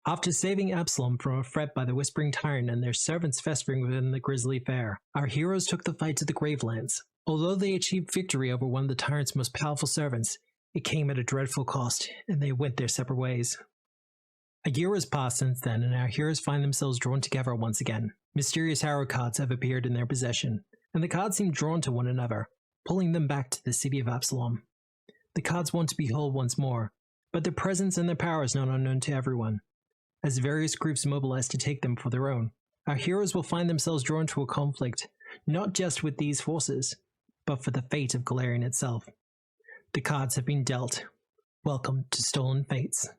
After saving Absalom from a threat by the Whispering Tyrant and their servants festering within the grisly fair, our heroes took the fight to the Gravelands. Although they achieved victory over one of the tyrant's most powerful servants, it came at a dreadful cost, and they went their separate ways. A year has passed since then, and our heroes find themselves drawn together once again. Mysterious arrow cards have appeared in their possession, and the cards seem drawn to one another, pulling them back to the city of Absalom. The cards want to be whole once more, but their presence and their power is not unknown to everyone. As various groups mobilize to take them for their own, our heroes will find themselves drawn to a conflict, not just with these forces, but for the fate of Galarian itself. The cards have been dealt. Welcome to Stolen Fates.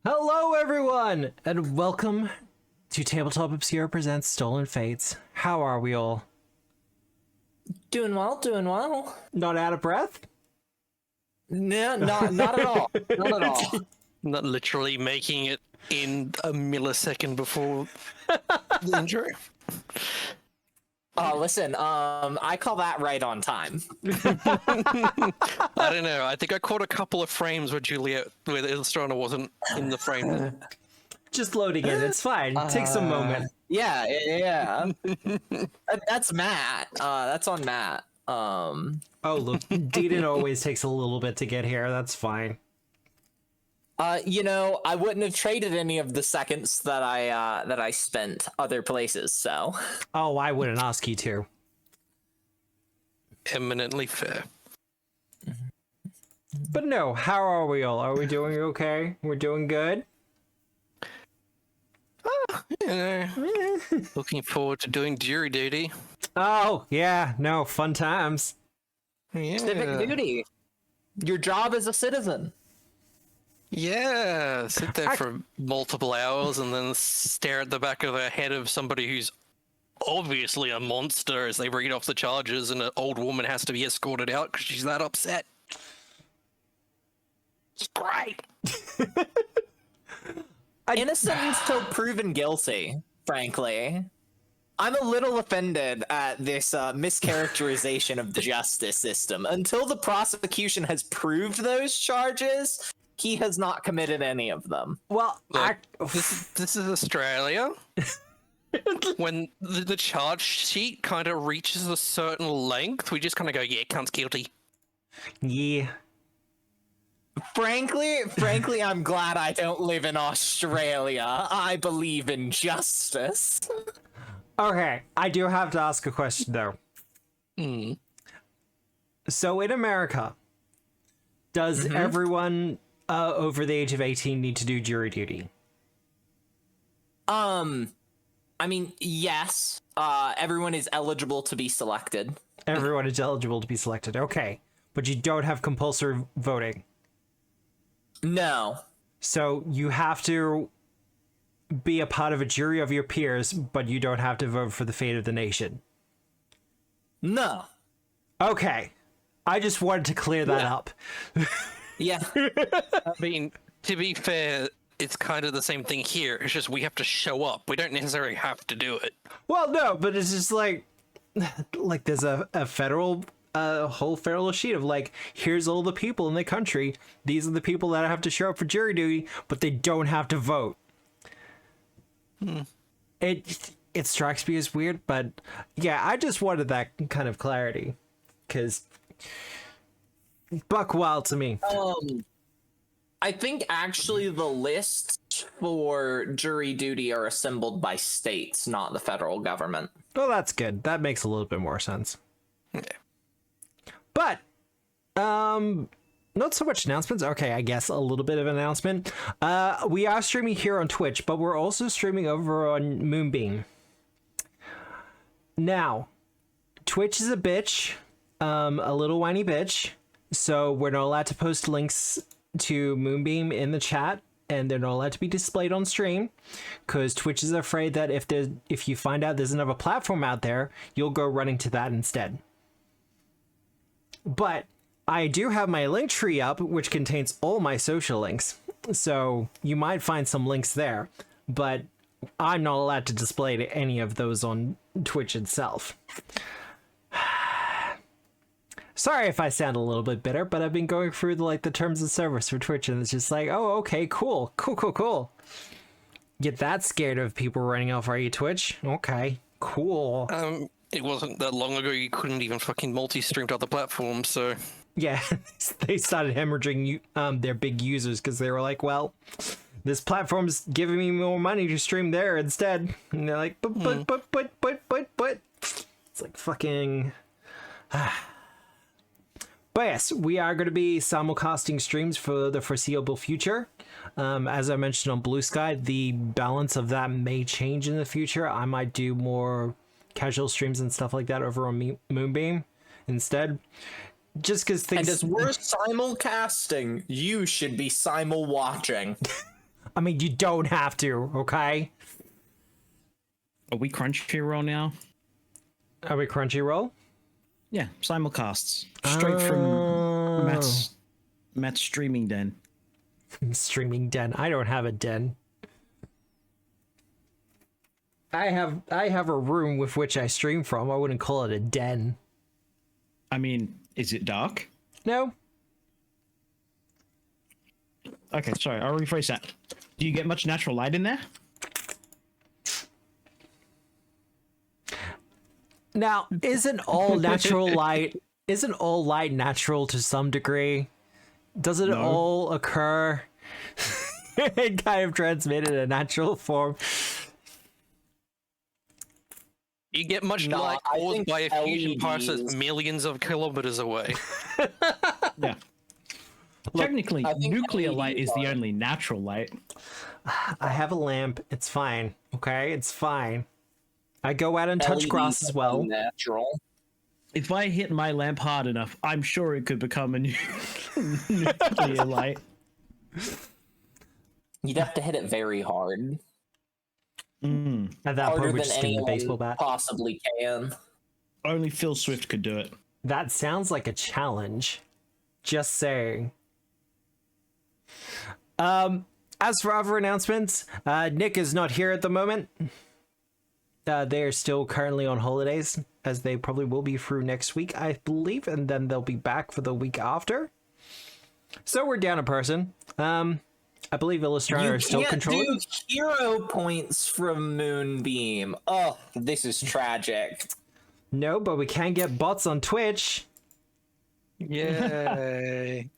Hello everyone, and welcome to Tabletop Obscura presents Stolen Fates. How are we all? Doing well, doing well. Not out of breath? No, not at all. Not at all. Not literally making it in a millisecond before the injury. Oh, listen, I call that right on time. I don't know. I think I caught a couple of frames where where the Illustrator wasn't in the frame. Just loading in, it's fine. Take some moment. Yeah. That's Matt. That's on Matt. Oh, look, Deedon always takes a little bit to get here. That's fine. I wouldn't have traded any of the seconds that I spent other places, so. Oh, I wouldn't ask you to. Eminently fair. But no, how are we all? Are we doing okay? We're doing good? Looking forward to doing jury duty. Oh, yeah, no, fun times. Yeah. Civic duty. Your job as a citizen. Yeah, sit there for multiple hours and then stare at the back of the head of somebody who's obviously a monster as they read off the charges, and an old woman has to be escorted out because she's that upset. It's great. Innocent until proven guilty, frankly. I'm a little offended at this mischaracterization of the justice system. Until the prosecution has proved those charges, he has not committed any of them. Well, Look, this is Australia. When the charge sheet kind of reaches a certain length, we just kind of go, yeah, cunt's guilty. Yeah. Frankly, I'm glad I don't live in Australia. I believe in justice. Okay, I do have to ask a question, though. So, in America, does everyone over the age of 18 need to do jury duty? I mean, yes. Everyone is eligible to be selected. Everyone is eligible to be selected, okay. But you don't have compulsory voting. No. So you have to be a part of a jury of your peers, but you don't have to vote for the fate of the nation. No. Okay. I just wanted to clear that up. Yeah. I mean, to be fair, it's kind of the same thing here. It's just we have to show up. We don't necessarily have to do it. Well, no, but it's just like there's a federal whole federal sheet of like, here's all the people in the country. These are the people that have to show up for jury duty, but they don't have to vote. It strikes me as weird, but yeah, I just wanted that kind of clarity because buck wild to me. I think actually the lists for jury duty are assembled by states, not the federal government. Well, that's good. That makes a little bit more sense. Yeah. But, not so much announcements. Okay, I guess a little bit of an announcement. We are streaming here on Twitch, but we're also streaming over on Moonbeam. Now, Twitch is a bitch, a little whiny bitch, so we're not allowed to post links to Moonbeam in the chat, and they're not allowed to be displayed on stream, because Twitch is afraid that if you find out there's another platform out there, you'll go running to that instead. But I do have my link tree up, which contains all my social links. So you might find some links there, but I'm not allowed to display any of those on Twitch itself. Sorry if I sound a little bit bitter, but I've been going through the terms of service for Twitch, and it's just like, oh, okay, cool. Get that scared of people running off our Twitch? Okay, cool. It wasn't that long ago you couldn't even fucking multi-stream to other platforms, so... Yeah, they started hemorrhaging their big users because they were like, well, this platform's giving me more money to stream there instead. And they're like, but. It's like fucking... But yes, we are going to be simulcasting streams for the foreseeable future. As I mentioned on Blue Sky, the balance of that may change in the future. I might do more casual streams and stuff like that over on Moonbeam instead. Just because things... And as we're simulcasting, you should be simul-watching. I mean, you don't have to, okay? Are we Crunchyroll now? Are we Crunchyroll? Yeah, simulcasts. Straight from Matt's streaming den. Streaming den. I don't have a den. I have a room with which I stream from. I wouldn't call it a den. I mean, is it dark? No. Okay, sorry, I'll rephrase that. Do you get much natural light in there? Now, isn't all light natural to some degree? Doesn't it all occur and kind of transmitted in a natural form? You get much light caused by a fusion parser that's millions of kilometers away. Yeah. Look, technically, nuclear light is the only natural light. I have a lamp. It's fine. Okay, it's fine. I go out and touch grass as well. Natural. If I hit my lamp hard enough, I'm sure it could become a nuclear light. You'd have to hit it very hard. At that point, we're just getting a baseball bat. Possibly can. Only Phil Swift could do it. That sounds like a challenge. Just saying. As for other announcements, Nick is not here at the moment. They are still currently on holidays, as they probably will be through next week, I believe, and then they'll be back for the week after. So we're down a person. I believe Illustrator is still controlling. You can't do hero points from Moonbeam. Oh, this is tragic. No, but we can get bots on Twitch. Yay.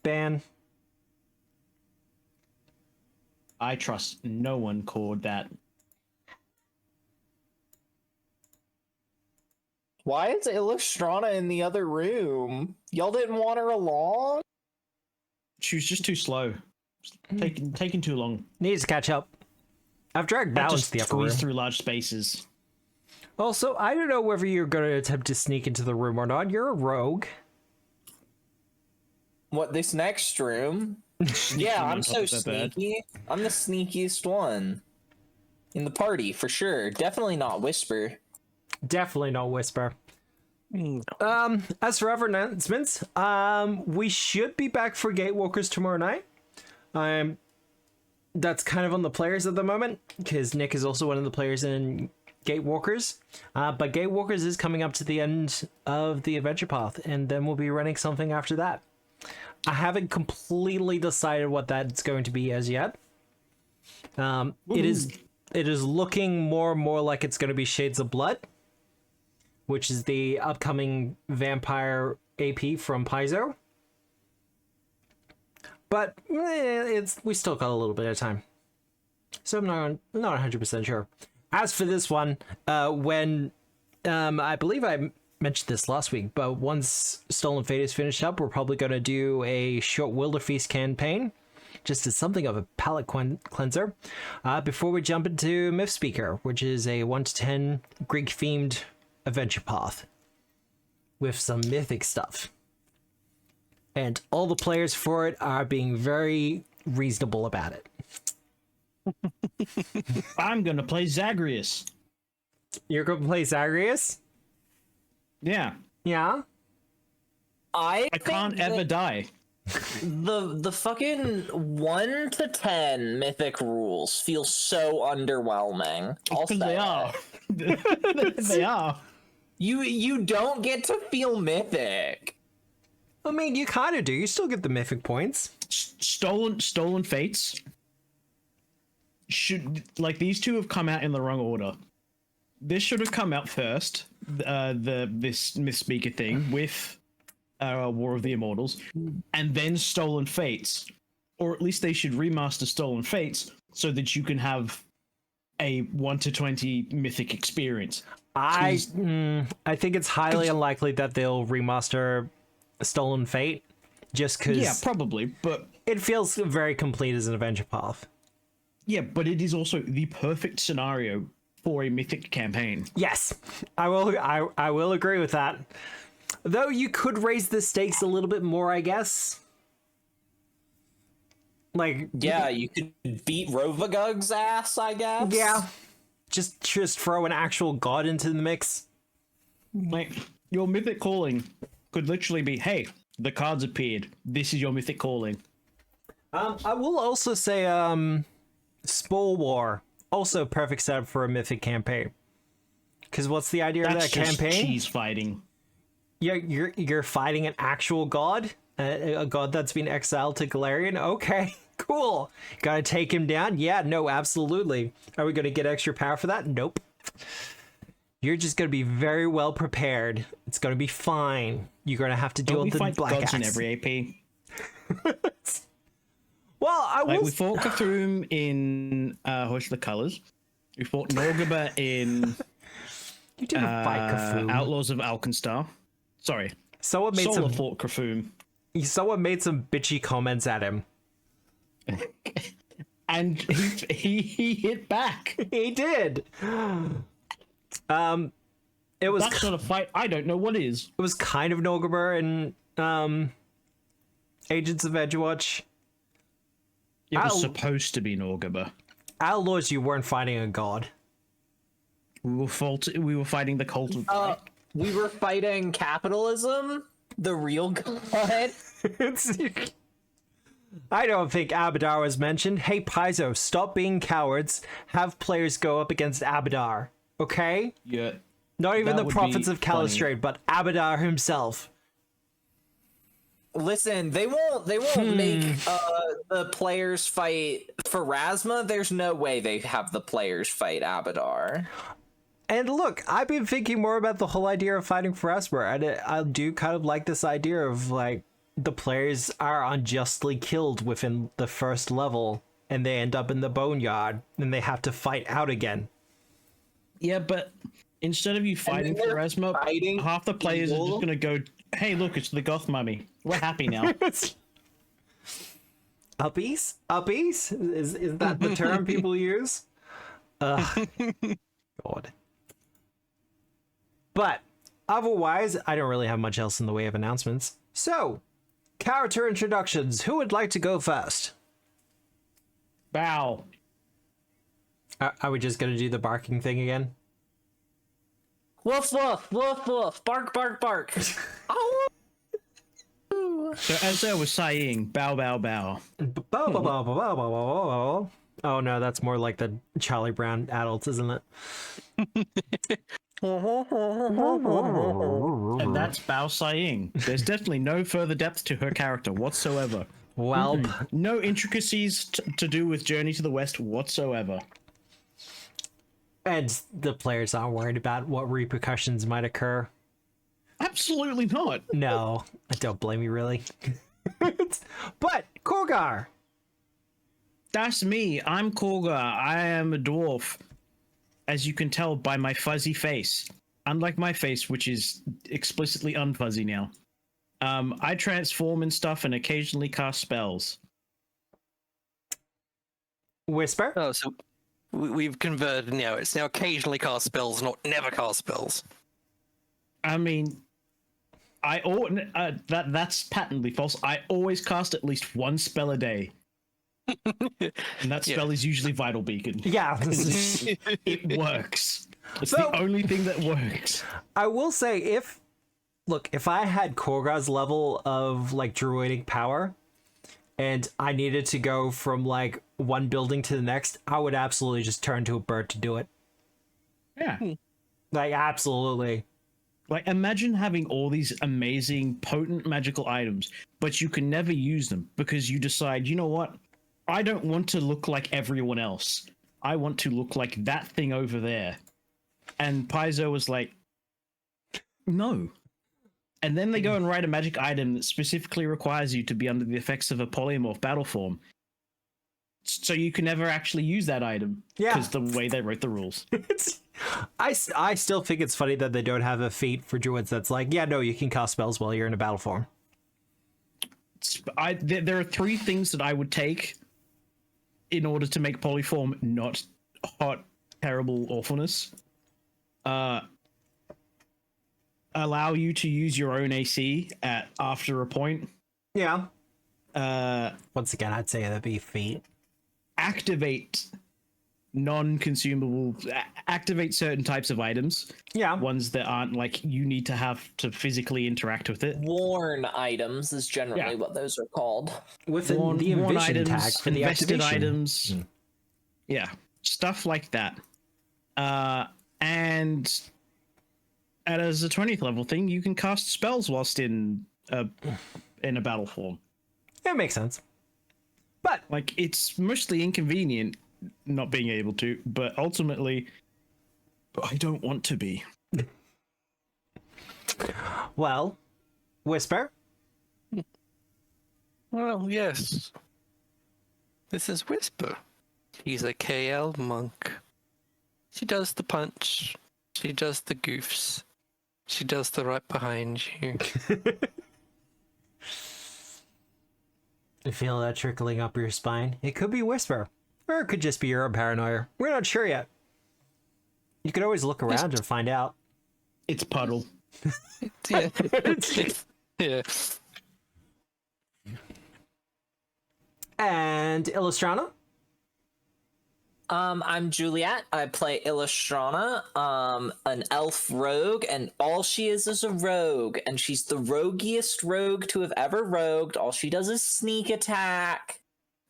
Ban. I trust no one called that. Why is Illustrana in the other room? Y'all didn't want her along? She was just too slow. Taking too long. Needs to catch up. I've dragged balance to the upper room. Squeeze through large spaces. Also, I don't know whether you're going to attempt to sneak into the room or not. You're a rogue. What, this next room? Yeah, I'm so Not that bad. sneaky. I'm the sneakiest one in the party, for sure. Definitely not Whisper. Definitely no Whisper. As for other announcements, we should be back for Gatewalkers tomorrow night. That's kind of on the players at the moment, because Nick is also one of the players in Gatewalkers. But Gatewalkers is coming up to the end of the adventure path, and then we'll be running something after that. I haven't completely decided what that's going to be as yet. It is looking more and more like it's going to be Shades of Blood, which is the upcoming vampire AP from Paizo. But we still got a little bit of time, so I'm not 100% sure. As for this one, when I believe I mentioned this last week, but once Stolen Fate is finished up, we're probably going to do a short Wilderfeast campaign, just as something of a palate cleanser, before we jump into Myth Speaker, which is a 1 to 10 Greek-themed adventure path with some mythic stuff. And all the players for it are being very reasonable about it. I'm gonna play Zagreus. You're going to play Zagreus? Yeah, Yeah? I I can't think ever die. the fucking 1 to 10 mythic rules feel so underwhelming. I'll say They it. are. They are. You don't get to feel mythic. I mean, you kind of do. You still get the mythic points. Stolen fates should, like, these two have come out in the wrong order. This should have come out first, this Mythspeaker thing with War of the Immortals, and then Stolen Fates, or at least they should remaster Stolen Fates so that you can have a 1 to 20 mythic experience. I think it's highly unlikely that they'll remaster Stolen Fate, just because Yeah, probably, but it feels very complete as an adventure path. yeah, but it is also the perfect scenario for a mythic campaign. Yes, I will agree with that. Though you could raise the stakes a little bit more, I guess. Like, Yeah, you could beat Rovagug's ass, I guess. yeah, just throw an actual god into the mix. Like, your mythic calling could literally be, hey, the cards appeared. This is your mythic calling. I will also say, Spore War, also a perfect setup for a mythic campaign. Because what's the idea of That's that just campaign? cheese fighting. Yeah, you're fighting an actual god, a god that's been exiled to Galarian. Okay, cool. Gotta take him down? Yeah, no, absolutely. Are we gonna get extra power for that? Nope. You're just gonna be very well prepared. It's gonna be fine. You're gonna have to deal Don't we with the fight black gods axe. in every AP? Well, I Like, will. we fought Cthulhu in Hoist of the Colors. We fought Norgaba in You didn't fight Cthulhu. Outlaws of Alkenstar. Sorry. Someone made Solar some. fought Cthulhu. Someone made some bitchy comments at him. And he hit back. He did. It was That's not a fight. I don't know what is. it was kind of Nogabur and Agents of Edgewatch. It was Ow. supposed to be Norgaba. Outlaws, you weren't fighting a god. We were fighting the cult of Pride. We were fighting capitalism, the real god. I don't think Abadar was mentioned. Hey, Paizo, stop being cowards. Have players go up against Abadar, okay? Yeah. Not even That the would prophets be of Calistrate, but Abadar himself. Listen, they won't make the players fight Pharasma. There's no way they have the players fight Abadar. And look, I've been thinking more about the whole idea of fighting for Esper, and I do kind of like this idea of, like, the players are unjustly killed within the first level, and they end up in the boneyard, and they have to fight out again. Yeah, but instead of you fighting they're Pharasma, fighting half the players are evil. just gonna go, hey, look, it's the goth mummy. We're happy now. Uppies? Uppies? Is that the term people use? Ugh. God. But otherwise, I don't really have much else in the way of announcements. So, character introductions. Who would like to go first? Bow. Are we just going to do the barking thing again? Woof woof woof woof. Bark bark bark. Oh. So as I was saying, bow, bow, bow. Oh no, that's more like the Charlie Brown adults, isn't it? And that's Bao Saying. There's definitely no further depth to her character whatsoever. Well, No intricacies to do with Journey to the West whatsoever. and the players aren't worried about what repercussions might occur. Absolutely not. No, I don't blame you, really. But, Korgar! That's me. I'm Korga. I am a dwarf. As you can tell by my fuzzy face. Unlike my face, which is explicitly unfuzzy now. I transform and stuff and occasionally cast spells. Whisper? Oh, so we've converted now. It's now occasionally cast spells, not never cast spells. I mean, that's patently false. I always cast at least one spell a day. And that spell is usually Vital Beacon. Yeah. It works. It's So- the only thing that works. I will say, if I had Korgaz's level of like druidic power, and I needed to go from like one building to the next, I would absolutely just turn to a bird to do it. Yeah. Like, absolutely. Like, imagine having all these amazing, potent magical items, but you can never use them because you decide, you know what? I don't want to look like everyone else. I want to look like that thing over there. And Paizo was like, no. And then they go and write a magic item that specifically requires you to be under the effects of a polymorph battle form. So you can never actually use that item. Yeah. Because the way they wrote the rules. I still think it's funny that they don't have a feat for druids that's like, yeah, no, you can cast spells while you're in a battle form. There are three things that I would take in order to make polyform not hot, terrible awfulness. Allow you to use your own AC after a point. Yeah. Once again, I'd say that'd be a feat. Activate non-consumable. Activate certain types of items. Yeah. Ones that aren't like you need to have to physically interact with it. Worn items is generally what those are called. With the envision tag for the invested activation. items. Yeah, stuff like that. And as a 20th level thing, you can cast spells whilst in a battle form. It makes sense. But Like, it's mostly inconvenient not being able to, but ultimately, I don't want to be. well, Whisper. Well, yes. This is Whisper. She's a KL monk. She does the punch. She does the goofs. She does the right behind you. You feel that trickling up your spine? It could be Whisper. Or it could just be your own paranoia. We're not sure yet. You could always look around and find out. It's Puddle. Yeah. Yeah. And Illustrana? I'm Juliet. I play Illustrana, an elf rogue, and all she is a rogue, and she's the roguiest rogue to have ever rogued. All she does is sneak attack,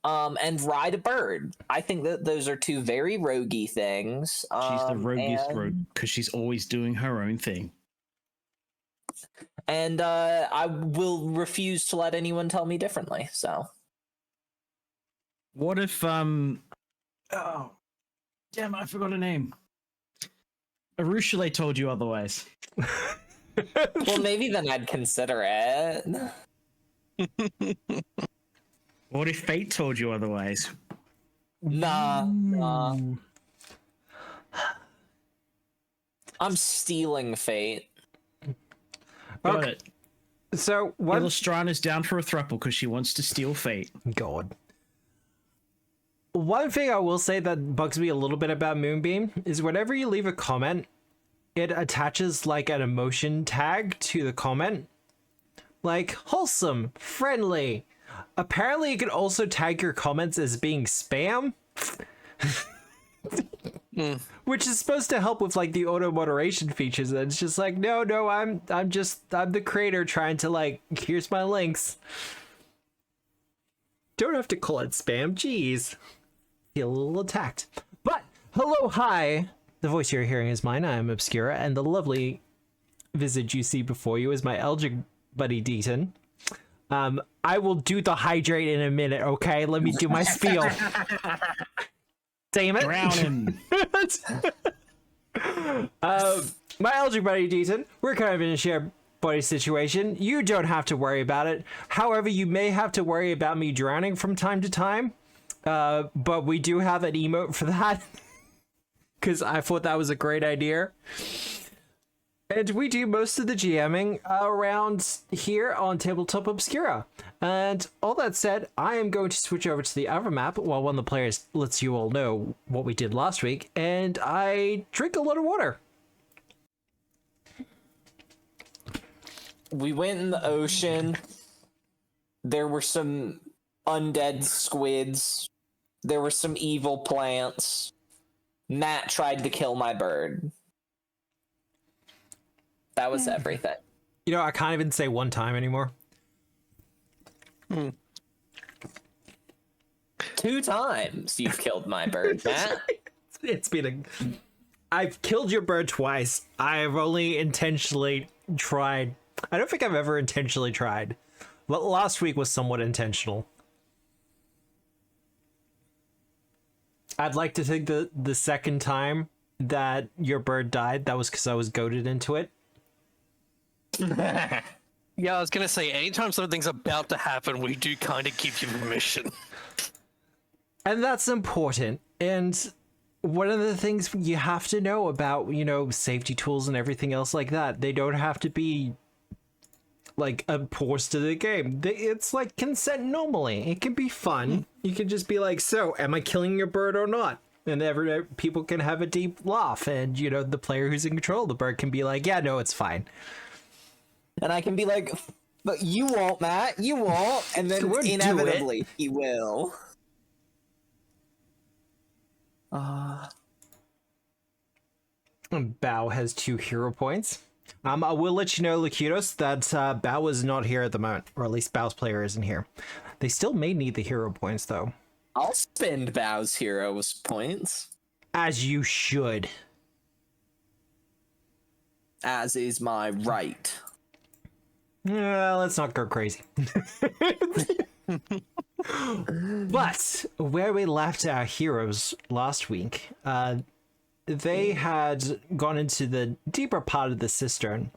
and ride a bird. I think that those are two very roguey things. She's the roguiest rogue because she's always doing her own thing. And I will refuse to let anyone tell me differently. So, What if oh, damn! I forgot her name. Arushale told you otherwise. well, maybe then I'd consider it. What if fate told you otherwise? Nah. I'm stealing fate. Got Okay. it. So, what? Illustrana's down for a throuple because she wants to steal fate. God. One thing I will say that bugs me a little bit about Moonbeam is whenever you leave a comment, it attaches like an emotion tag to the comment. Like, wholesome, friendly. Apparently, you can also tag your comments as being spam. Which is supposed to help with like the auto moderation features. And it's just like, no, I'm the creator trying to like, here's my links. Don't have to call it spam. Jeez. Feel a little attacked. But hello, hi. The voice you're hearing is mine. I am Obscura, and the lovely visage you see before you is my Eldritch buddy Deaton. I will do the hydrate in a minute, okay? Let me do my spiel. Damn it. Drowning. My Eldritch buddy Deaton, we're kind of in a shared body situation. You don't have to worry about it. However, you may have to worry about me drowning from time to time. But we do have an emote for that. Because I thought that was a great idea. And we do most of the GMing around here on Tabletop Obscura. And all that said, I am going to switch over to the other map while one of the players lets you all know what we did last week. And I drink a lot of water. We went in the ocean. There were some undead squids. There were some evil plants. Matt tried to kill my bird. That was everything. You know, I can't even say one time anymore. 2 times you've killed my bird, Matt. It's been I've killed your bird twice. I've only intentionally tried. I don't think I've ever intentionally tried. But last week was somewhat intentional. I'd like to think the second time that your bird died, that was because I was goaded into it. Yeah, I was gonna say, anytime something's about to happen, we do kind of give you permission. And that's important. And one of the things you have to know about, you know, safety tools and everything else like that, they don't have to be like opposed to the game. It's like consent normally. It can be fun. You can just be like, so am I killing your bird or not? And people can have a deep laugh, and you know, the player who's in control of the bird can be like, yeah, no, it's fine. And I can be like, but you won't, Matt, you won't. And then inevitably he will. Bao has 2 hero points. I will let you know, Lakudos, that Bao is not here at the moment, or at least Bao's player isn't here. They still may need the hero points, though. I'll spend Bao's heroes points. As you should. As is my right. Let's not go crazy. But where we left our heroes last week, they had gone into the deeper part of the cistern,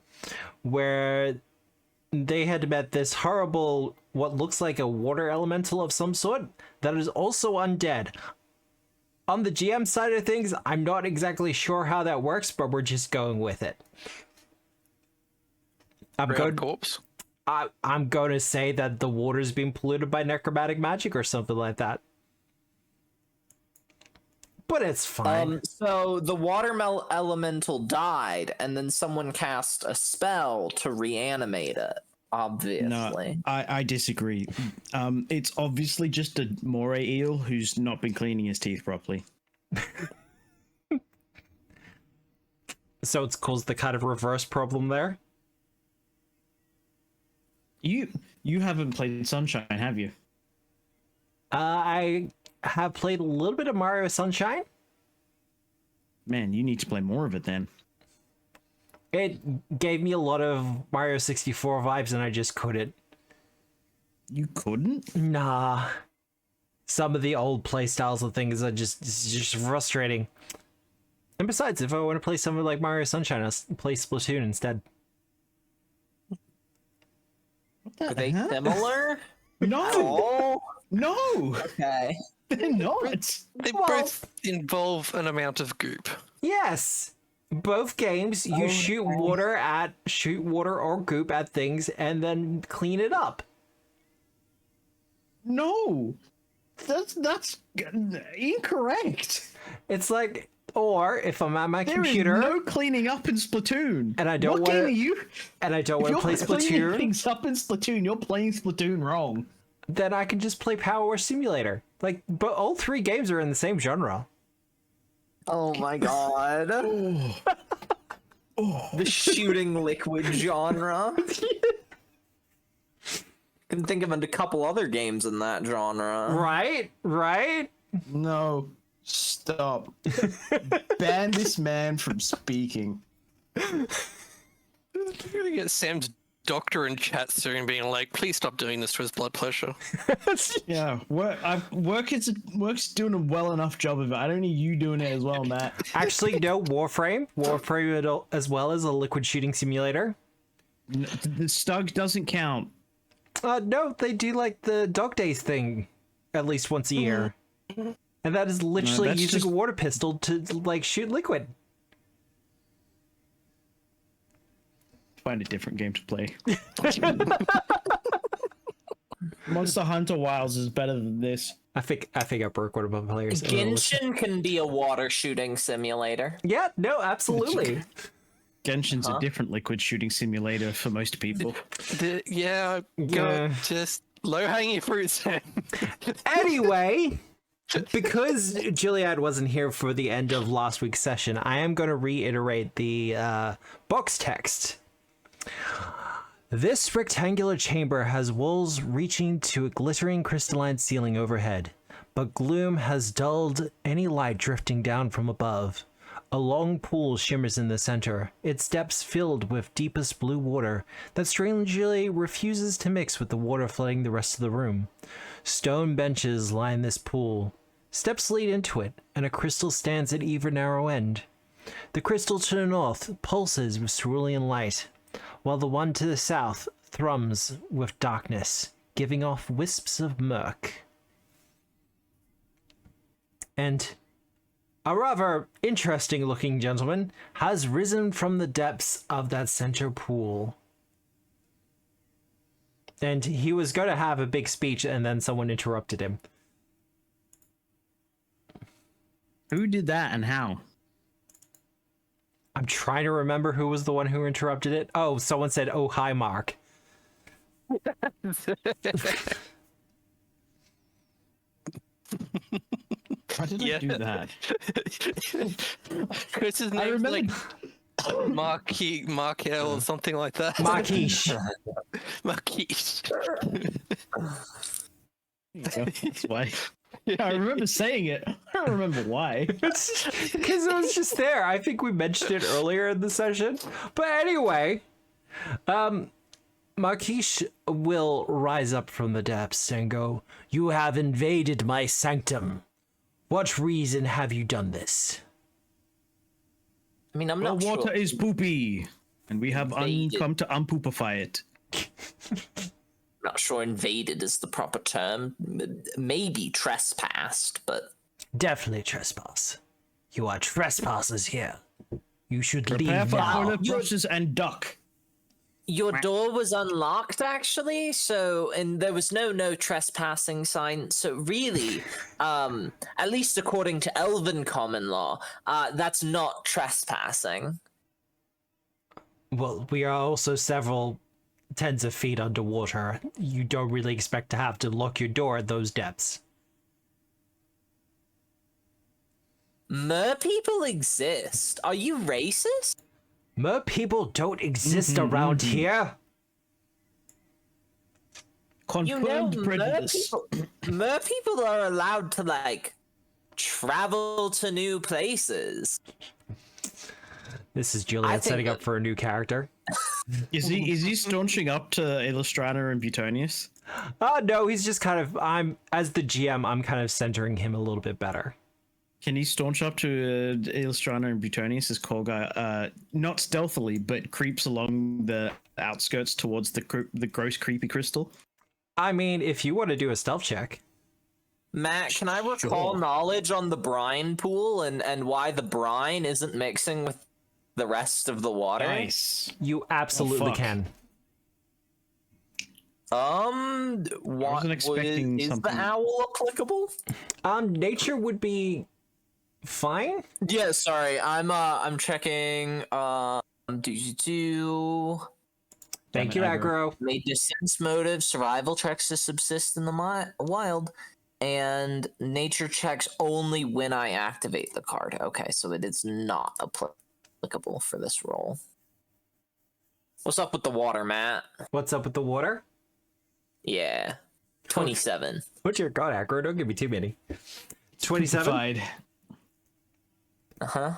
where they had met this horrible, what looks like a water elemental of some sort, that is also undead. On the GM side of things, I'm not exactly sure how that works, but we're just going with it. I'm going to say that the water's been polluted by necromantic magic or something like that. But it's fine. So the water elemental died, and then someone cast a spell to reanimate it. Obviously. No, I disagree. It's obviously just a moray eel who's not been cleaning his teeth properly. So it's caused the kind of reverse problem there. You haven't played Sunshine, have you? I have played a little bit of Mario Sunshine. Man, you need to play more of it then. It gave me a lot of Mario 64 vibes, and I just couldn't. You couldn't? Nah. Some of the old playstyles and things are just frustrating. And besides, if I want to play something like Mario Sunshine, I'll play Splatoon instead. Are they similar? No! No! Okay. They're not! They both involve an amount of goop. Yes! Both games, you shoot water or goop at things and then clean it up. No! That's incorrect! It's like, or if I'm at my There computer, is no cleaning up in Splatoon. and I don't What game are want to, you? and I don't want to play If you're cleaning Splatoon, things up in Splatoon, you're playing Splatoon wrong. then I can just play Power Wash Simulator. Like, but all 3 games are in the same genre. Oh my god. The shooting liquid genre. Can think of a couple other games in that genre. Right? Right? No. Stop. Ban this man from speaking. We're gonna get Sam's doctor in chat soon being like, please stop doing this to his blood pressure. Yeah, work's doing a well enough job of it. I don't need you doing it as well, Matt. Actually, no, Warframe as well as a liquid shooting simulator. The Stug doesn't count. No, they do like the Dog Days thing at least once a year. And that is literally that's using just a water pistol to like shoot liquid. Find a different game to play. Monster Hunter Wilds is better than this. I think I broke one of my players. Genshin can be a water shooting simulator. Yeah, no, absolutely. Genshin's a different liquid shooting simulator for most people. Yeah. Just low-hanging fruit, Sam. Anyway, because Gilead wasn't here for the end of last week's session, I am going to reiterate the box text This rectangular chamber has walls reaching to a glittering crystalline ceiling overhead, but gloom has dulled any light drifting down from above. A long pool shimmers in the center, its depths filled with deepest blue water that strangely refuses to mix with the water flooding the rest of the room. Stone benches line this pool. Steps lead into it, and a crystal stands at either narrow end. The crystal to the north pulses with cerulean light, while the one to the south thrums with darkness, giving off wisps of murk. And a rather interesting looking gentleman has risen from the depths of that center pool. And he was going to have a big speech, and then someone interrupted him. Who did that and how? I'm trying to remember who was the one who interrupted it. Oh, someone said, "Oh, hi, Mark." Why did I do that? Chris's name's like Markel or something like that. Marquish. Marquish. That's why. Yeah, I remember saying it. I don't remember why. Because it was just there. I think we mentioned it earlier in the session. But anyway, Marquish will rise up from the depths and go, "You have invaded my sanctum. What reason have you done this?" I mean, I'm Well, not water sure. is poopy, and we have Invaded. come to unpoopify it. Not sure invaded is the proper term. Maybe trespassed, but Definitely trespass. You are trespassers here. You should Prepare leave for now. toilet brushes and duck. your door was unlocked actually, and there was no trespassing sign. So really, at least according to Elven common law, that's not trespassing. Well, we are also several tens of feet underwater. You don't really expect to have to lock your door at those depths. Mer people exist. Are you racist? Mer people don't exist around here. Confirmed Mer prejudice. mer people are allowed to like travel to new places. This is I Juliet think setting that- up for a new character. Is he staunching up to Illustrana and Butonius? No, he's just kind of, as the GM, I'm kind of centering him a little bit better. Can he staunch up to Illustrana and Butonius as call guy? Not stealthily, but creeps along the outskirts towards the gross creepy crystal. I mean, if you want to do a stealth check. Matt, can I recall knowledge on the brine pool and why the brine isn't mixing with the rest of the water? Nice. You absolutely fuck. can. What expecting is something- the owl applicable? Nature would be fine. Yeah, sorry, I'm checking. Thank you, Aggro. aggro. Made sense motive, survival checks to subsist in the wild, and nature checks only when I activate the card. Okay, so it is not applicable for this roll. What's up with the water, Matt? What's up with the water? Yeah, 27. What's your god, aggro? Don't give me too many. 27. Poopified. Uh-huh.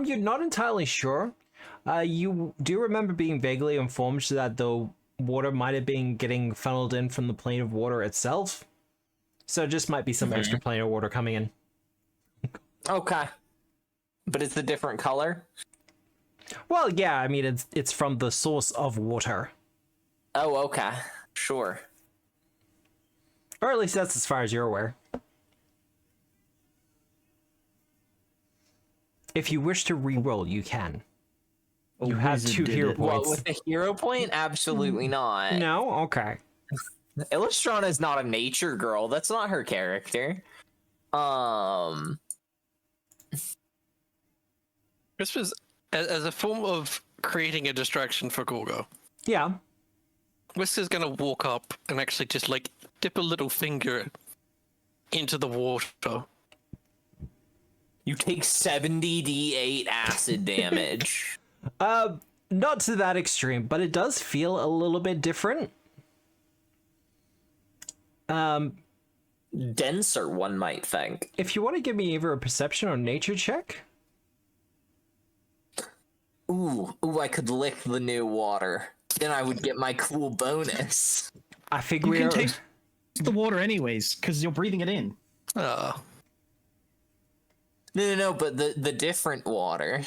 You're not entirely sure. You do remember being vaguely informed that the water might have been getting funneled in from the plane of water itself. So it just might be some extra plane of water coming in. Okay. But it's a different color? Well, yeah, I mean, it's from the source of water. Oh, okay. Sure. Or at least that's as far as you're aware. If you wish to re-roll, you can. You have wizard 2 did hero it. What, points. with a hero point? Absolutely not. No? Okay. Illustrana is not a nature girl. That's not her character. This was as a form of creating a distraction for Gorgo. Yeah. Whisker's gonna walk up and actually just like dip a little finger into the water. You take 70d8 acid damage. Not to that extreme, but it does feel a little bit different. Denser, one might think. If you want to give me either a perception or nature check. Ooh, I could lick the new water. Then I would get my cool bonus. I figure You can taste the water anyways, because you're breathing it in. Oh. No, but the different water.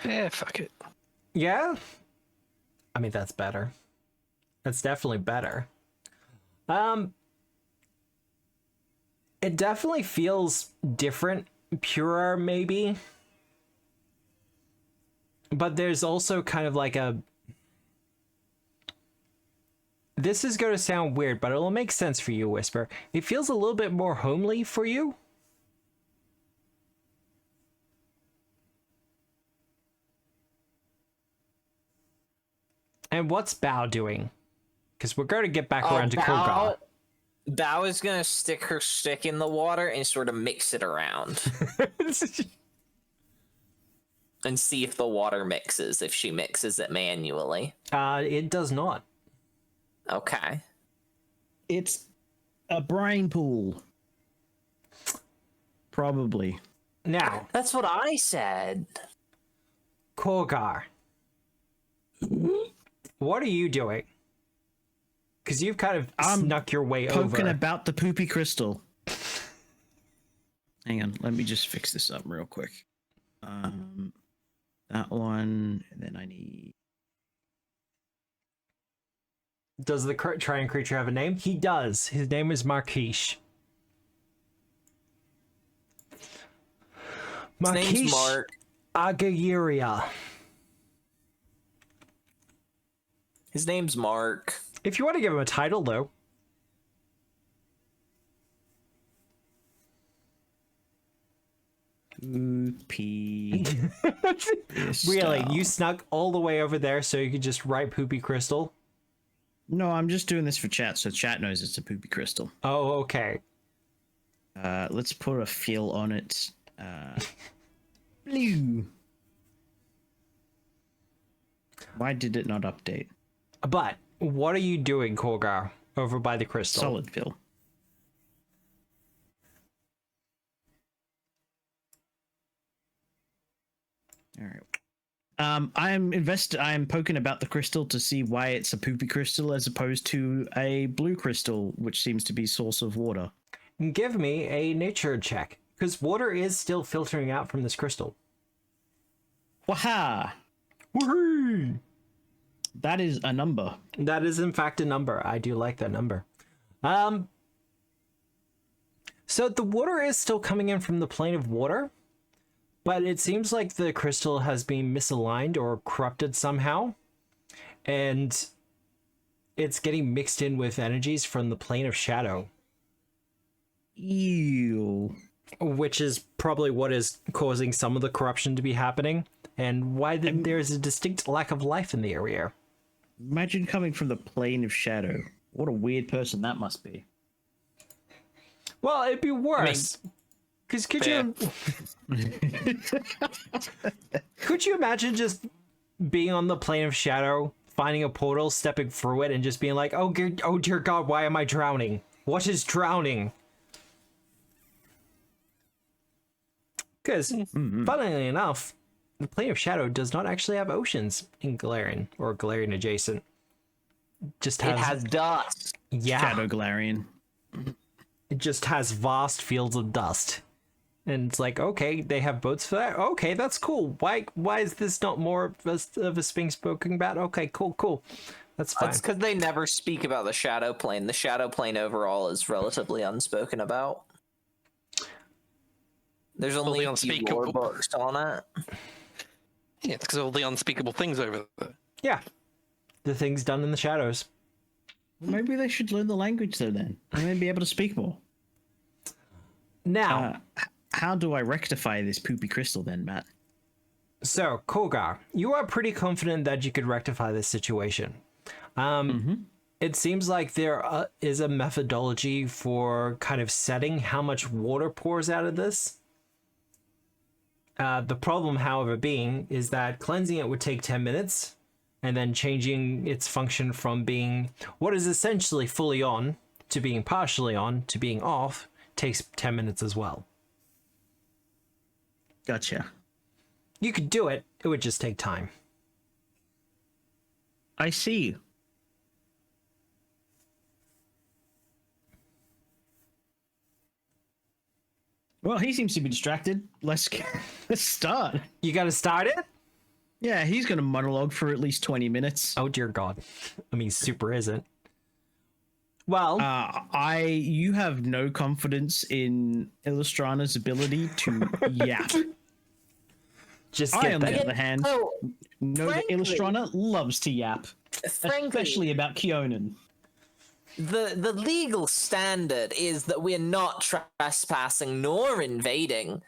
Yeah, fuck it. Yeah? I mean, that's better. That's definitely better. It definitely feels different, purer maybe. But there's also kind of like a... This is going to sound weird, but it'll make sense for you, Whisper. It feels a little bit more homely for you. And what's Bao doing? Because we're going to get back around to Kogar. Bao is gonna stick her stick in the water and sort of mix it around. And see if the water mixes, if she mixes it manually. It does not. Okay. It's a brain pool. Probably. Now, That's what I said. Kogar. What are you doing? Because you've kind of snuck your way Poking over. about the poopy crystal. Hang on, let me just fix this up real quick. That one, and then I need... Does the trying creature have a name? He does. His name is Marquish. His name's Marquish Mark. Agayiria. His name's Mark. If you want to give him a title, though. Poopy. Really? You snuck all the way over there so you could just write Poopy Crystal? No, I'm just doing this for chat, so chat knows it's a poopy crystal. Oh, okay. Let's put a feel on it. Blue. Why did it not update? But what are you doing, Kogar, over by the crystal? Solid feel. All right. I'm poking about the crystal to see why it's a poopy crystal as opposed to a blue crystal, which seems to be source of water. Give me a nature check, because water is still filtering out from this crystal. Waha! Woohoo! That is a number. That is in fact a number. I do like that number. So the water is still coming in from the plane of water, but it seems like the crystal has been misaligned or corrupted somehow, and it's getting mixed in with energies from the plane of shadow. Ew. Which is probably what is causing some of the corruption to be happening, and why there's a distinct lack of life in the area. Imagine coming from the plane of shadow. What a weird person that must be. Well, it'd be worse. Because could you imagine just being on the plane of shadow, finding a portal, stepping through it, and just being like, oh dear God, why am I drowning? What is drowning? Because, funnily enough, the plane of shadow does not actually have oceans in Galarian, or Galarian adjacent. It has dust. Yeah. Shadow Galarian. It just has vast fields of dust. And it's like, okay, they have boats for that? Okay, that's cool. Why is this not more of a thing spoken about? Okay, cool. That's fine. That's because they never speak about the shadow plane. The shadow plane overall is relatively unspoken about. There's only a few lore books on it. Yeah, it's because of all the unspeakable things over there. Yeah. The things done in the shadows. Maybe they should learn the language though then. And then be able to speak more. Now, how do I rectify this poopy crystal then, Matt? so Kogar, you are pretty confident that you could rectify this situation. It seems like there is a methodology for kind of setting how much water pours out of this. The problem, however, being is that cleansing it would take 10 minutes, and then changing its function from being what is essentially fully on to being partially on to being off takes 10 minutes as well. Gotcha. You could do it, it would just take time. I see. Well, he seems to be distracted. Let's start. You gotta start it? Yeah, he's going to monologue for at least 20 minutes. Oh dear God. I mean, super isn't. Well, You have no confidence in Illustrana's ability to yap. just I, get on the that. other hand, So, know that frankly- Illustrana loves to yap, frankly, especially about Keonan. the legal standard is that we're not trespassing nor invading,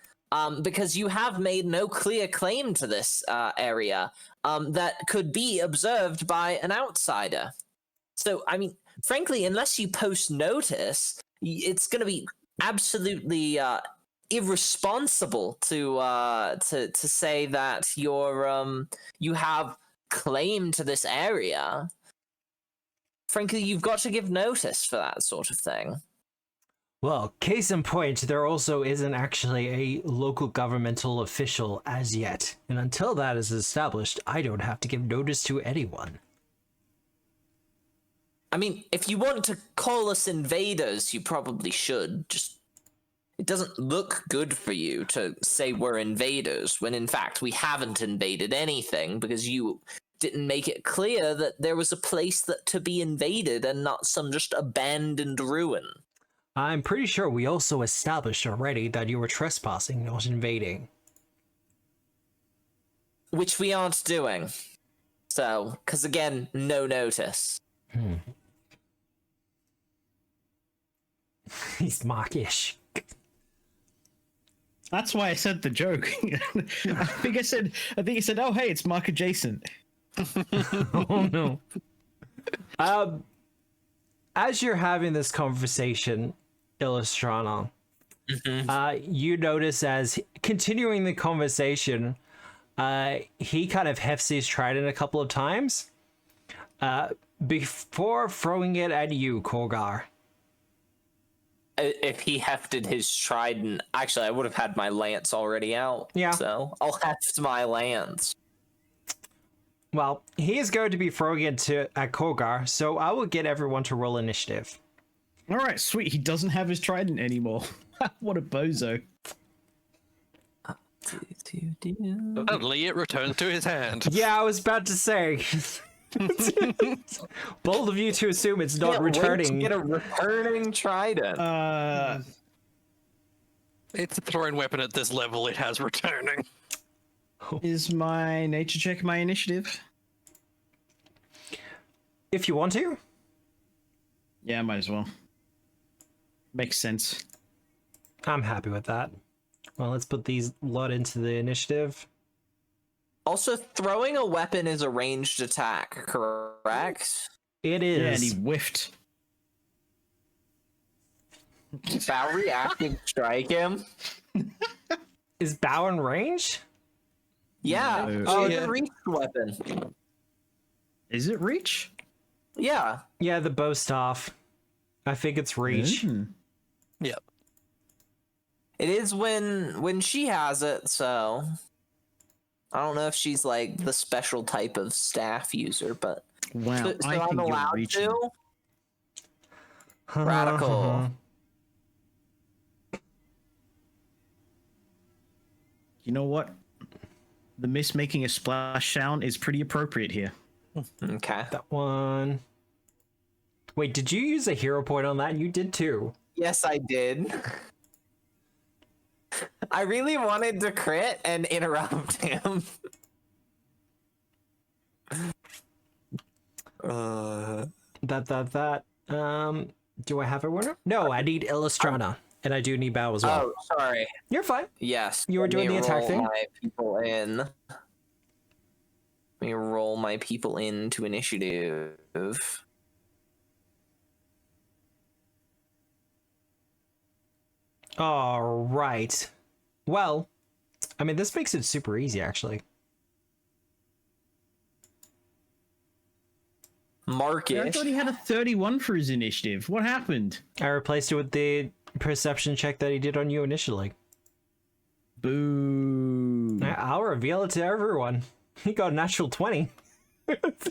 because you have made no clear claim to this area that could be observed by an outsider. So, I mean, frankly, unless you post notice, it's going to be absolutely irresponsible to say that you have claim to this area. Frankly, you've got to give notice for that sort of thing. Well, case in point, there also isn't actually a local governmental official as yet. And until that is established, I don't have to give notice to anyone. I mean, if you want to call us invaders, you probably should. Just, it doesn't look good for you to say we're invaders when in fact we haven't invaded anything because you didn't make it clear that there was a place that to be invaded and not some just abandoned ruin. I'm pretty sure we also established already that you were trespassing, not invading. Which we aren't doing. So, because again, no notice. He's mockish. That's why I said the joke. I think I said, oh hey, it's Mark adjacent. Oh no. As you're having this conversation, Illustrana, you notice as continuing the conversation, he kind of hefts his trident a couple of times before throwing it at you, Kolgar. If he hefted his trident, actually, I would have had my lance already out. Yeah. So I'll heft my lance. Well, he is going to be throwing it at Kolgar, so I will get everyone to roll initiative. All right, sweet. He doesn't have his trident anymore. What a bozo. Suddenly it returns to his hand. Yeah, I was about to say. Bold of you to assume it's not returning. Get a returning trident. It's a throwing weapon at this level, it has returning. Is my nature check my initiative? If you want to. Yeah, might as well. Makes sense. I'm happy with that. Well, let's put these lot into the initiative. Also, throwing a weapon is a ranged attack, correct? It Yeah, and is. he whiffed. Bow reactive strike him. Is Bow in range? Yeah. No. Oh, Yeah. it's a reach weapon. Is it reach? Yeah. Yeah, the bow staff. I think it's reach. Yep. It is when she has it, so I don't know if she's like the special type of staff user, but Wow, so I I'm think you're allowed reaching. to. Radical. You know what? The mist making a splash sound is pretty appropriate here. Okay. That one. Wait, did you use a hero point on that? You did too. Yes, I did. I really wanted to crit and interrupt him. That. Do I have a winner? No, I need Illustrana. And I do need Bow as well. Oh, sorry. You're fine. Yes. You were let doing me the attack roll thing? My people in. Let me roll my people into initiative. All right. Well, I mean, this makes it super easy, actually. Marcus. I thought he had a 31 for his initiative. What happened? I replaced it with the perception check that he did on you initially. Boo. I'll reveal it to everyone. He got a natural 20.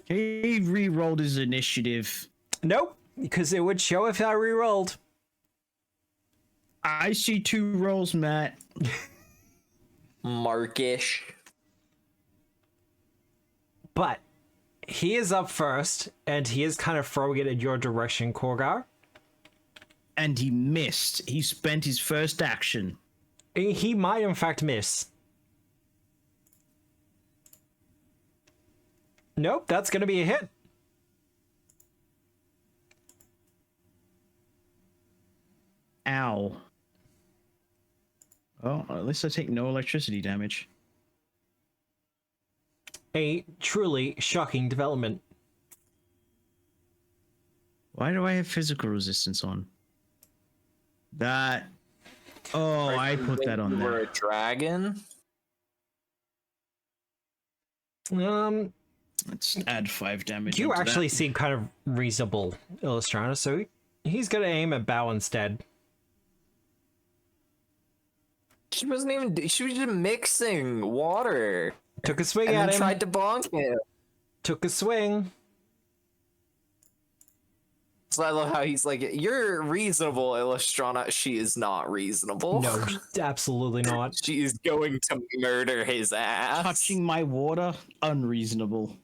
He re-rolled his initiative. Nope, because it would show if I re-rolled. I see 2 rolls, Matt. Markish. But he is up first, and he is kind of throwing it in your direction, Korgar. And he missed. He spent his first action. He might, in fact, miss. Nope, that's going to be a hit. Ow. Well, at least I take no electricity damage. A truly shocking development. Why do I have physical resistance on? That... Oh, I put that on You were there. a dragon? Let's add 5 damage. You onto actually that. seem kind of reasonable, Illustrana, so he's going to aim at Bao instead. She wasn't even. She was just mixing water. Took a swing And at then him. tried to bonk him. Took a swing. So I love how he's like, "You're reasonable, Illustrana." She is not reasonable. No, absolutely not. She is going to murder his ass. Touching my water? Unreasonable.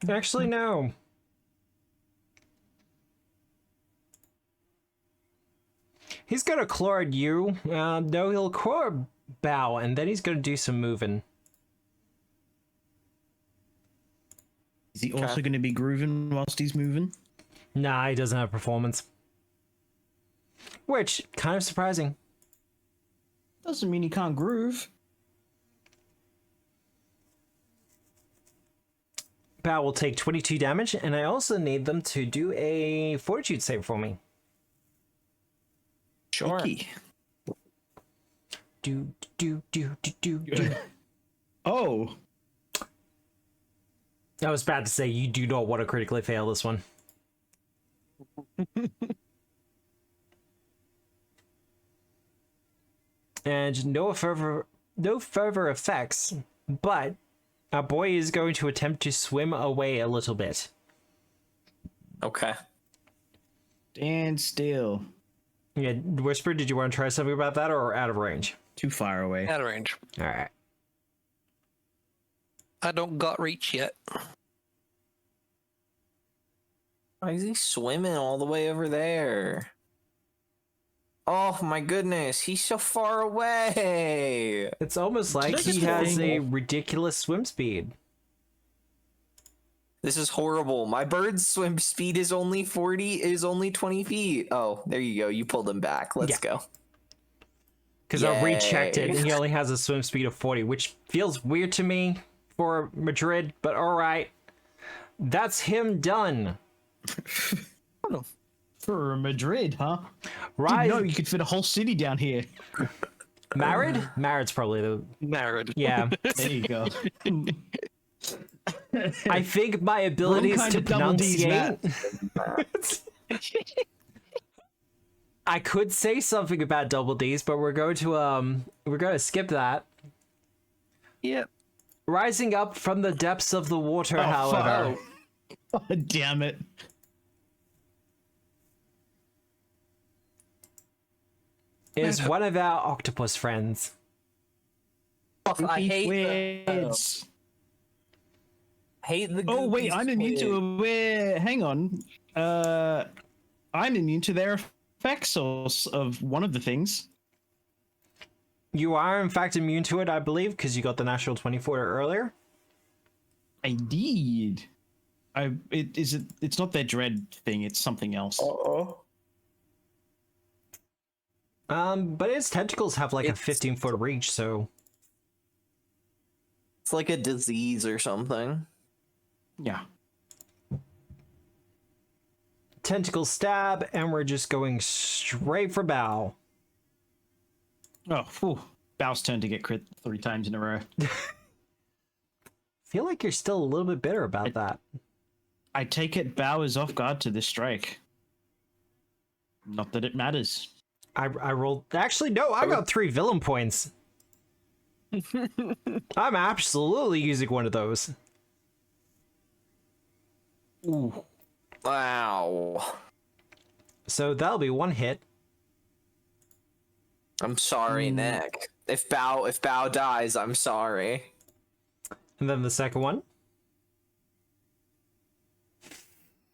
Actually, no. He's gonna claw at you. No, he'll claw at Bao, and then he's gonna do some moving. Is he also going to be grooving whilst he's moving? Nah, he doesn't have performance. Which, kind of surprising. Doesn't mean he can't groove. Bao will take 22 damage, and I also need them to do a fortitude save for me. Sure. Okay. Do. Oh. I was about to say, you do not want to critically fail this one. And no further effects, but our boy is going to attempt to swim away a little bit. Okay. Stand still. Yeah, Whisper, did you want to try something about that, or out of range? Too far away. Out of range. All right. I don't got reach yet. Why is he swimming all the way over there? Oh my goodness, he's so far away. It's almost like That's he has a horrible. ridiculous swim speed. This is horrible. My bird's swim speed is only 20 feet. Oh, there you go. You pulled him back. Let's go. Because I rechecked it, Yay. and he only has a swim speed of 40, which feels weird to me for Madrid, but alright. That's him done. For Madrid, huh? Right? No, you could fit a whole city down here. Married? Married's probably the... Married. Yeah. There you go. I think my abilities kind to of double Ds, pronunciate... I could say something about double D's, but we're going to skip that. Yep. Rising up from the depths of the water, however, Oh, damn it. is one of our octopus friends. I hate Squids. the Oh wait, goofy I'm immune squid. to aware. Hang on. I'm immune to their effects of one of the things. You are, in fact, immune to it, I believe, because you got the natural 24 earlier. I did. It's not their dread thing. It's something else. But its tentacles have like a It's- 15-foot reach, so... It's like a disease or something. Yeah. Tentacle stab, and we're just going straight for bow. Oh, phew. Bow's turn to get crit 3 times in a row. Feel like you're still a little bit bitter about that. I take it Bow is off guard to this strike. Not that it matters. I rolled. Actually, no, I got 3 villain points. I'm absolutely using one of those. Ooh. Wow. So that'll be 1 hit. I'm sorry, Nick. If Bow dies, I'm sorry. And then the second one.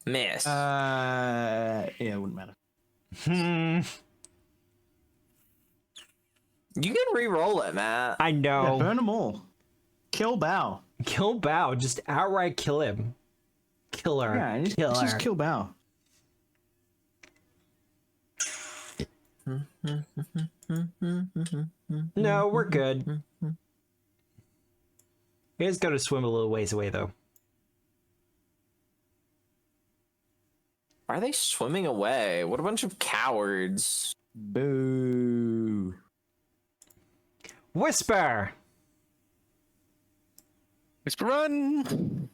Miss. Yeah, it wouldn't matter. You can re-roll it, Matt. I Yeah, know. burn them all. Kill Bow. Kill Bow. Just outright kill him. Killer. Yeah, just kill Bow. No, we're good. He has got to swim a little ways away, though. Why are they swimming away? What a bunch of cowards. Boo. Whisper! Whisper run!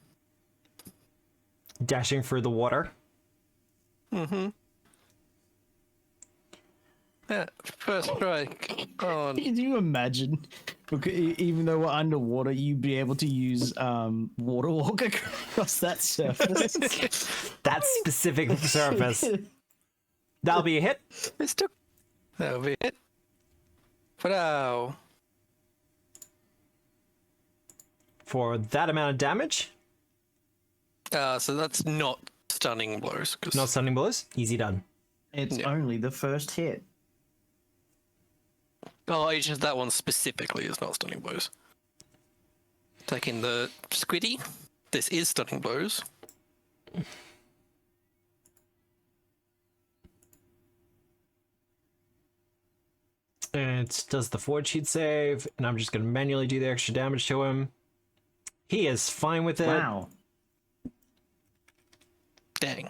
Dashing through the water. Mm-hmm. Yeah, first strike on. Can you imagine? Even though we're underwater, you'd be able to use water walk across that surface. That specific surface. That'll be a hit. That'll be it. For now. For that amount of damage. So that's not stunning blows. Cause... Not stunning blows. Easy done. It's only the first hit. Oh, it's just that one specifically is not stunning blows. Taking the squiddy, this is stunning blows. And it does the forward sheet save, and I'm just going to manually do the extra damage to him. He is fine with it. Wow. Dang.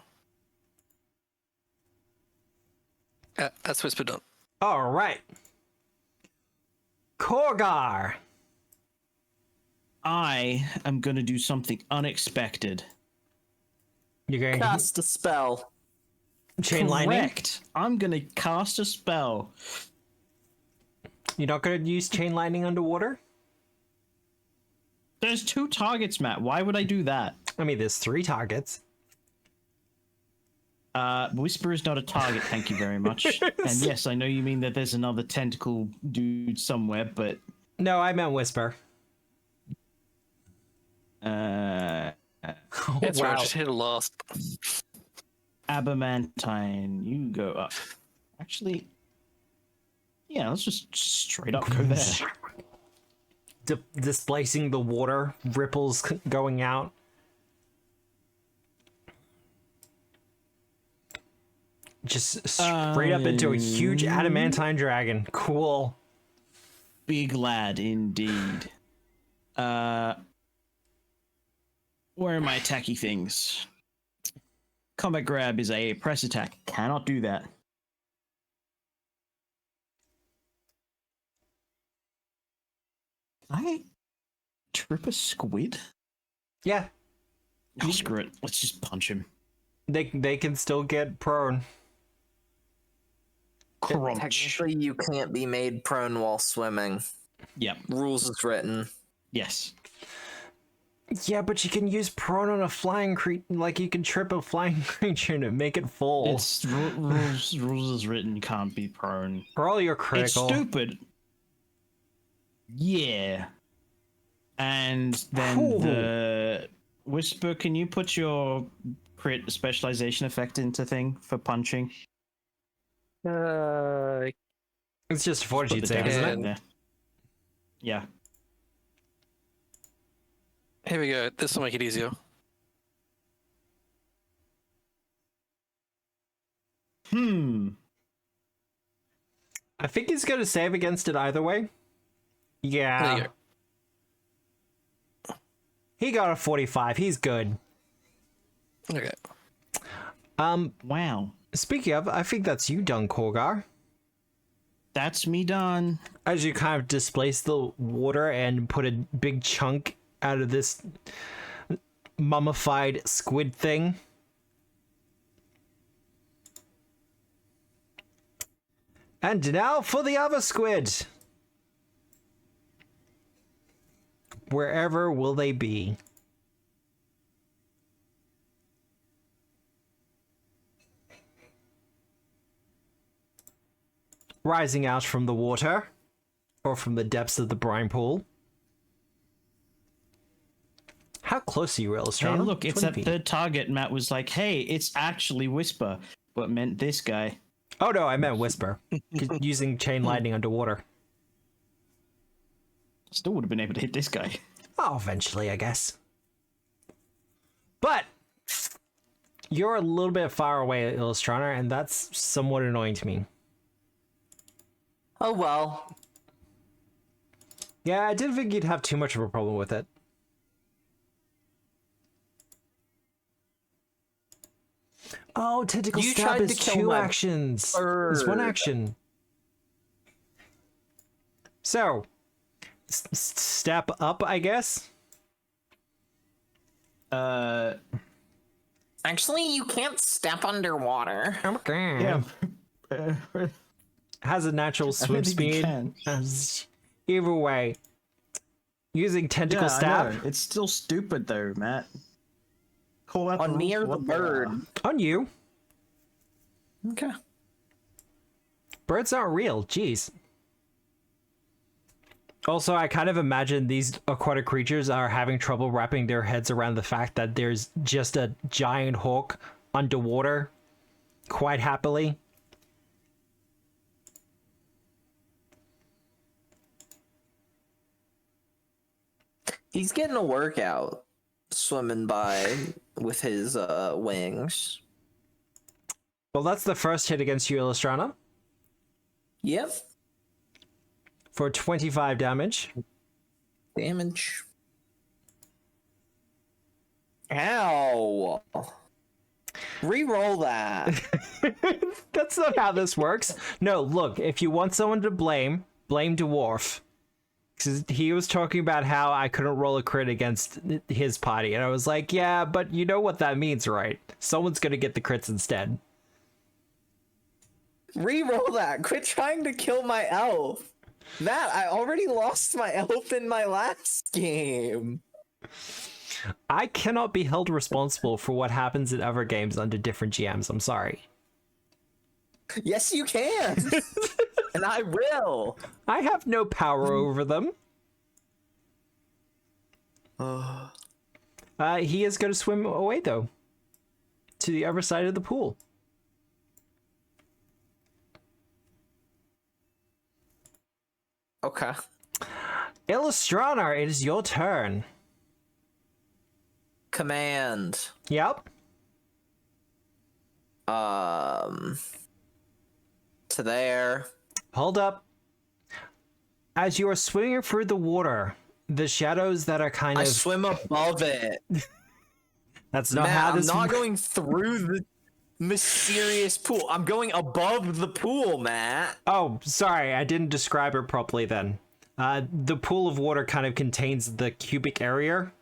That's Whisper done. All right. Korgar. I am going to do something unexpected. You're going to Cast a spell. chain lightning. Correct. I'm going to cast a spell. You're not going to use chain lightning underwater? There's 2 targets, Matt. Why would I do that? I mean, there's 3 targets. Whisper is not a target, thank you very much. And yes, I know you mean that there's another tentacle dude somewhere, but... No, I meant Whisper. That's right, wow. just hit a last. Abamantine, you go up. Actually, yeah, let's just straight up go there. Displacing the water, ripples going out. Just straight up into a huge adamantine dragon. Cool. Big lad, indeed. Where are my attacky things? Combat grab is a press attack. Cannot do that. Can I trip a squid? Yeah, Oh, screw it. Let's just punch him. they can still get prone. Crunch. Technically, you can't be made prone while swimming. Yep. Rules is written. Yes. Yeah, but you can use prone on a flying creature. Like, you can trip a flying creature and make it fall. It's rules is written. Can't be prone. For all your critical. It's stupid. Yeah. And then Cool. the Whisper, can you put your crit specialization effect into thing for punching? It's just a fortitude Put the save, dash isn't Yeah. it? in there. Yeah. Here we go. This will make it easier. I think he's going to save against it either way. Yeah. There you go. He got a 45. He's good. Okay. Wow. Speaking of, I think that's you done, Korgar. That's me done. As you kind of displace the water and put a big chunk out of this mummified squid thing. And now for the other squid. Wherever will they be? Rising out from the water, or from the depths of the brine pool. How close are you, Illustrator? Hey, look, it's 20 that feet. third target. Matt was like, hey, it's actually Whisper, but meant this guy. Oh no, I meant Whisper. Using chain lightning underwater. Still would have been able to hit this guy. Oh, eventually, I guess. But you're a little bit far away, Illustrator, and that's somewhat annoying to me. Oh well. Yeah, I didn't think you'd have too much of a problem with it. Oh, tentacle You stab tried is to kill 2 my actions. It's 1 bird. action. So, step up, I guess. Actually, you can't step underwater. Okay. Yeah. Has a natural I swim don't think you speed. can. Either way, using tentacle Yeah, I stab know. It's still stupid though, Matt. Call out On the me rules or for the what they bird? are. on you. Okay. Birds aren't real. Jeez. Also, I kind of imagine these aquatic creatures are having trouble wrapping their heads around the fact that there's just a giant hawk underwater quite happily. He's getting a workout swimming by with his wings. Well, that's the first hit against you, Illustrana, Yep. for 25 damage. Damage. Ow. Reroll that. That's not how this works. No, look, if you want someone to blame Dwarf. 'Cause he was talking about how I couldn't roll a crit against his party, and I was like, yeah, but you know what that means, right? Someone's gonna get the crits instead. Reroll that. Quit trying to kill my elf. Matt, I already lost my elf in my last game. I cannot be held responsible for what happens in other games under different GMs, I'm sorry. Yes, you can. And I will. I have no power over them. He is going to swim away, though, to the other side of the pool. Okay. Illustranar, it is your turn. Command. Yep. To there. Hold up. As you are swimming through the water, the shadows that are kind I of... swim above it. That's not Matt, how I'm this... not going through the mysterious pool. I'm going above the pool, Matt. Oh, sorry, I didn't describe it properly then. The pool of water kind of contains the cubic area.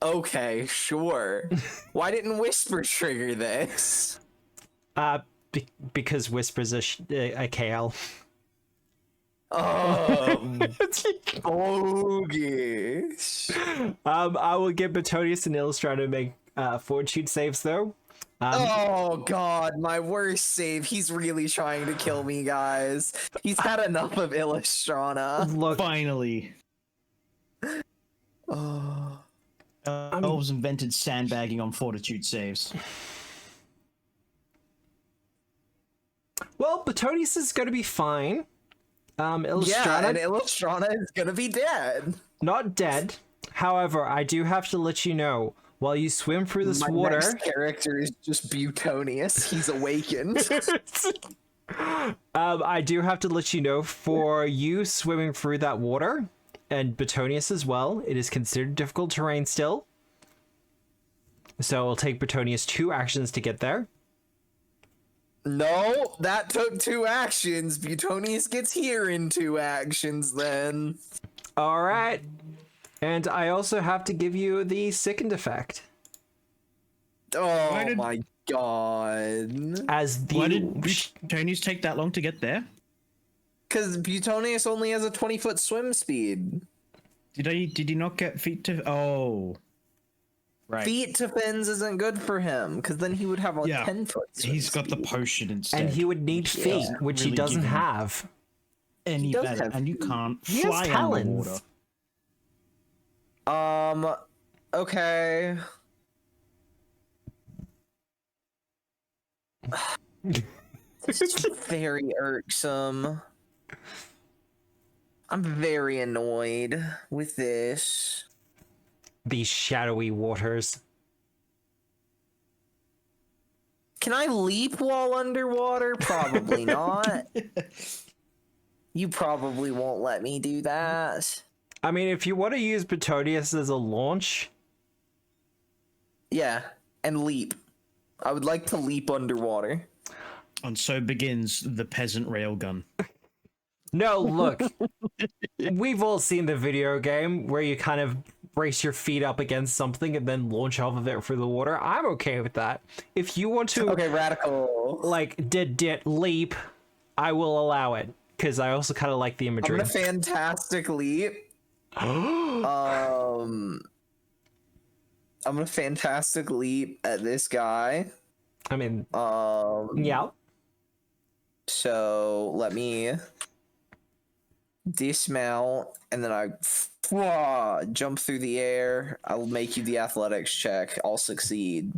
Okay, sure. Why didn't Whisper trigger this? Because Whisper's a KL. Bogus. I will give Betonius and Illustrator to make fortitude saves, though. Oh god, my worst save. He's really trying to kill me, guys. He's had enough of Illustrana. Look, Finally. Elves invented sandbagging on fortitude saves. well, Betonius is going to be fine. Yeah, Illustrana, and Illustrana is gonna be dead. not dead. However, I do have to let you know, while you swim through this My water... next character is just Butonius. He's awakened. I do have to let you know, for you swimming through that water and Betonius as well. It is considered difficult terrain still. So it'll take Betonius 2 actions to get there. No, that took 2 actions. Butonius gets here in 2 actions then. All right. And I also have to give you the sickened effect. Oh my god. As the Why did Butonius take that long to get there? Because Butonius only has a 20-foot swim speed. Did he not get feet to? Oh, right. Feet to fins isn't good for him, because then he would have a 10-foot swim He's got the speed. potion instead. and he would need feet, which he really doesn't give him have. any He does better, have and you feet. can't He has fly talons. underwater. Okay. This is very irksome. I'm very annoyed with this. These shadowy waters. Can I leap while underwater? Probably not. You probably won't let me do that. I mean, if you want to use Betonius as a launch, Yeah, and leap. I would like to leap underwater. And so begins the peasant railgun. no, look. We've all seen the video game where you kind of brace your feet up against something and then launch off of it through the water. I'm okay with that. If you want to, Okay, radical. like, did leap, I will allow it. Because I also kind of like the I'm imagery. gonna fantastic leap. I'm gonna fantastic leap at this guy. I mean, Um, yeah. So let me dismount, and then I jump through the air. I'll make you the athletics check. I'll succeed.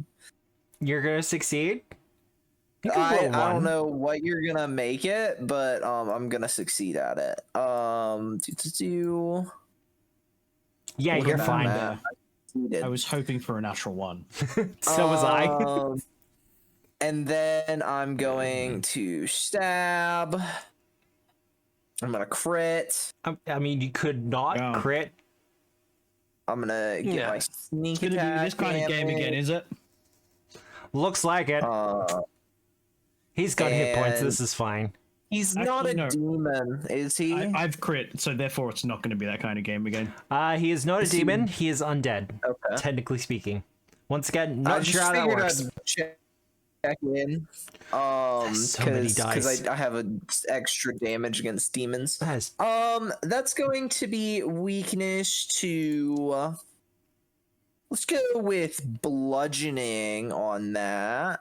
You're going to succeed? You can I roll don't one. know what you're gonna make it, but I'm gonna succeed at it. Yeah, What you're about fine. that? I was hoping for a natural one. So was I. And then I'm going to stab. I'm gonna crit. I mean, you could not Yeah. crit. I'm gonna get Yeah. my sneak It's gonna attack. be this kind of game again, damage. is it? Looks like it. He's got hit points. and- This is fine. He's not a Actually, no. demon, is he? I've crit, so therefore it's not going to be that kind of game again. He is not a Is he- demon. He is undead, Okay. technically speaking. Once again, I not just sure how that figured works. I'd check in. So many dice. Because I have a extra damage against demons. That is- That's going to be weakness to. Let's go with bludgeoning on that.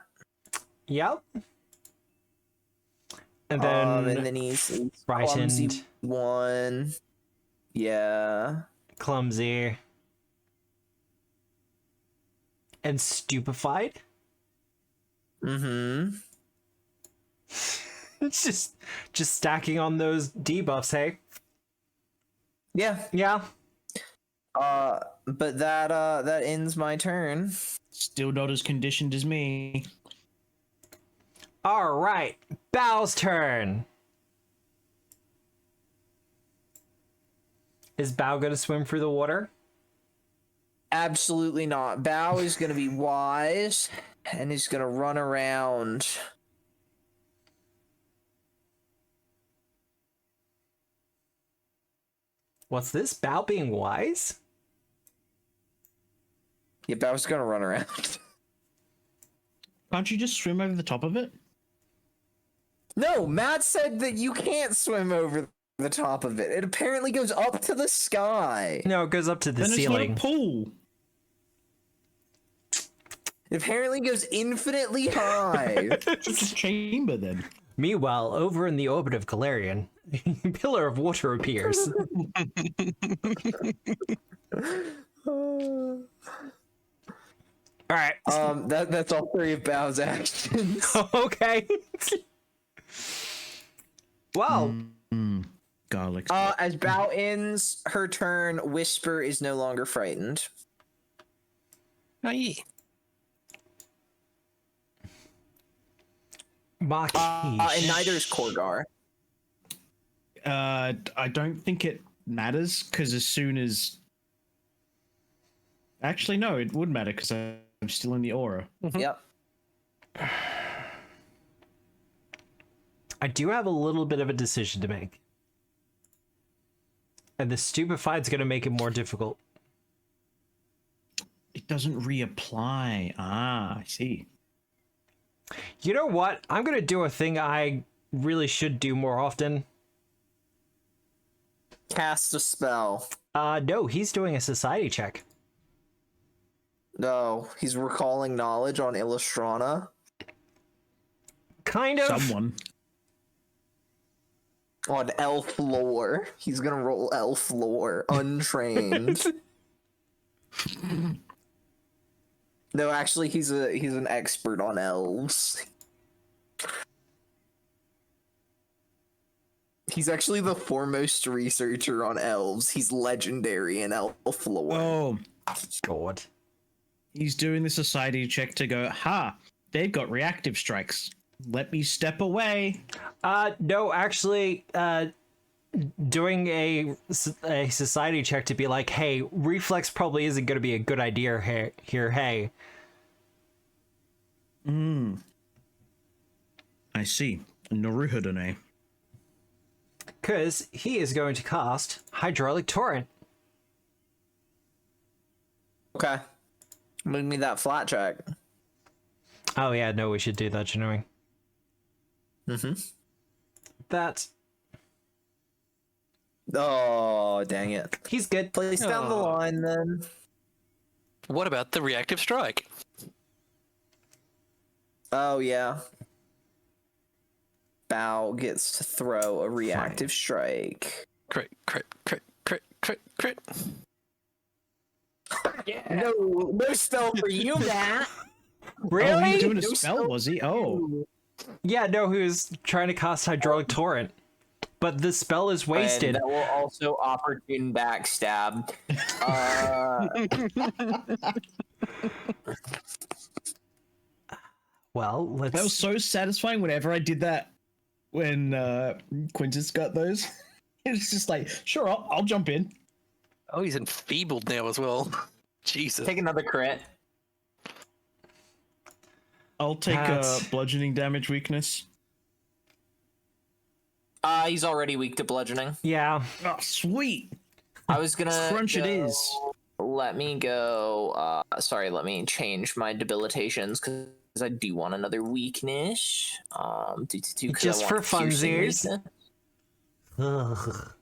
Yep. And then, And then he's frightened, clumsy 1. Yeah. clumsy, and stupefied. Mm-hmm. It's just stacking on those debuffs, hey? Yeah. Yeah. But that ends my turn. Still not as conditioned as me. All right. Bao's turn. Is Bao going to swim through the water? Absolutely not. Bao is going to be wise, and he's going to run around. What's this? Bao being wise? Yeah, Bao's going to run around. Can't you just swim over the top of it? No, Matt said that you can't swim over the top of it. It apparently goes up to the sky. No, it goes up to the Then ceiling. it's not a pool. It apparently goes infinitely high. It's a chamber then. Meanwhile, over in the orbit of Galarian, a pillar of water appears. All right. That's all 3 of Bao's actions. Okay. Wow. Garlic. As Bao ends her turn, Whisper is no longer frightened. Aye. Makish. And neither is Korgar. I don't think it matters, because as soon as... Actually, no, it would matter, because I'm still in the aura. Yep. I do have a little bit of a decision to make. And the stupefied's going to make it more difficult. It doesn't reapply. Ah, I see. You know what? I'm going to do a thing I really should do more often. Cast a spell. No, he's doing a society check. No, he's recalling knowledge on Illustrana. Kind of. Someone. On elf lore. He's gonna roll elf lore. Untrained. No, actually, he's an expert on elves. He's actually the foremost researcher on elves. He's legendary in elf lore. Oh, God. he's doing the society check to go, ha, they've got reactive strikes. Let me step away. No, actually, doing a society check to be like, hey, reflex probably isn't going to be a good idea here, hey. I see. Naruhodone. Because he is going to cast Hydraulic Torrent. Okay. Make me that flat check. Oh yeah, no, we should do that, shouldn't we? Mm-hmm. That... Oh, dang it. He's good. Place down the line, then. What about the reactive strike? Oh, yeah. Bow gets to throw a reactive strike. Crit, crit, crit, crit, crit, crit. No spell for you, Matt. Really? Oh, he was doing a No spell, was he? Oh. Yeah, no, he was trying to cast Hydraulic Torrent. But the spell is wasted. And that will also opportune backstab. Well, let's... That was so satisfying whenever I did that when Quintus got those. It's just like, sure, I'll jump in. Oh, he's enfeebled now as well. Jesus. Take another crit. I'll take That's- bludgeoning damage weakness. He's already weak to bludgeoning. Yeah. Oh, sweet. I was gonna Crunch it go- is. Let me go. Sorry, let me change my debilitations because I do want another weakness. Just for funsies. weakness. Ugh.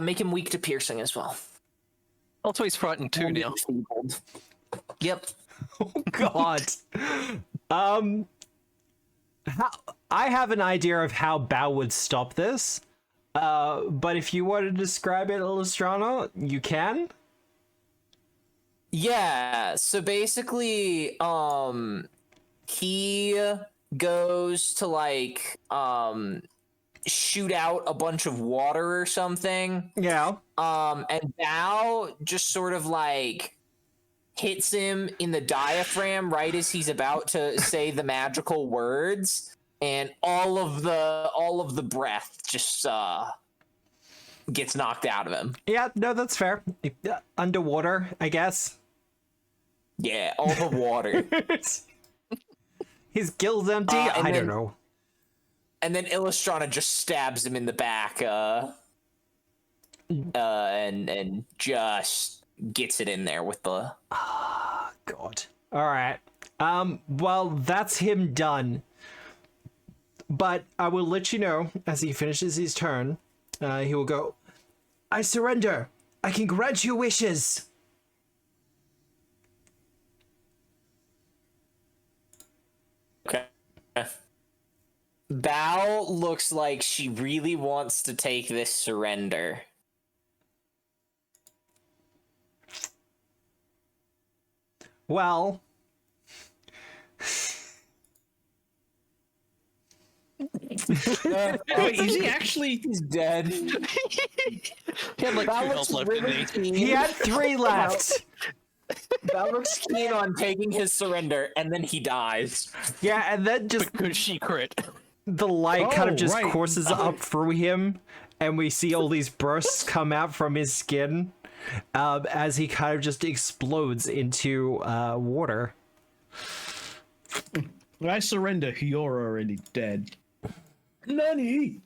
Make him weak to piercing as well. Also, he's frightened too now. Enfeebled. Yep. Oh, God. I have an idea of how Bao would stop this. But if you want to describe it, Illustrano, you can. Yeah, so basically, he goes to like shoot out a bunch of water or something. Yeah. And Bao just sort of like hits him in the diaphragm right as he's about to say the magical words, and all of the breath just gets knocked out of him. Yeah, no, that's fair. Underwater, I guess. Yeah, all the water. His gill's empty? And I don't then- know. And then Illustrana just stabs him in the back, and just gets it in there with the. God. All right. Well, that's him done. But I will let you know as he finishes his turn. He will go, I surrender. I can grant your wishes. Okay. Bao looks like she really wants to take this surrender. Well, Wait, is he actually? He's dead. He had like 2 Bao health looks left, didn't really he? keen. he had 3 left. Bao looks keen on taking his surrender, and then he dies. Yeah, and then just Because she crit. the light kind of Oh, just right. courses up through him, and we see all these bursts come out from his skin as he kind of just explodes into water. I surrender. You're already dead. Nani?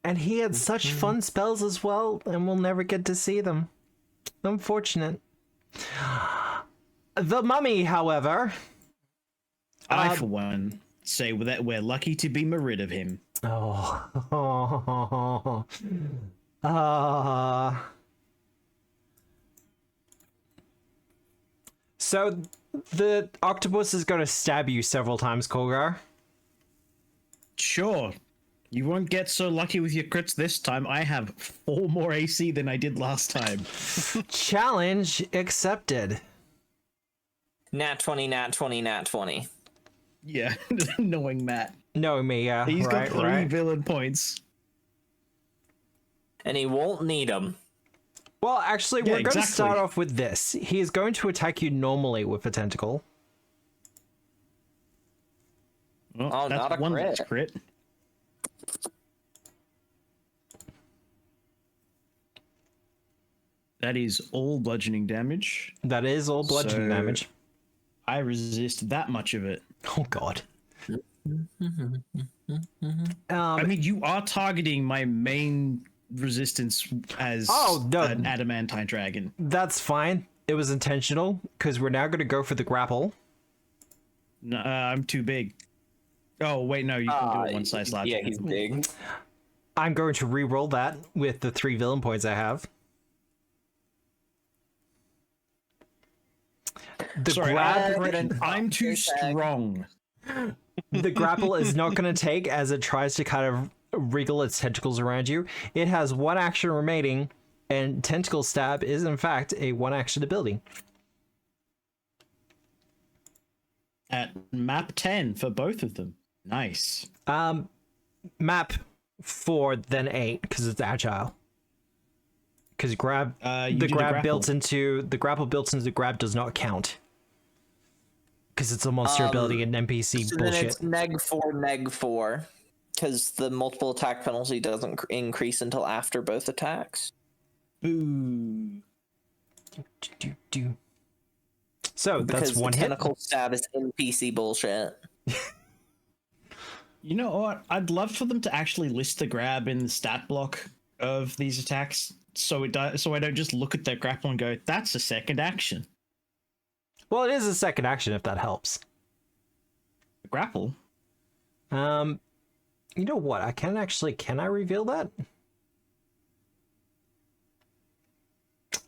And he had such fun spells as well, and we'll never get to see them. Unfortunate. The mummy, however... I, for one, say that we're lucky to be rid of him. Oh. So, the octopus is going to stab you several times, Kolgar. Sure. You won't get so lucky with your crits this time. I have 4 more AC than I did last time. Challenge accepted. Nat 20, nat 20, nat 20. Yeah, knowing Matt. Knowing me, yeah. He's got 3 right. villain points. And he won't need them. Well, actually, Yeah, we're going to exactly. start off with this. He is going to attack you normally with a tentacle. Well, Oh, that's not a one crit. less crit. That is all bludgeoning damage. That is all bludgeoning So- damage. I resist that much of it. Oh, God. I mean, you are targeting my main resistance as Oh, no. an adamantine dragon. That's fine. It was intentional, because we're now going to go for the grapple. No, I'm too big. Oh, wait, no, you can do it one size larger. Yeah, he's big. I'm going to re-roll that with the 3 villain points I have. The Sorry, grab, I'm too strong. the grapple is not going to take as it tries to kind of wriggle its tentacles around you. It has 1 action remaining, and tentacle stab is in fact a 1 action ability. At map 10 for both of them. Nice. Map 4, then 8, because it's agile. Because grab You the do grab built grapple. into the grapple built into the grab does not count. Because it's a monster ability and NPC So bullshit. then it's neg 4. Because the multiple attack penalty doesn't increase until after both attacks. Boo. So Because that's 1 the hit. tentacle stab is NPC bullshit. You know what? I'd love for them to actually list the grab in the stat block of these attacks, so so I don't just look at their grapple and go, "That's a second action." Well, it is a second action if that helps. Grapple. You know what? Can I reveal that?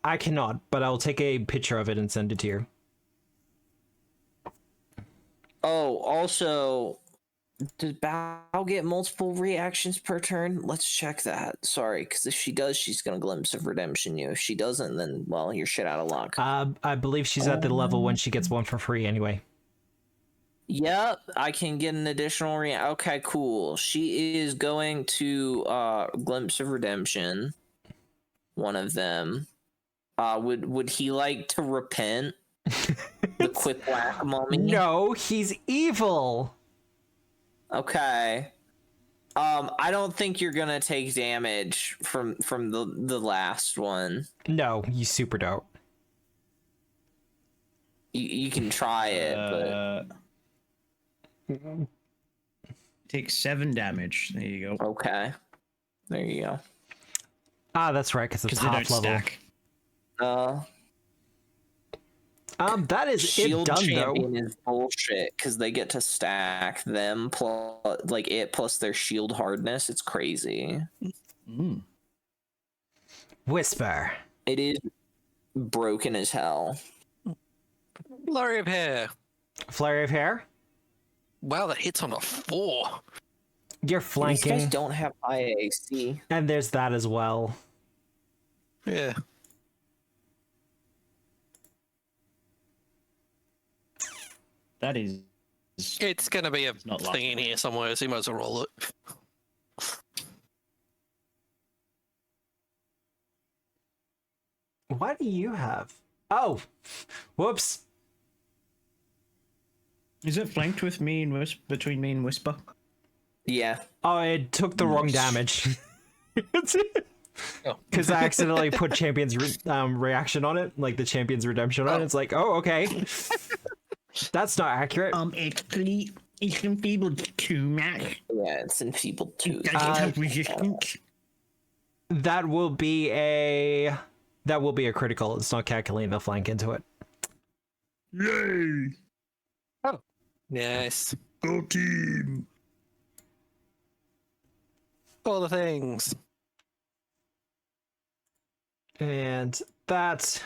I cannot, but I'll take a picture of it and send it to you. Oh, also, does Bao get multiple reactions per turn? Let's check that. Sorry, because if she does, she's going to Glimpse of Redemption you. If she doesn't, then, well, you're shit out of luck. I believe she's at the level when she gets 1 for free anyway. Yep, I can get an additional Okay, cool. She is going to Glimpse of Redemption. One of them. Would he like to repent? The quick whack mummy? No, he's evil. Okay. I don't think you're gonna take damage from the last one. No, you super don't. You can try it, Take 7 damage. There you but go. okay. There you go. Ah, that's right, because it's Because they half don't level. stack. That is Shield it done champion though. is bullshit because they get to stack them plus like it plus their shield hardness. It's crazy. Whisper. It is broken as hell. Flurry of hair. Flurry of hair. Wow, that hits on a 4. You're These guys flanking. don't have IAC. And there's that as well. Yeah. That is. It's gonna be a not thing in here somewhere, so you might as well roll it. What do you have? Oh, whoops. Is it flanked with me and between me and Whisper? Yeah. Oh, it took the wrong damage. Because I accidentally put Champion's reaction on it, like the Champion's redemption on it. It's like, oh, okay. That's not accurate. Actually, it's enfeebled too much. Yeah, it's enfeebled too. Does it have resistance? That will be a critical. It's not calculating the flank into it. Yay! Nice. Go team! All the things. And that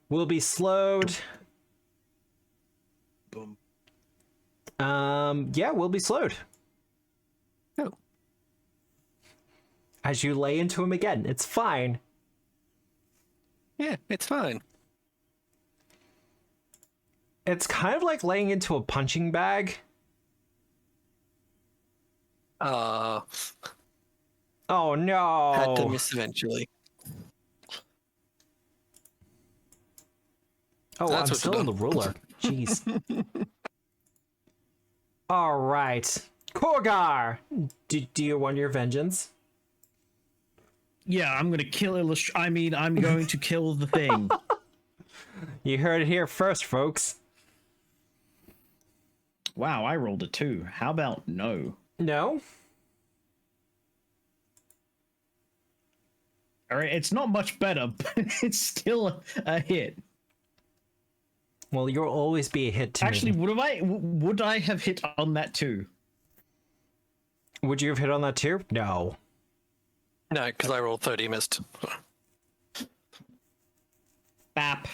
will be slowed. Boom. Yeah, will be slowed. Oh. As you lay into him again, it's fine. Yeah, it's fine. It's kind of like laying into a punching bag. Uh, Oh no! had to miss eventually. Oh, That's I'm what still you on the done. ruler. Jeez. All right, Korgar. Do you want your vengeance? Yeah, I'm gonna kill I'm going to kill the thing. You heard it here first, folks. Wow, I rolled a 2. How about no? No. All right, it's not much better, but it's still a hit. Well, you'll always be a hit to Actually, me. would I have hit on that too? Would you have hit on that too? No. No, because I rolled 30, missed. Bap.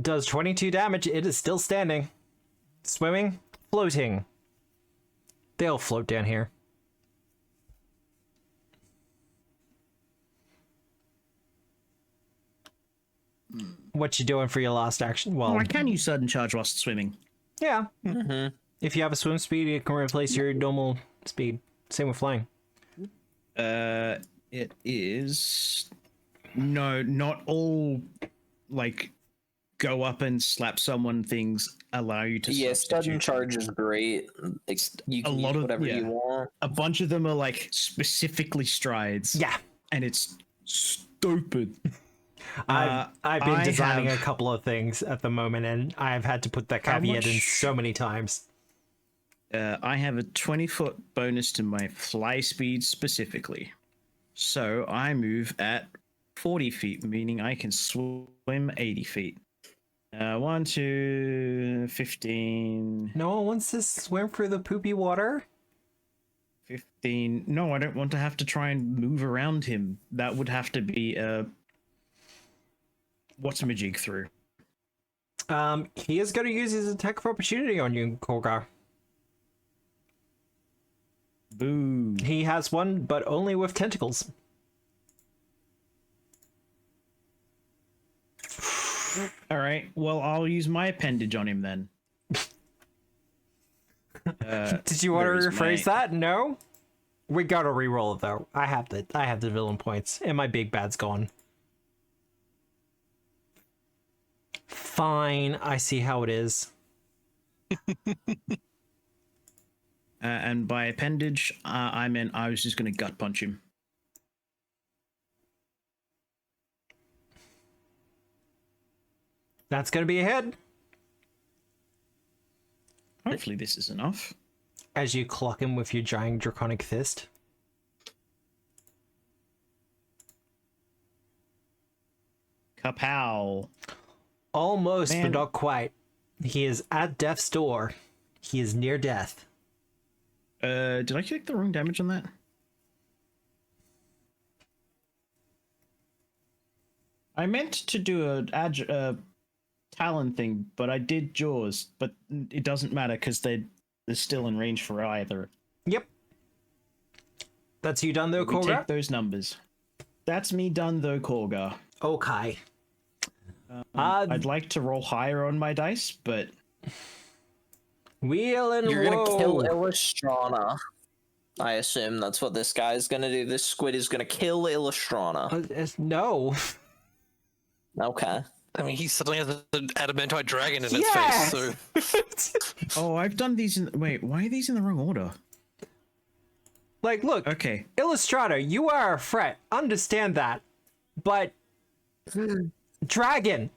Does 22 damage. It is still standing. Swimming. Floating. They'll float down here. What you doing for your last action? Well, Why can you sudden charge whilst swimming? yeah. If you have a swim speed, you can replace your normal speed. Same with flying. It is no, not all like go up and slap someone things allow you to. Yeah, substitute. sudden charge is great. You can lot use of- whatever yeah. you want. A bunch of them are like specifically strides. Yeah. And it's stupid. I've been I designing have- a couple of things at the moment, and I've had to put that How caveat in much- so many times. I have a 20-foot bonus to my fly speed specifically. So I move at 40 feet, meaning I can swim 80 feet. 1, 2, 15, No one wants to swim through the poopy water. 15. No, I don't want to have to try and move around him. That would have to be what's-a-majig through. He is going to use his attack of opportunity on you, Korgar. Boo. He has one, but only with tentacles. All right. Well, I'll use my appendage on him then. Did you want to where is rephrase my- that? No. We gotta re-roll it though. I have the villain points, and my big bad's gone. Fine, I see how it is. And by appendage, I meant I was just going to gut punch him. That's gonna be a hit. Hopefully this is enough. As you clock him with your giant draconic fist. Kapow. Almost, Man. but not quite. He is at death's door. He is near death. Did I click the wrong damage on that? I meant to do a talon thing, but I did jaws, but it doesn't matter because they're still in range for either. Yep. That's you done though, We Korga? take those numbers. That's me done though, Korga. Okay. I'd like to roll higher on my dice, but Wheel and You're gonna kill woe. Illustrana. I assume that's what this guy's gonna do. This squid is gonna kill Illustrana. No. Okay. I mean, he suddenly has an adamantite dragon in its Yeah! face, so... Oh, I've done these in. Wait, why are these in the wrong order? Like, look, Okay. Illustrata, you are a threat. Understand that. But dragon.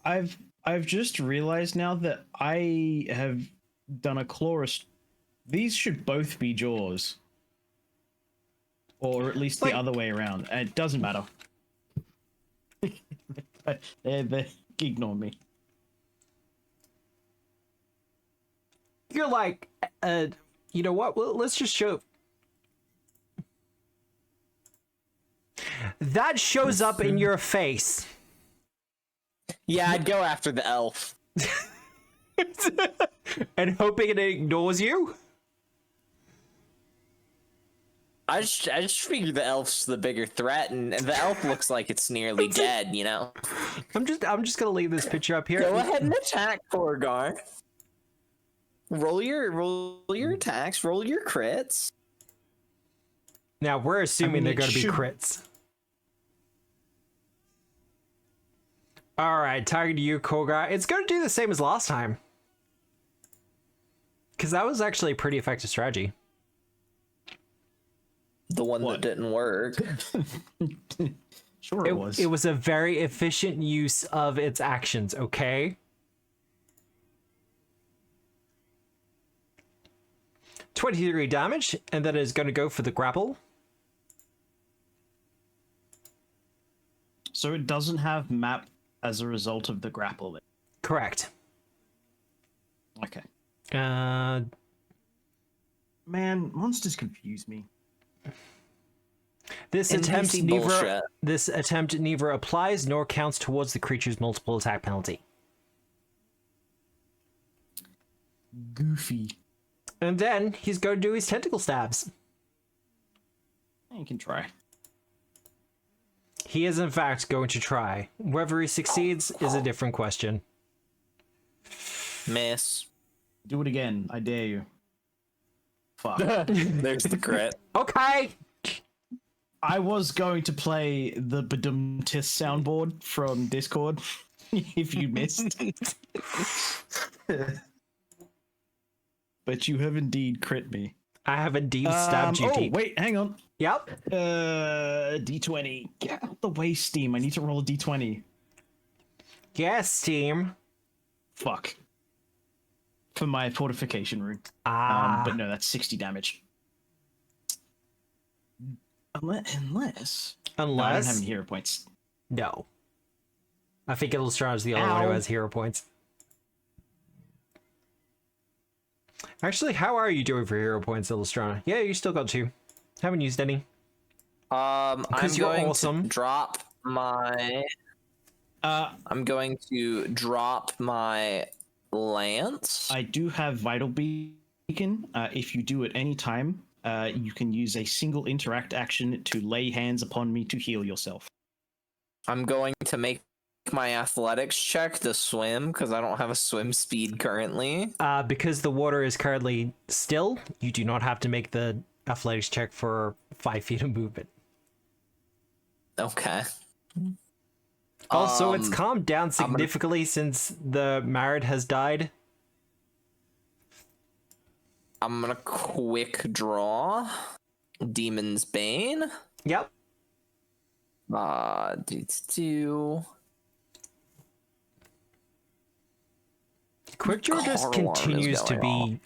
I've just realized now that I have done a chorus. These should both be jaws. Or at least Like- the other way around. It doesn't matter. they ignore me. You're like, you know what? Well, let's just show. That shows up in your face. Yeah, I'd go after the elf. And hoping it ignores you? I just figure the elf's the bigger threat, and the elf looks like it's nearly dead, you know? I'm just gonna leave this picture up here. Go ahead and attack, Korgar. Roll your attacks, roll your crits. Now we're assuming they're it gonna be should- crits. Alright, target you, Kogar. It's gonna do the same as last time. Because that was actually a pretty effective strategy. The one What? that didn't work. Sure it was. It was a very efficient use of its actions, okay? .23 damage, and that is going to go for the grapple. So it doesn't have map as a result of the grapple. Correct. Okay. Uh, Man, monsters confuse me. this attempt NPC neither applies nor counts towards the creature's multiple attack penalty. Goofy. And then he's going to do his tentacle stabs. You can try. He is in fact going to try. Whether he succeeds is a different question. Miss. Do it again. I dare you. Fuck. There's the crit. Okay. I was going to play the Badum-tis soundboard from Discord if you missed. But you have indeed crit me. I have indeed stabbed you oh, deep. wait, hang on. Yep. D20. Get out the way, Steam. I need to roll a D20. Yes, team. Fuck. For my fortification rune. Ah. But no, that's 60 damage. Unless... No, I don't have any hero points. No. I think Illustrana's the only one who Ow. has hero points. Actually, how are you doing for hero points, Illustrana? Yeah, you still got 2. Haven't used any. I'm you're going awesome. to drop my... I'm going to drop my lance. I do have Vital Beacon. If you do at any time, you can use a single interact action to lay hands upon me to heal yourself. I'm going to make my athletics check to swim because I don't have a swim speed currently. Because the water is currently still, you do not have to make the athletics check for 5 feet of movement. Okay. Also, it's calmed down significantly since the Marid has died. I'm gonna quick draw Demon's Bane. Yep. Do Quick Draw just Car alarm is continues to going be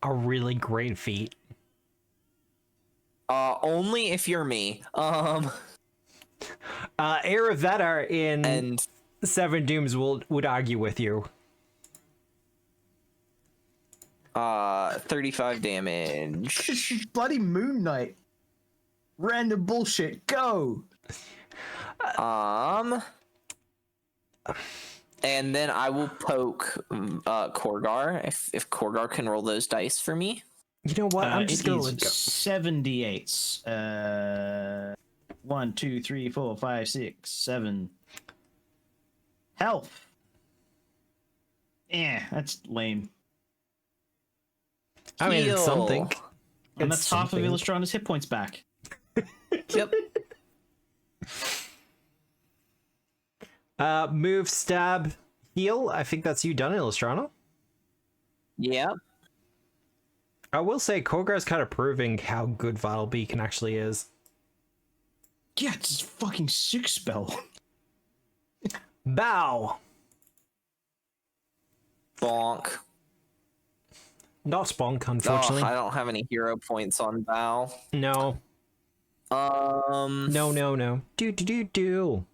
a really great feat. only if you're me. Ayurveda in And Seven Dooms would argue with you. 35 damage. Bloody Moon Knight. Random bullshit. Go. And then I will poke Korgar if Korgar can roll those dice for me. You know what? I'm just gonna let go. 78. 1, 2, 3, 4, 5, 6, 7. Health. That's lame. I mean, it's Heal. something. And It's that's half of something. Illustrana's hit points back. Yep. Move, stab, heal. I think that's you done, Illustrana. Yep. I will say, Korgar's kind of proving how good Vital Beacon actually is. Yeah, it's a fucking 6 spell. Bow! Bonk. Not Bonk, Oh, unfortunately. I don't have any hero points on Bow. No. No. Do.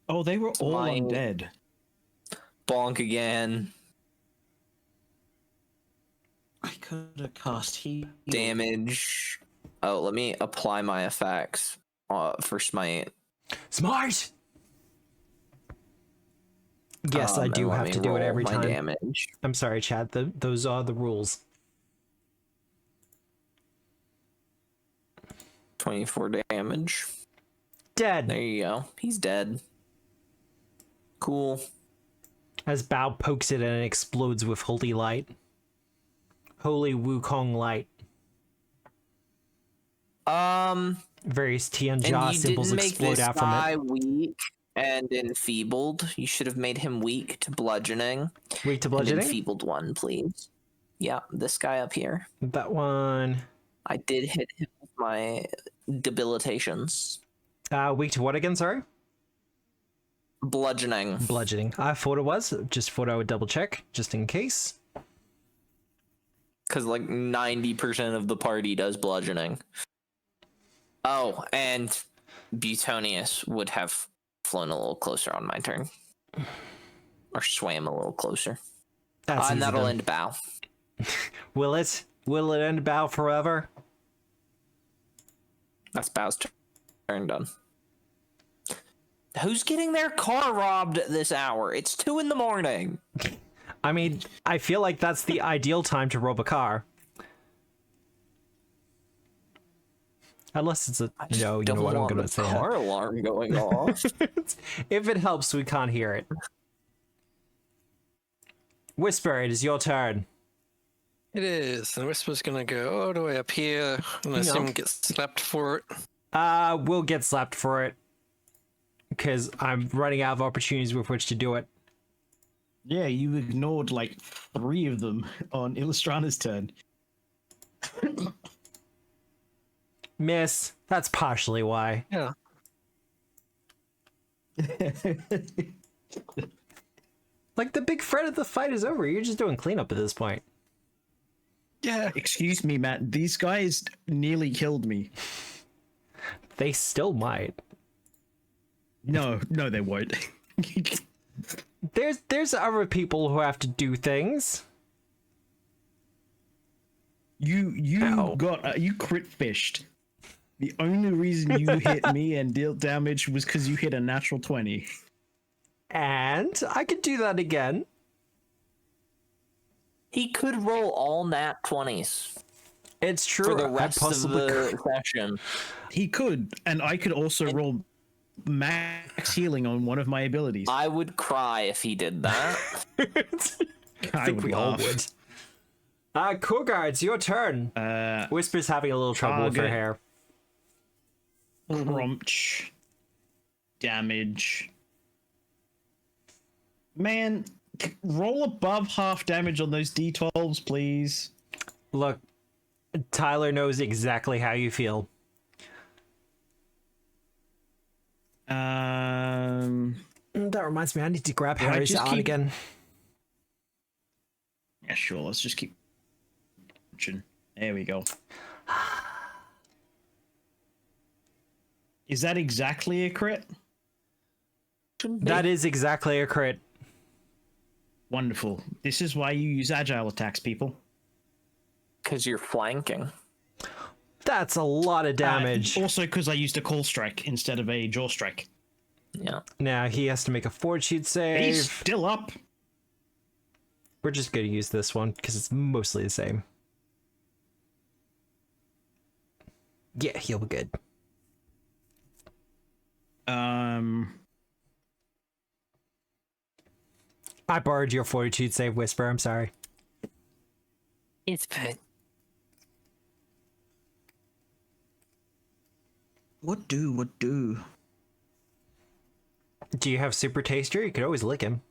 Oh, they were all My- undead. Bonk again. I could have cast heal. Damage. Oh, let me apply my effects for smite. Smart! Yes, I and do let have me to do it roll every my time. Damage. I'm sorry, Chad. Those are the rules. 24 damage. Dead. There you go. He's dead. Cool. As Bao pokes it and it explodes with holy light. Holy Wukong light. Various And Tianjia you symbols didn't make explode this out from guy it. weak and enfeebled. You should have made him weak to bludgeoning. Weak to And bludgeoning? enfeebled one, please. Yeah, this guy up here. That one. I did hit him with my debilitations. Weak to what again, sorry? Bludgeoning. Bludgeoning. I thought it was. Just thought I would double check, just in case. Because like 90% of the party does bludgeoning. Oh, and Butonius would have flown a little closer on my turn. Or swam a little closer. That's And easy that'll done. end bow. Will it? Will it end Bao forever? That's bow's turn done. Who's getting their car robbed at this hour? It's 2 a.m. I mean, I feel like that's the ideal time to rob a car. Unless it's a... I just No, you don't know what, I'm want gonna the say car alarm going off. that. If it helps, we can't hear it. Whisper, it is your turn. It is. And Whisper's gonna go all the way up here, and I assume get slapped for it. We'll get slapped for it. Because I'm running out of opportunities with which to do it. Yeah, you ignored like 3 of them on Illustrana's turn. Miss. That's partially why. Yeah. Like, the big threat of the fight is over. You're just doing cleanup at this point. Yeah. Excuse me, Matt. These guys nearly killed me. They still might. No, they won't. There's other people who have to do things. You Ow. got you crit fished. The only reason you hit me and dealt damage was because you hit a natural 20. And I could do that again. He could roll all nat 20s It's true. for the I rest of possibly the session. He could, and I could also roll max healing on one of my abilities. I would cry if he did that. I think we all would. Korgar, it's your turn. Whisper's having a little trouble with her good. hair. Crunch. Damage. Man, roll above half damage on those d12s, please. Look, Tyler knows exactly how you feel. That reminds me, I need to grab Do I Harry's just out keep- again. Yeah, sure. Let's just keep. There we go. Is that exactly a crit? That is exactly a crit. Wonderful. This is why you use agile attacks, people. Because you're flanking. That's a lot of damage. Also, because I used a call strike instead of a jaw strike. Yeah. Now he has to make a fortitude save. He's still up. We're just going to use this one because it's mostly the same. Yeah, he'll be good. I borrowed your fortitude save, Whisper. I'm sorry. It's fine. What do? Do you have super taster? You could always lick him.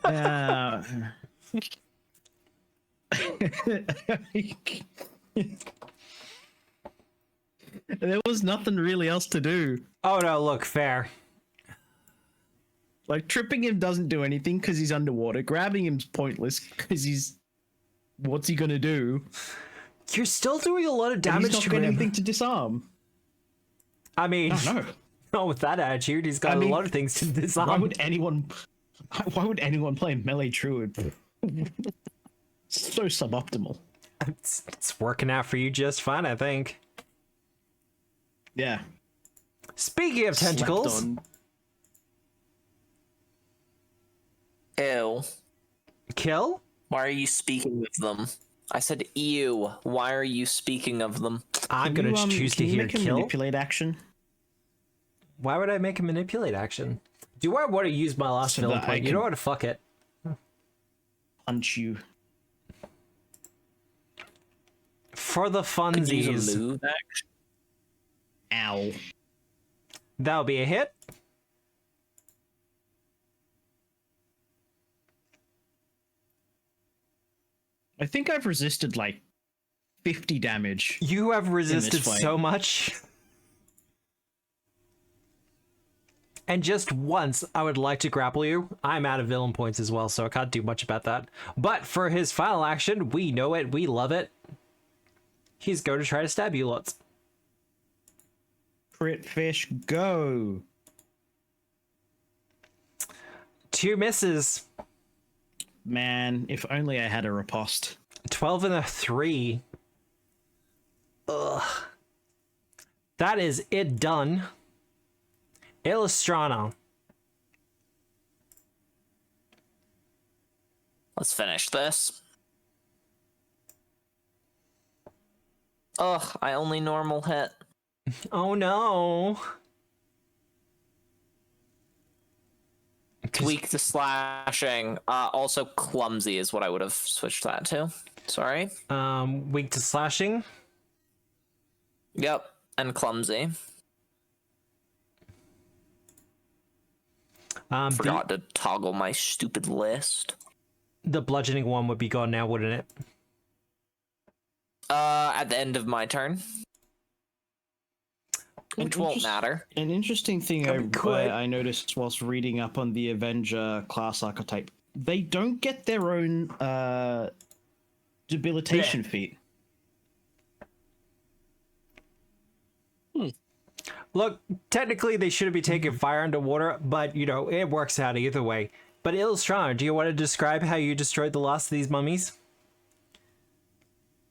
Uh, there was nothing really else to do. Oh no, look, fair. Like, tripping him doesn't do anything because he's underwater. Grabbing him's pointless because he's... What's he gonna do? You're still doing a lot of And damage he's not to got him. anything to disarm. I mean, I don't know. not with that attitude. He's got I mean, a lot of things to disarm. Why would anyone play melee druid? So suboptimal. It's working out for you just fine, I think. Yeah. Speaking of tentacles, Slept on. Ew. kill? Why are you speaking of them? I said ew. Why are you speaking of them? I'm gonna choose to can you hear make a kill. manipulate action? Why would I make a manipulate action? Do I want to use my last So villain that I point? You can- know what? Fuck it. Punch you. Could For the you funsies, use a move action? Ow. that'll be a hit. I think I've resisted like 50 damage. You have resisted fight. so much. And just once, I would like to grapple you. I'm out of villain points as well, so I can't do much about that. But for his final action, we know it, we love it. He's going to try to stab you lots. Crit fish, go. 2 misses. Man, if only I had a riposte. 12 and a 3. Ugh. That is it done. Illustrana. Let's finish this. Ugh, I only normal hit. Oh no. Weak to slashing. Also clumsy is what I would have switched that to. Sorry. Weak to slashing. Yep, and clumsy. Forgot to toggle my stupid list. The bludgeoning one would be gone now, wouldn't it? At the end of my turn. Which won't matter. An interesting thing Could. I noticed whilst reading up on the Avenger class archetype, they don't get their own debilitation feat. Look, technically they shouldn't be taking fire underwater, but you know, it works out either way. But Illustrana, do you want to describe how you destroyed the last of these mummies?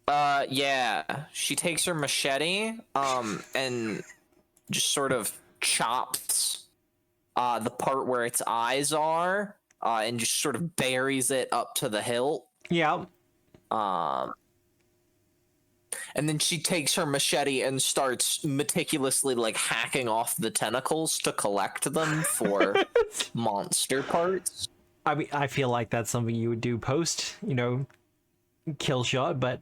Yeah. She takes her machete, and just sort of chops the part where its eyes are, and just sort of buries it up to the hilt. Yeah. And then she takes her machete and starts meticulously like hacking off the tentacles to collect them for monster parts. I mean, I feel like that's something you would do post, you know, kill shot, but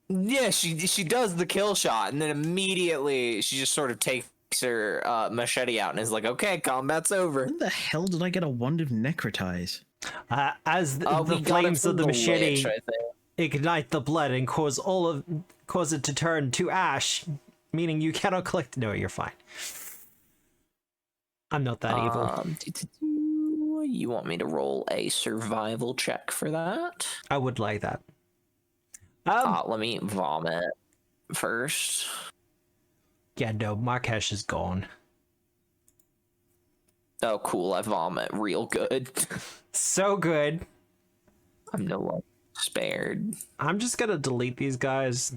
Yeah, she does the kill shot, and then immediately she just sort of takes her machete out and is like, "Okay, combat's over." When the hell did I get a wand of necrotize? as We the got it flames from of the machete witch, I think. ignite the blood and cause it to turn to ash, meaning you cannot collect. No, you're fine. I'm not that evil. You want me to roll a survival check for that? I would like that. Let me vomit first. Yeah, no, Markesh is gone. Oh, cool! I vomit real good. So good. I'm no longer spared. I'm just gonna delete these guys.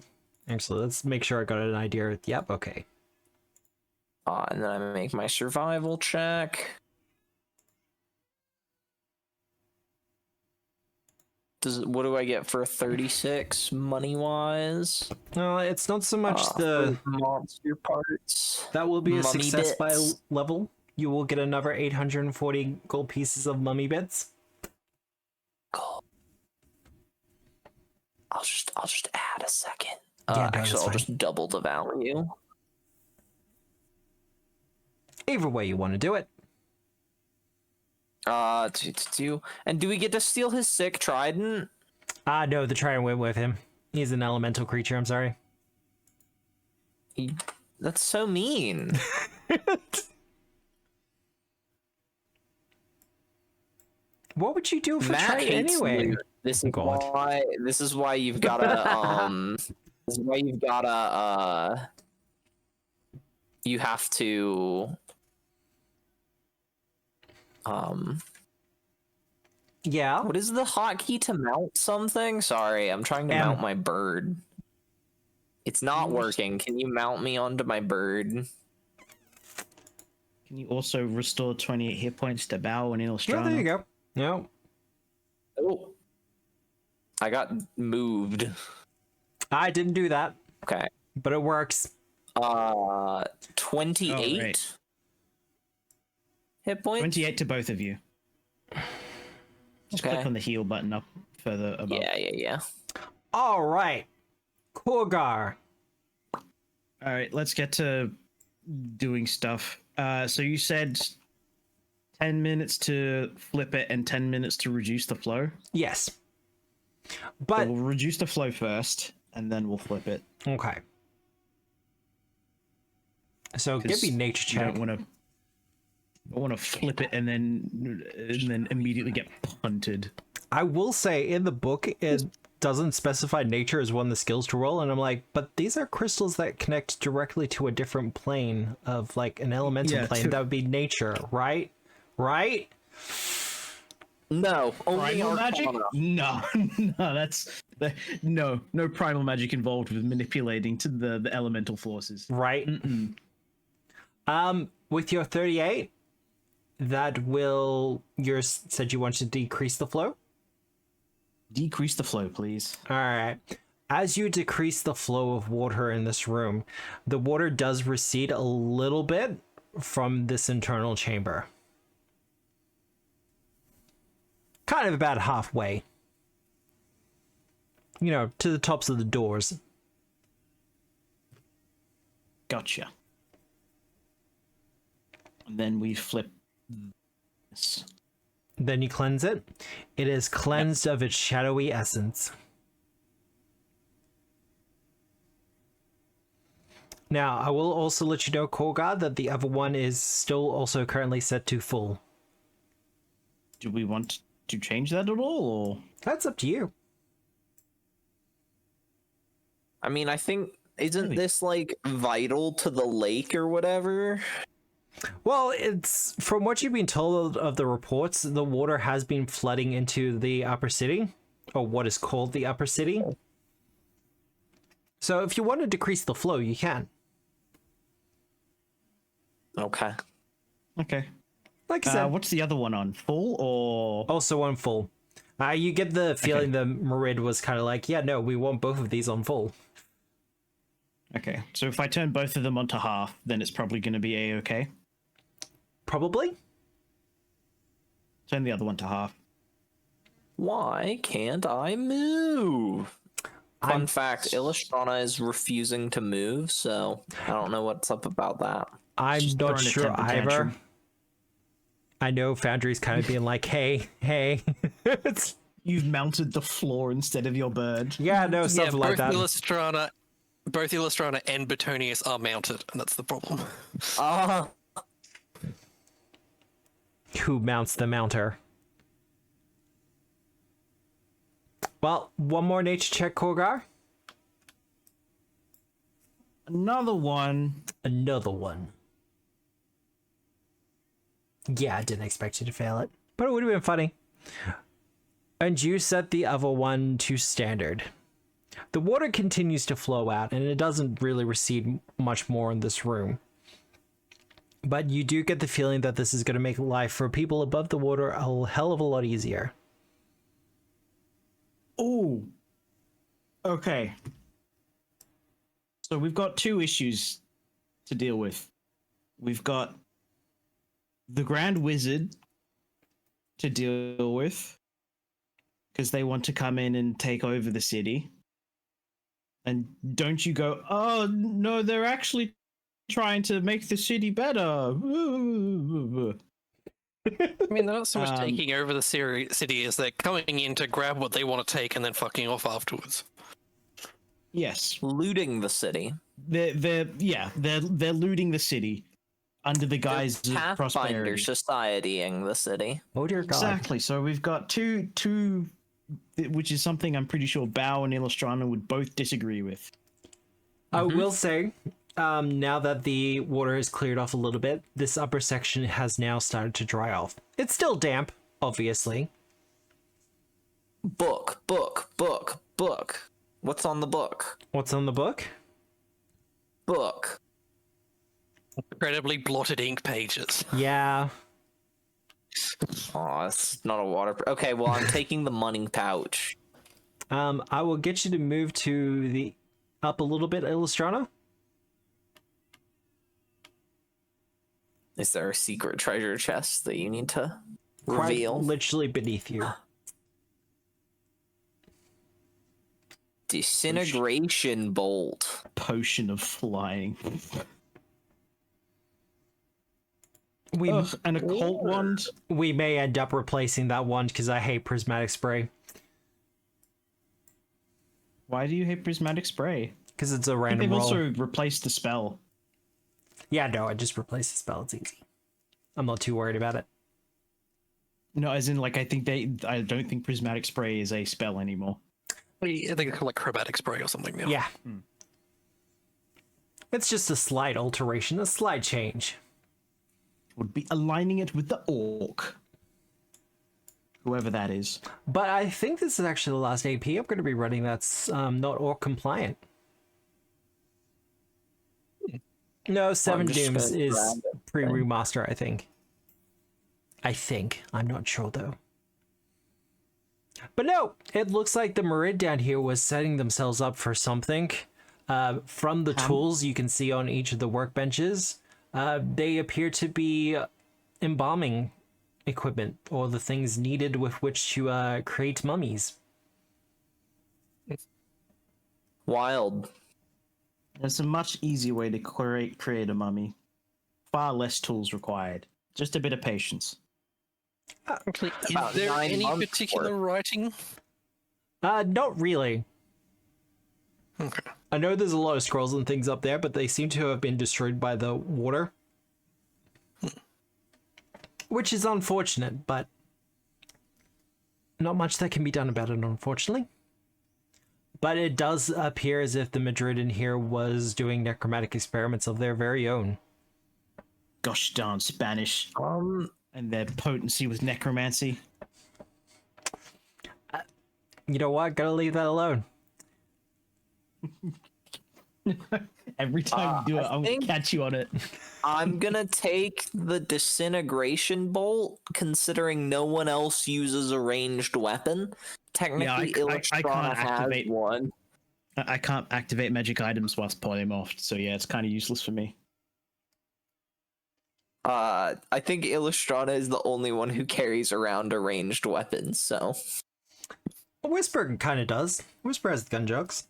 Actually, let's make sure I got an idea. Yep, okay. And then I make my survival check. What do I get for a 36 money wise? No, it's not so much the monster parts. that will be a mummy success by bits. level. You will get another 840 gold pieces of mummy bits. I'll just add a second. Yeah, no, Actually, that's I'll fine. just double the value. Either way you want to do it. And do we get to steal his sick trident? No, the trident went with him. He's an elemental creature, I'm sorry. That's so mean. What would you do if a Matt trident hates anyway? loot. This is God. why. This is why you've gotta. This is why you've gotta. You have to. Yeah. What is the hotkey to mount something? Sorry, I'm trying to mount my bird. It's not working. Can you mount me onto my bird? Can you also restore 28 hit points to Bao and Yeah, Illustrana? there you go. No. Oh. I got moved. I didn't do that, Okay. but it works. 28 Oh, right. hit points. 28 to both of you. Just click on the heal button up further above. Yeah. All right. Korgar. All right, let's get to doing stuff. So you said 10 minutes to flip it and 10 minutes to reduce the flow. Yes. So But we'll reduce the flow first, and then we'll flip it. okay. So give me nature You check. don't want to flip it and then immediately get punted. I will say in the book it doesn't specify nature as one of the skills to roll, and I'm like, but these are crystals that connect directly to a different plane of like an elemental plane. That would be nature, right? Right? No, only Primal magic? Arcana. No, no primal magic involved with manipulating to the elemental forces. Right. With your 38, that will said you want to decrease the flow. Decrease the flow, please. All right. As you decrease the flow of water in this room, the water does recede a little bit from this internal chamber. Kind of about halfway. You know, to the tops of the doors. Gotcha. And then we flip this. Then you cleanse it. It is cleansed of its shadowy essence. Now, I will also let you know, Korgar, that the other one is still also currently set to full. Do we want to change that at all, or? That's up to you. I mean, I think isn't this like vital to the lake or whatever? Well, it's from what you've been told of the reports, the water has been flooding into the upper city, or what is called the upper city. So if you want to decrease the flow, you can. Okay. Okay. Like I said, What's the other one on? Full or? also on full. You get the feeling that Marid was kind of like, yeah, no, we want both of these on full. Okay, so if I turn both of them onto half, then it's probably going to be A-okay. Probably. Turn the other one to half. Why can't I move? Fun fact, Illustrana is refusing to move, so I don't know what's up about that. I'm Just not throwing a sure temper either. tantrum. I know Foundry's kind of being like, hey. It's, You've mounted the floor instead of your bird. yeah, no, something like that. Both Illustrana and Betonius are mounted, and that's the problem. Who mounts the mounter? Well, one more nature check, Korgar. Another one. Another one. Yeah, I didn't expect you to fail it, but it would have been funny. And you set the other one to standard. The water continues to flow out, and it doesn't really recede much more in this room. But you do get the feeling that this is going to make life for people above the water a hell of a lot easier. Oh. Okay. So we've got two issues to deal with. We've got the Grand Wizard to deal with, because they want to come in and take over the city. And don't you go, oh no, they're actually trying to make the city better. I mean, they're not so much Um, taking over the city as they're coming in to grab what they want to take and then fucking off afterwards. Yes, Looting the city. they're looting the city under the guise of Pathfinder prosperity. societying the city. Oh dear God. Exactly. So we've got two, which is something I'm pretty sure Bao and Illustrana would both disagree with. I will say, now that the water has cleared off a little bit, this upper section has now started to dry off. It's still damp, obviously. Book. What's on the book? What's on the book? Book. Incredibly blotted ink pages. Yeah. Oh, it's not a water. Okay, well, I'm taking the money pouch. I will get you to move to the up a little bit, Illustrana. Is there a secret treasure chest that you need to Quite reveal? literally beneath you. Disintegration bolt. Potion of flying. We And a cult wand. we may end up replacing that one because I hate prismatic spray. Why do you hate prismatic spray? Because it's a I think random they've roll. also replaced the spell. Yeah, no, I just replaced the spell. It's easy. I'm not too worried about it. No, as in, like, I don't think prismatic spray is a spell anymore. I think it's called like chromatic spray or something now. Yeah. It's just a slight alteration, a slight change. Would be aligning it with the orc. Whoever that is. But I think this is actually the last AP I'm going to be running that's not orc compliant. No, Seven just Dooms gonna is grab it, pre-remaster, I think. I'm not sure though. But no, it looks like the Marid down here was setting themselves up for something. From the tools you can see on each of the workbenches, they appear to be embalming equipment or the things needed with which to create mummies. Wild. There's a much easier way to create a mummy. Far less tools required. Just a bit of patience. Actually, is About there 9 any months particular worth. writing? Not really. Okay. I know there's a lot of scrolls and things up there, but they seem to have been destroyed by the water. Which is unfortunate, but not much that can be done about it, unfortunately. But it does appear as if the Madrid in here was doing necromantic experiments of their very own. Gosh darn Spanish. And their potency with necromancy. You know what? Gotta leave that alone. Every time you do it, I'm going to catch you on it. I'm gonna take the disintegration bolt, considering no one else uses a ranged weapon. Technically, I Illustrana can't has activate one. I can't activate magic items whilst polymorphed, so yeah, it's kind of useless for me. I think Illustrana is the only one who carries around a ranged weapon, so. Whisper kind of does. Whisper has gun jokes.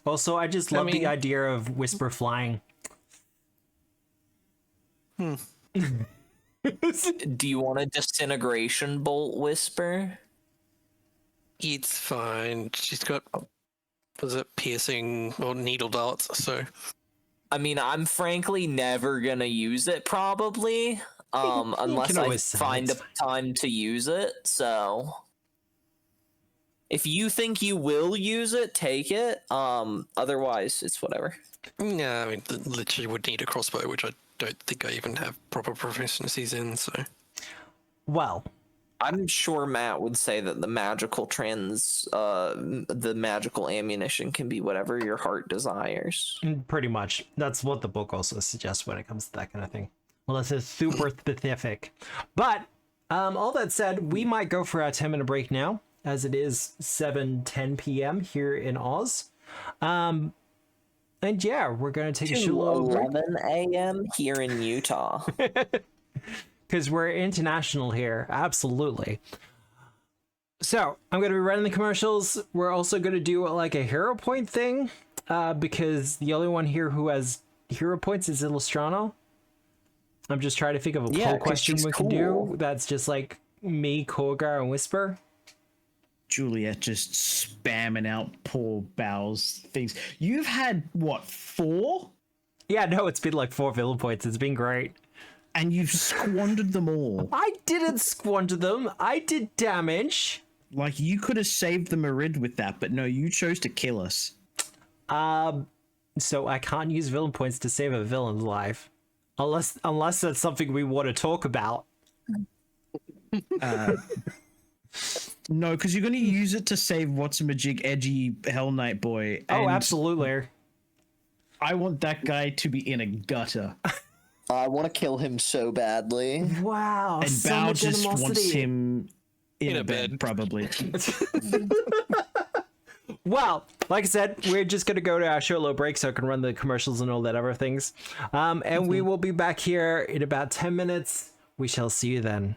Also, I just love the idea of Whisper flying. Do you want a disintegration bolt, Whisper? It's fine. She's got, was it piercing or needle darts? So I mean, I'm frankly never gonna use it, probably, unless can I always sell find a it. time to use it. So, if you think you will use it, take it. Otherwise, it's whatever. yeah, I mean, literally would need a crossbow, which I don't think I even have proper proficiencies in. So Well, I'm sure Matt would say that the magical the magical ammunition can be whatever your heart desires. pretty much. That's what the book also suggests when it comes to that kind of thing. Well, it's super specific. But all that said, we might go for our 10-minute break now, as it is 7:10 p.m. here in Oz. And yeah, we're going to take a short little break. 11 a.m. here in Utah. Because we're international here, absolutely. So I'm going to be running the commercials. We're also going to do like a hero point thing because the only one here who has hero points is Illustrano. I'm just trying to think of a poll question we can do that's just like me, Korgar, and Whisper. Juliet just spamming out poor Bow's things. You've had, what, 4? Yeah, no, it's been like 4 villain points. It's been great. And you've squandered them all. I didn't squander them. I did damage. Like, you could have saved the Merid with that, but no, you chose to kill us. So I can't use villain points to save a villain's life. Unless that's something we want to talk about. No, because you're going to use it to save What's-a-Majig edgy Hell Knight boy. Oh, absolutely. I want that guy to be in a gutter. I want to kill him so badly. Wow. And so Bao much just animosity. wants him in a bed, probably. Well, like I said, we're just going to go to our short little break so I can run the commercials and all that other things. And we will be back here in about 10 minutes. We shall see you then.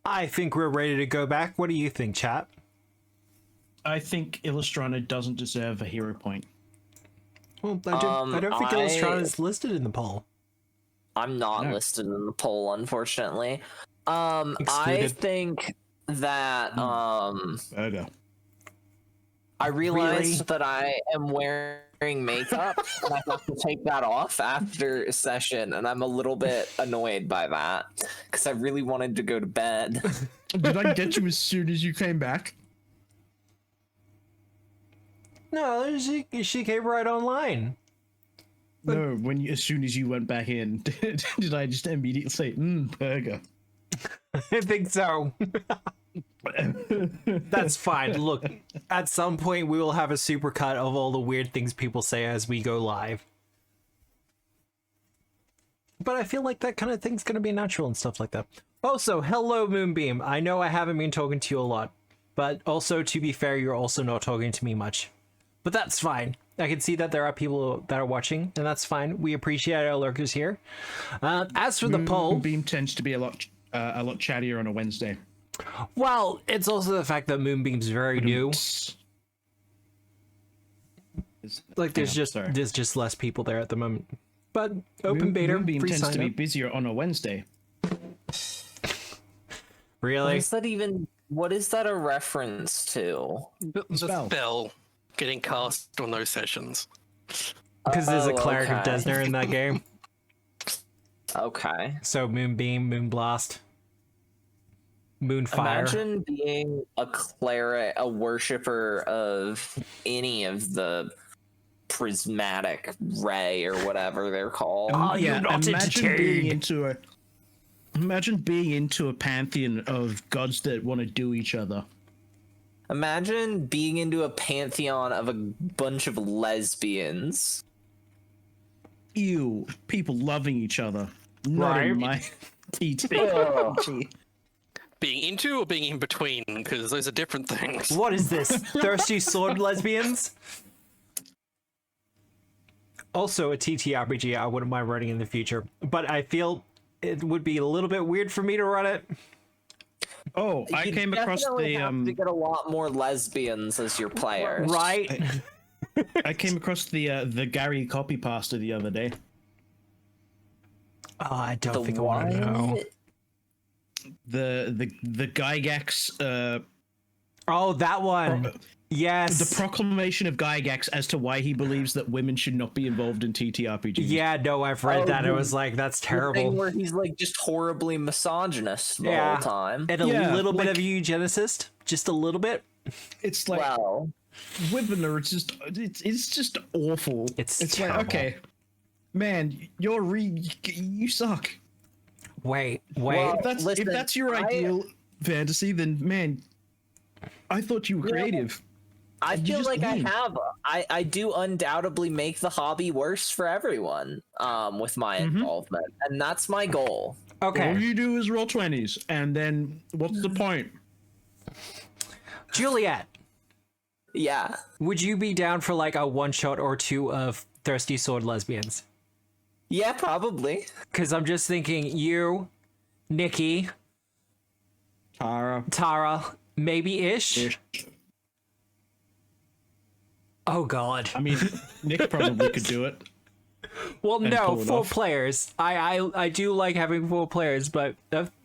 I think we're ready to go back. What do you think, chat? I think Illustrano doesn't deserve a hero point. Well, I don't think Illustrana is listed in the poll. I'm not listed in the poll, unfortunately. I Excluded. think that Burger. I realized Really? that I am wearing makeup and I have to take that off after a session, and I'm a little bit annoyed by that because I really wanted to go to bed. Did I get you as soon as you came back? No, she came right online. No, as soon as you went back in, did I just immediately say, burger? I think so. That's fine. Look, at some point we will have a supercut of all the weird things people say as we go live. But I feel like that kind of thing's going to be natural and stuff like that. Also, hello Moonbeam. I know I haven't been talking to you a lot, but also, to be fair, you're also not talking to me much. But that's fine. I can see that there are people that are watching, and that's fine. We appreciate our lurkers here. As for the poll... Moonbeam tends to be a lot chattier on a Wednesday. Well, it's also the fact that Moonbeam's very new. Like, there's just less people there at the moment. But open beta, Moonbeam free tends sign to be up. busier on a Wednesday. Really? What is that a reference to? The Spell. spell getting cast on those sessions. Because there's a Oh, cleric of okay. Desner in that game. Okay. So Moonbeam, Moonblast, Moonfire. Imagine being a cleric, a worshiper of any of the prismatic ray or whatever they're called. Oh, you're not Imagine being into a pantheon of gods that want to do each other. Imagine being into a pantheon of a bunch of lesbians. Ew, people loving each other. Not in my TTRPG. Being into or being in between, because those are different things. What is this? Thirsty sword lesbians? Also a TTRPG I wouldn't mind running in the future, but I feel it would be a little bit weird for me to run it. Oh, I came across definitely the have to get a lot more lesbians as your players. Right? I came across the Gary copy pasta the other day. Oh, I don't The think I want to know. what? The Gygax Oh, that one. Yes. the proclamation of Gygax as to why he believes that women should not be involved in TTRPGs. Yeah, no, I've read Oh, that. It the- was like, that's The thing terrible. where he's like just horribly misogynist the Yeah. whole time. And a Yeah, little bit like- of eugenicist. Just a little bit. It's like Well, women are just it's just awful. It's like, terrible. okay, man, you suck. Wait. Well, If listen, that's your ideal fantasy, then man, I thought you were creative. I You feel just like leave. I do undoubtedly make the hobby worse for everyone with my involvement, and that's my goal. All Okay. you do is roll 20s, and then what's the point? Juliet, Yeah. would you be down for like a one shot or two of Thirsty Sword Lesbians? Yeah, probably. Because I'm just thinking you, Nikki, Tara, maybe Ish. Oh God. I mean, Nick probably could do it. Well, and no, pull it 4 off. players. I do like having 4 players, but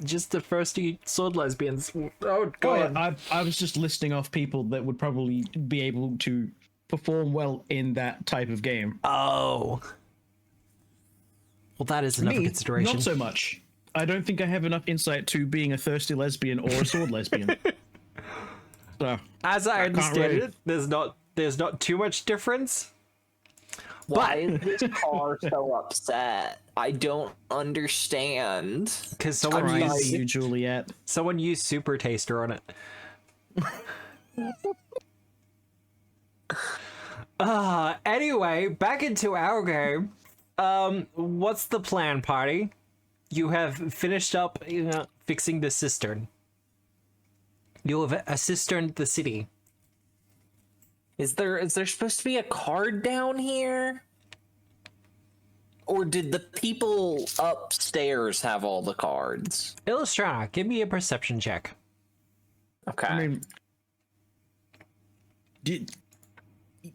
just the first 2 sword lesbians. Oh Oh, God. yeah, I was just listing off people that would probably be able to perform well in that type of game. Oh. Well, that is another Me, consideration. not so much. I don't think I have enough insight to being a thirsty lesbian or a sword lesbian. So, As I can't understand really- it, there's not too much difference. Why is this car so upset? I don't understand. Because crying to you, Juliet. someone used Super Taster on it. Anyway, back into our game. What's the plan, party? You have finished up fixing the cistern. You have a cistern the city. Is there supposed to be a card down here? Or did the people upstairs have all the cards? Illustrana, give me a perception check. Okay. I mean,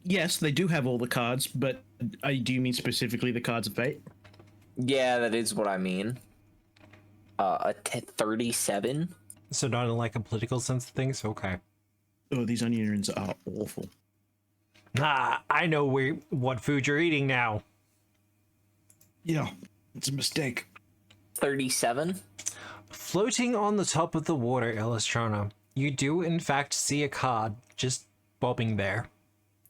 yes, they do have all the cards, but do you mean specifically the cards of fate? Yeah, that is what I mean. 37? So not in like a political sense of things? Okay. Oh, these onion rings are awful. I know what food you're eating now. Yeah, it's a mistake. 37? Floating on the top of the water, Illustrana, you do in fact see a card just bobbing there.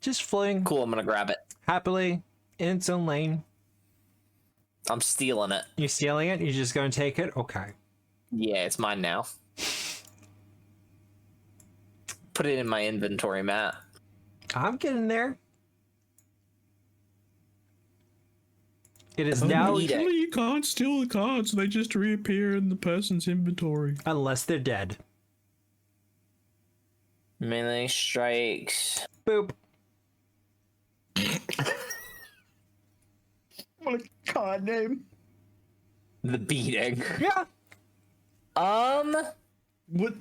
Just floating Cool, I'm gonna grab it. happily in its own lane. I'm stealing it. You're stealing it? You're just going to take it? Okay. Yeah, it's mine now. Put it in my inventory, Matt. I'm getting there. It is now, Eat it. Actually, you can't steal the cards. They just reappear in the person's inventory. unless they're dead. Melee strikes. Boop. What a card name. The beating. Yeah. What?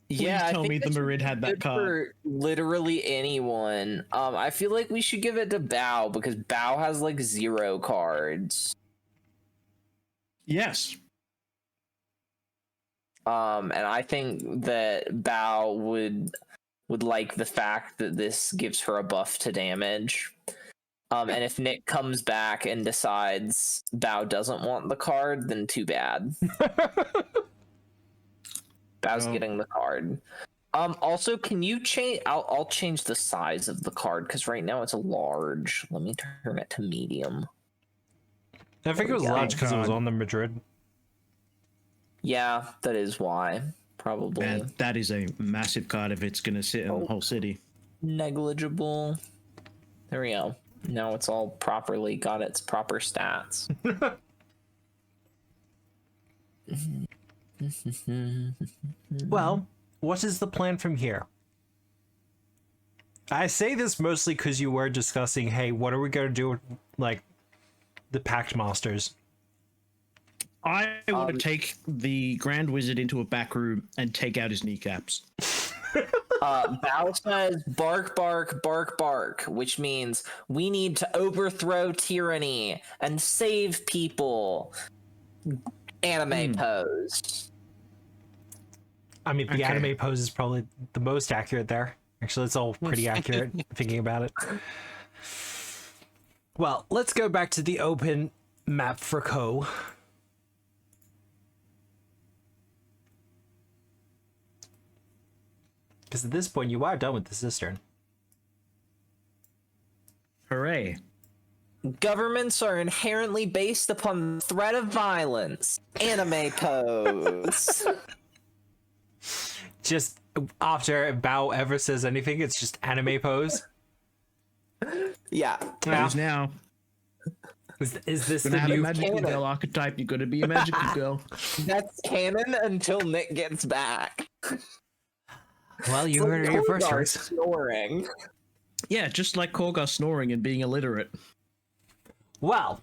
Yeah, I tell think me the that's Marid had that good card. for literally anyone. I feel like we should give it to Bao because Bao has like 0 cards. Yes. And I think that Bao would like the fact that this gives her a buff to damage. And if Nick comes back and decides Bao doesn't want the card, then too bad. Bao's Oh. getting the card. Also, can you change? I'll change the size of the card because right now it's a large. Let me turn it to medium. I think it was Yeah. large because it was God. on the Madrid. Yeah, that is why. Probably Man, that is a massive card if it's going to sit in the whole city. negligible. There we go. Now it's all properly got its proper stats. Well, what is the plan from here? I say this mostly because you were discussing, hey, what are we going to do with, like, the Pact Masters? I want to take the Grand Wizard into a back room and take out his kneecaps. Bao says bark, bark, bark, bark, which means we need to overthrow tyranny and save people. Anime pose. I mean, the Okay. anime pose is probably the most accurate there. Actually, it's all pretty accurate thinking about it. Well, let's go back to the open map for Ko. Because at this point, you are done with the cistern. Hooray. Governments are inherently based upon the threat of violence. Anime pose. Just after Bao ever says anything, it's just anime pose. Yeah. Yeah. Who's now? Is this Gonna the have a new? magical canon. girl archetype. You gotta be a magical girl. That's canon until Nick gets back. Well, you heard it here first, Kogar Rex. snoring. Yeah, just like Korgar snoring and being illiterate. Well,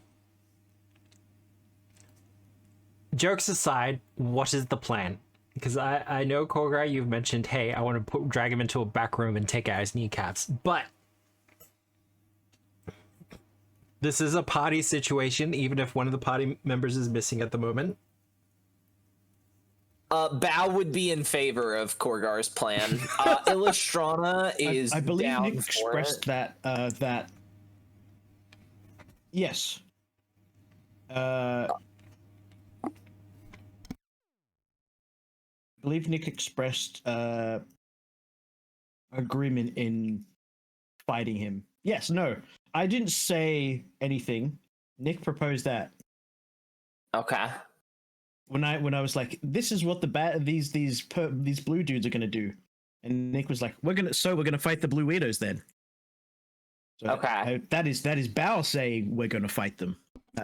jokes aside, what is the plan? Because I know, Korgar, you've mentioned, hey, I want to drag him into a back room and take out his kneecaps, but this is a party situation, even if one of the party members is missing at the moment. Bao would be in favor of Korgar's plan. Illustrana is I believe down Nick for expressed it. that yes. I believe Nick expressed agreement in fighting him. Yes, no. I didn't say anything. Nick proposed that. Okay. When I was like, this is what these blue dudes are gonna do. And Nick was like, we're gonna fight the blue weirdos then. So Okay. that is Bao saying we're gonna fight them.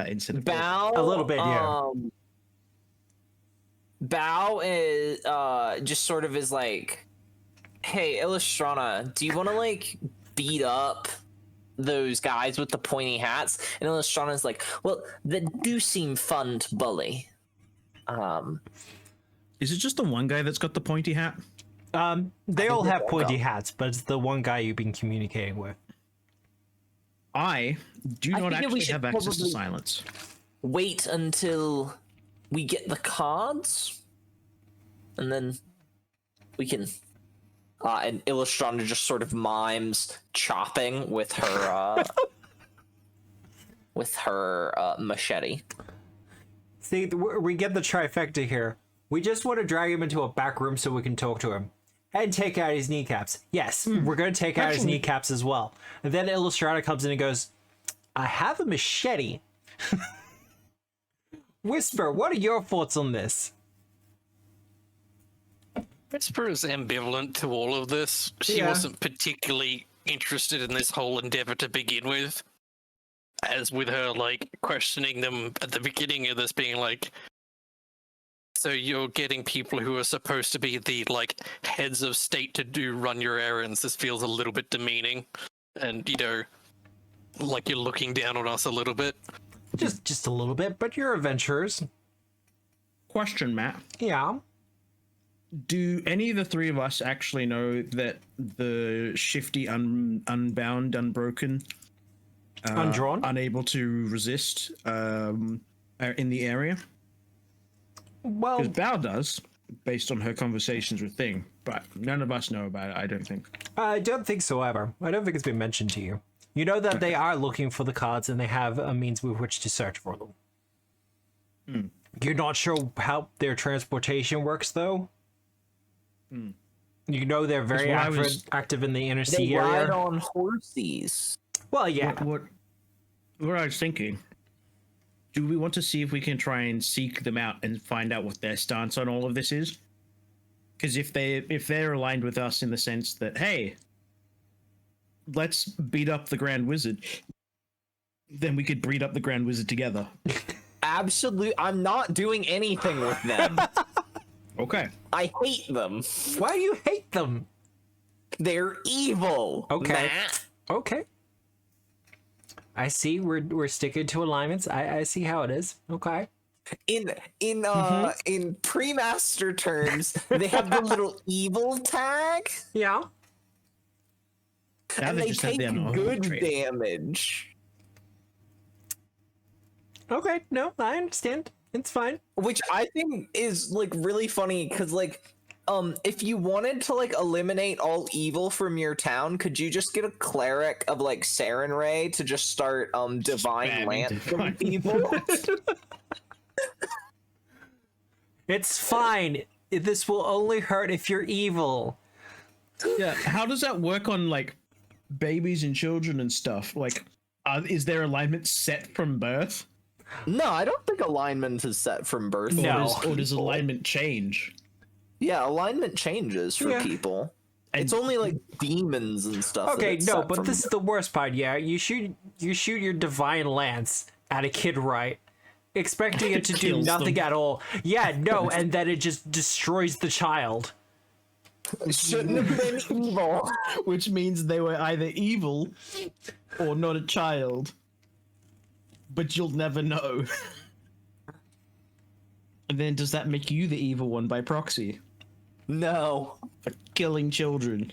Instead of Bao, A little bit, yeah. Bao is just sort of is like, hey, Illustrana, do you want to like beat up those guys with the pointy hats? And Illustrana's like, well, that do seem fun to bully. Is it just the one guy that's got the pointy hat? They all have pointy hats, but it's the one guy you've been communicating with. I do I not think that we actually should have access to probably- silence. Wait until we get the cards, and then we can. And Illustrana just sort of mimes chopping with her machete. See, we get the trifecta here. We just want to drag him into a back room so we can talk to him. And take out his kneecaps. Yes, we're going to take out his kneecaps as well. And then Illustrata comes in and goes, I have a machete. Whisper, what are your thoughts on this? Whisper is ambivalent to all of this. She Yeah. wasn't particularly interested in this whole endeavor to begin with. As with her, like, questioning them at the beginning of this, being like, so you're getting people who are supposed to be the, like, heads of state to run your errands. This feels a little bit demeaning. And, you know, like you're looking down on us a little bit. Just a little bit, but you're adventurers. Question, Matt. Yeah. Do any of the three of us actually know that the shifty, unbound, unbroken, Undrawn? unable to resist, are in the area? Well, Because Bao does, based on her conversations with Thing, but none of us know about it, I don't think. I don't think so ever. I don't think it's been mentioned to you. You know that they are looking for the cards and they have a means with which to search for them. You're not sure how their transportation works, though? You know they're very Because what I was- active in the inner They sea ride area. on horses. Well, yeah. What I was thinking, do we want to see if we can try and seek them out and find out what their stance on all of this is? Because if they're aligned with us in the sense that, hey, let's beat up the Grand Wizard, then we could beat up the Grand Wizard together. Absolutely, I'm not doing anything with them. Okay. I hate them. Why do you hate them? They're evil. Okay. Matt. Okay. I see. We're sticking to alignments. I see how it is. Okay. In pre-master terms, they have the little evil tag, Yeah. Now and they they just have take their normal good trait. damage. Okay. No, I understand. It's fine. Which I think is like really funny because like if you wanted to like eliminate all evil from your town, could you just get a cleric of like Saren Ray to just start divine Spamming lance divine. people? It's fine. This will only hurt if you're evil. Yeah. How does that work on like babies and children and stuff? Like, is their alignment set from birth? No, I don't think alignment is set from birth. No. for Or does people. alignment change? Yeah, alignment changes for Yeah. people. And- It's only like demons and stuff. that Okay, it's no, set but from this is the worst part. Yeah, you shoot your divine lance at a kid, right? Expecting it to do Kills nothing them. at all. Yeah, no, and then it just destroys the child. It shouldn't have been evil. Which means they were either evil or not a child. But you'll never know. then does that make you the evil one by proxy No. for killing children?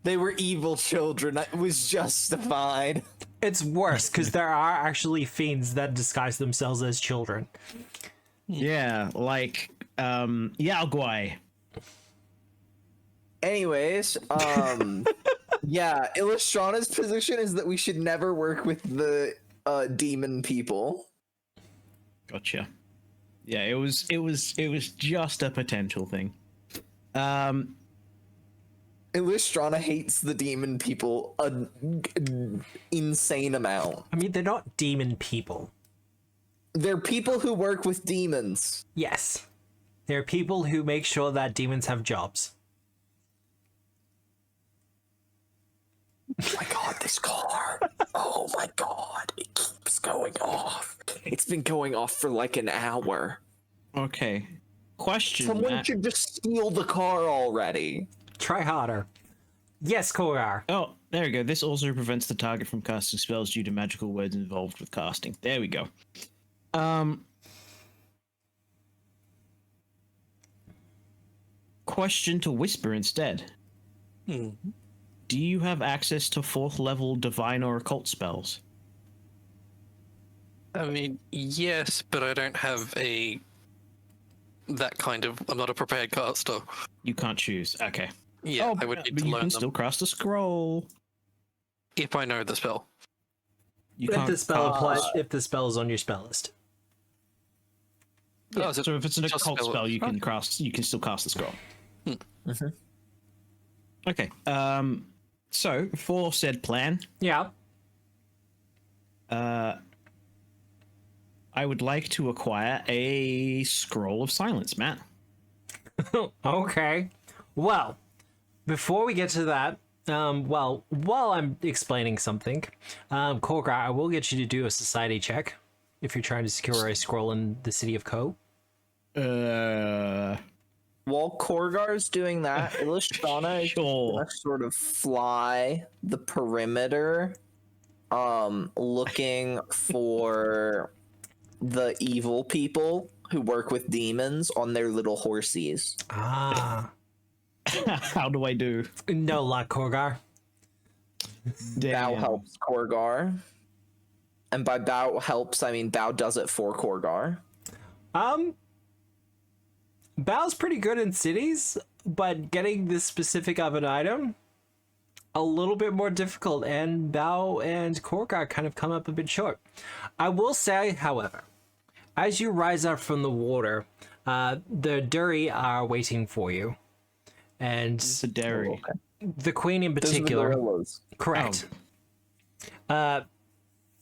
They were evil children. It was justified. It's worse because there are actually fiends that disguise themselves as children. Yeah, like Yao Guai. Anyways, yeah, Illustrana's position is that we should never work with the demon people. Gotcha. Yeah, it was just a potential thing. Illustrana hates the demon people an insane amount. I mean, they're not demon people. They're people who work with demons. Yes. They're people who make sure that demons have jobs. Oh my god, this car. Oh my god, it keeps going off. It's been going off for like an hour. Okay. Question. Someone Matt. should just steal the car already. Try harder. Yes, Kogar. Oh, there we go. This also prevents the target from casting spells due to magical words involved with casting. There we go. Question to Whisper instead. Do you have access to 4th level divine or occult spells? I mean, yes, but I don't have that kind of. I'm not a prepared caster. You can't choose. Okay. Yeah, I would need but to you learn can them still cast a scroll. if I know the spell. You If can't. the spell applies, if the spell is on your spell list. Oh, So if it's an just occult spell, you can okay. cast. You can still cast the scroll. Mhm. Okay. So for said plan, Yeah. I would like to acquire a scroll of silence, Matt. Okay. Well, before we get to that, while I'm explaining something, Kogar, I will get you to do a society check if you're trying to secure a scroll in the city of Ko. While Korgar's doing that, Illustrana is Sure. gonna sort of fly the perimeter, looking for the evil people who work with demons on their little horsies. Ah. How do I do? No luck, Kogar. Bao Damn. helps Korgar. And by Bao helps, I mean Bao does it for Korgar. Bao's pretty good in cities, but getting this specific of an item, a little bit more difficult, and Bao and Kogar kind of come up a bit short. I will say, however, as you rise up from the water, the Duri are waiting for you. And It's a dairy. the queen in Those are the particular, gorillas. correct.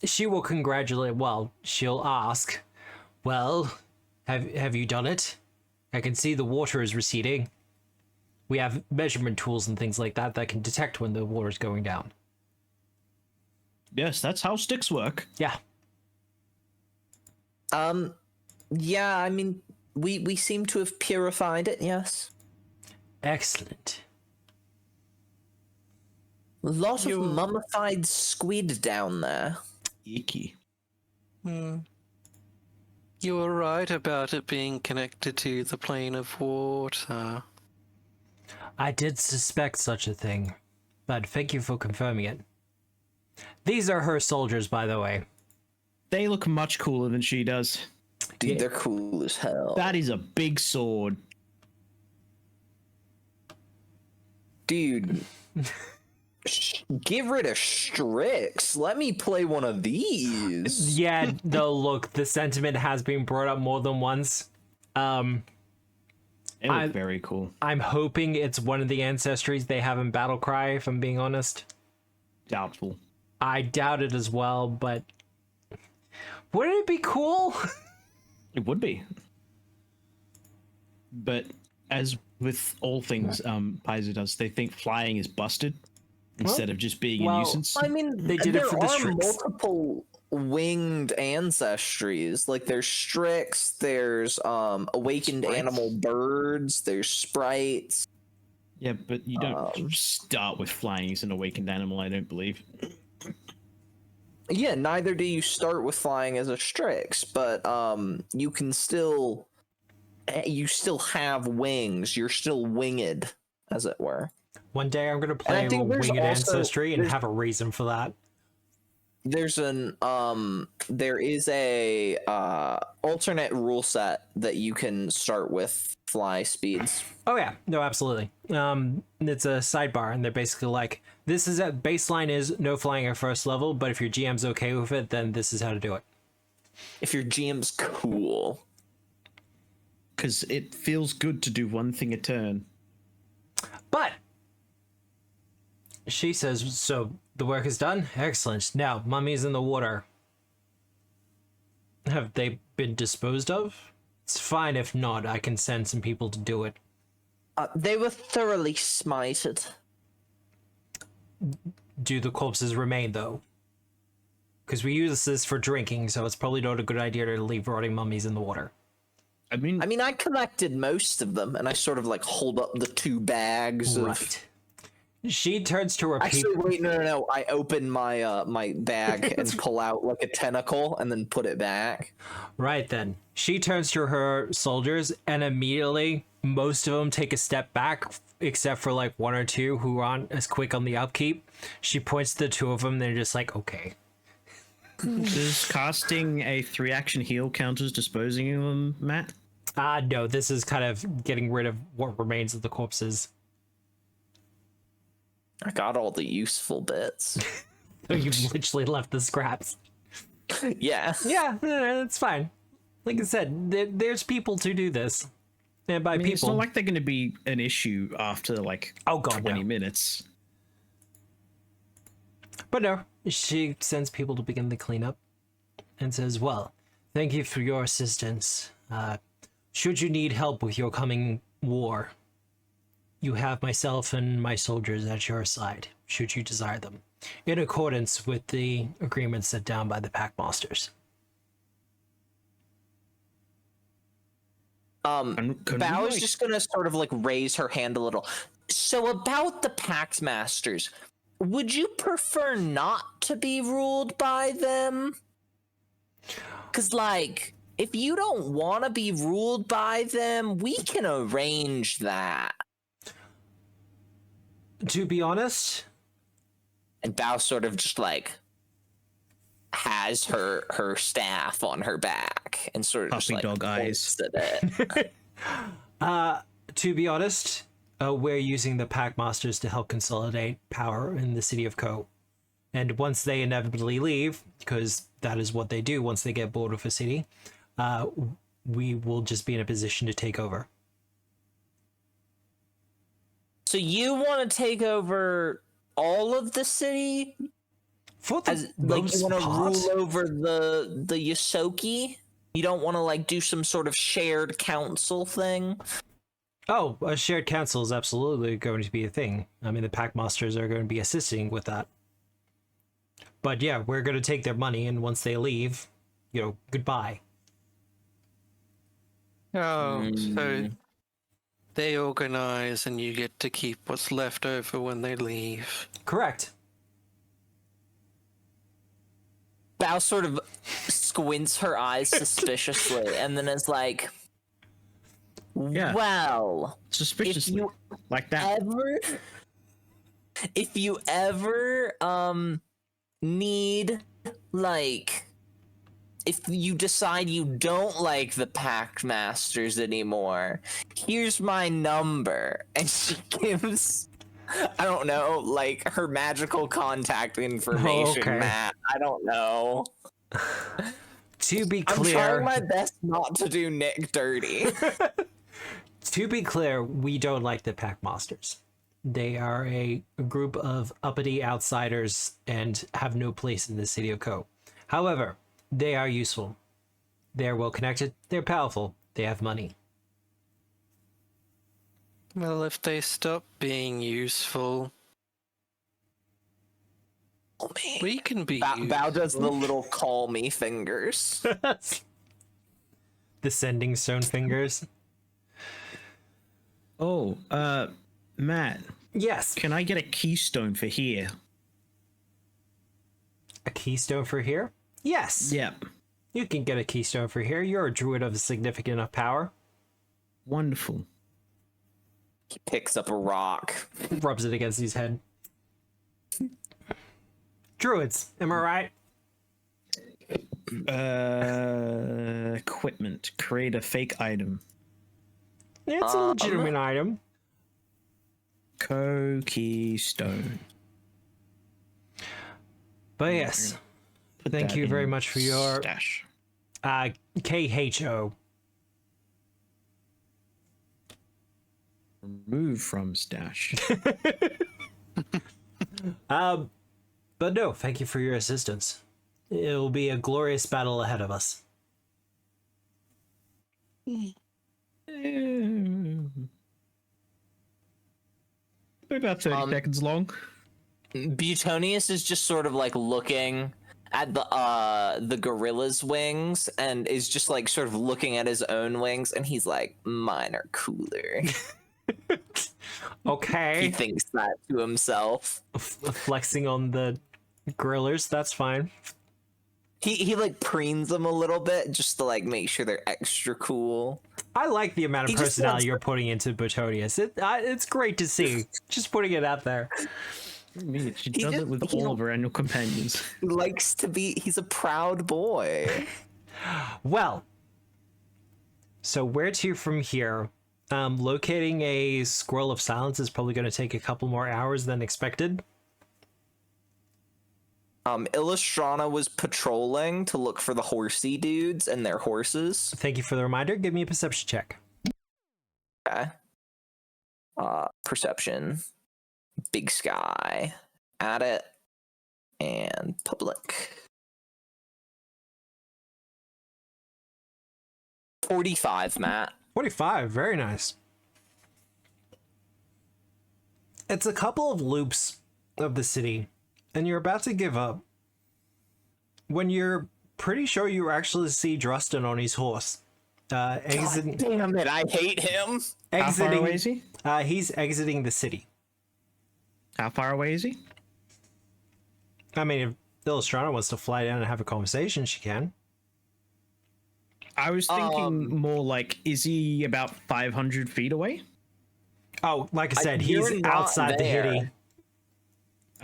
She will congratulate, well, she'll ask, well, have you done it? I can see the water is receding. We have measurement tools and things like that that can detect when the water is going down. Yes, that's how sticks work. Yeah. Yeah, I mean, we seem to have purified it, yes. Excellent. A lot of mummified squid down there. Icky. You were right about it being connected to the plane of water. I did suspect such a thing, but thank you for confirming it. These are her soldiers, by the way. They look much cooler than she does. Dude, Yeah. they're cool as hell. That is a big sword. Dude. Get rid of Strix. Let me play one of these. Yeah, though, look, the sentiment has been brought up more than once. They look I- very cool. I'm hoping it's one of the ancestries they have in Battlecry, if I'm being honest. Doubtful. I doubt it as well, but wouldn't it be cool? It would be. But as with all things Paizo does, they think flying is busted instead of just being a well, nuisance. I mean, They did it there for the are Strix. multiple winged ancestries. Like there's Strix, there's awakened Sprites? animal birds, there's sprites. Yeah, but you don't start with flying as an awakened animal, I don't believe. Yeah, neither do you start with flying as a Strix, but you can still you still have wings. You're still winged, as it were. One day I'm gonna And I play think there's Winged also- Ancestry and there's- have a reason for that. There's there is a alternate rule set that you can start with fly speeds. Oh yeah, no, absolutely. It's a sidebar, and they're basically like, this is at baseline is no flying at first level, but if your GM's okay with it, then this is how to do it. If your GM's cool. Because it feels good to do one thing a turn. But she says, so the work is done? Excellent. Now, mummies in the water. Have they been disposed of? It's fine if not. I can send some people to do it. They were thoroughly smited. Do the corpses remain, though? Because we use this for drinking, so it's probably not a good idea to leave rotting mummies in the water. I mean, I collected most of them, and I sort of like hold up the 2 bags of... Right. She turns to her Actually, people. wait, no. I open my my bag and pull out like a tentacle and then put it back. Right then. She turns to her soldiers, and immediately most of them take a step back, except for like 1 or 2 who aren't as quick on the upkeep. She points to the 2 of them, and they're just like, okay. does casting a 3-action heal count as disposing of them, Matt? No, this is kind of getting rid of what remains of the corpses. I got all the useful bits. You've literally left the scraps. Yeah. Yeah, it's fine. Like I said, there's people to do this. And by I mean, people... it's not like they're going to be an issue after like Oh, God, 20 no. minutes. But no, she sends people to begin the cleanup and says, well, thank you for your assistance. Should you need help with your coming war, you have myself and my soldiers at your side, should you desire them, in accordance with the agreement set down by the Packmasters. Can Bao we, is like- just gonna sort of like raise her hand a little. So about the Pact Masters, would you prefer not to be ruled by them? Cause like, if you don't want to be ruled by them, we can arrange that. To be honest, And Bao sort of just like has her staff on her back and sort of just Puppy like dog points eyes. at it. to be honest, we're using the Packmasters to help consolidate power in the city of Ko. And once they inevitably leave, because that is what they do once they get bored of a city, we will just be in a position to take over. So you want to take over all of the city? For the As like most you want to part, rule over the Yosoki? You don't want to like do some sort of shared council thing? oh, a shared council is absolutely going to be a thing. I mean, the Packmasters are going to be assisting with that. But yeah, we're going to take their money, and once they leave, goodbye. Oh, so they organize and you get to keep what's left over when they leave. Correct. Bao sort of squints her eyes suspiciously and then is like, Yeah. well, Suspiciously. you Like that. if you ever need like if you decide you don't like the Pact Masters anymore, here's my number. And she gives, I don't know, like her magical contact information, okay. Matt. I don't know. To be I'm clear, trying my best not to do Nick dirty. to be clear, we don't like the Packmasters. They are a group of uppity outsiders and have no place in the city of Ko. However, they are useful. They are well connected. They're powerful. They have money. Well, if they stop being useful, Oh, man. we can be Bao does the little call me fingers. The sending stone fingers. Oh, Matt, Yes. can I get a keystone for here? A keystone for here? Yes. Yep. You can get a keystone for here. You're a druid of significant enough power. Wonderful. He picks up a rock. Rubs it against his head. Druids, am I right? Equipment. Create a fake item. Yeah, it's a legitimate item. Keystone. But yes, Put thank that you very in much for your stash. KHO. Remove from stash. But no, thank you for your assistance. It'll be a glorious battle ahead of us. About 30 seconds long. Butonius is just sort of like looking at the gorilla's wings and is just like sort of looking at his own wings, and he's like, mine are cooler. He Okay. thinks that to himself. Flexing on the grillers, that's fine. He like preens them a little bit just to like make sure they're extra cool. I like the amount of He just personality wants you're putting into Botonius. It's great to see. Just putting it out there. I mean, she He does just- it with he all don't- of her annual companions. He likes to be. He's a proud boy. Well, so where to from here? Locating a scroll of silence is probably going to take a couple more hours than expected. Illustrana was patrolling to look for the horsey dudes and their horses. Thank you for the reminder. Give me a perception check. Okay. Perception. Big sky. Add it. And public. 45, Matt. 45, very nice. It's a couple of loops of the city, and you're about to give up when you're pretty sure you actually see Drustin on his horse. Exiting, Damn it, I hate him. How far away is exiting. he? He's exiting the city. How far away is he? I mean, if Illustrana wants to fly down and have a conversation, she can. I was thinking more like, is he about 500 feet away? Oh, like I said, you're he's not outside the there. city.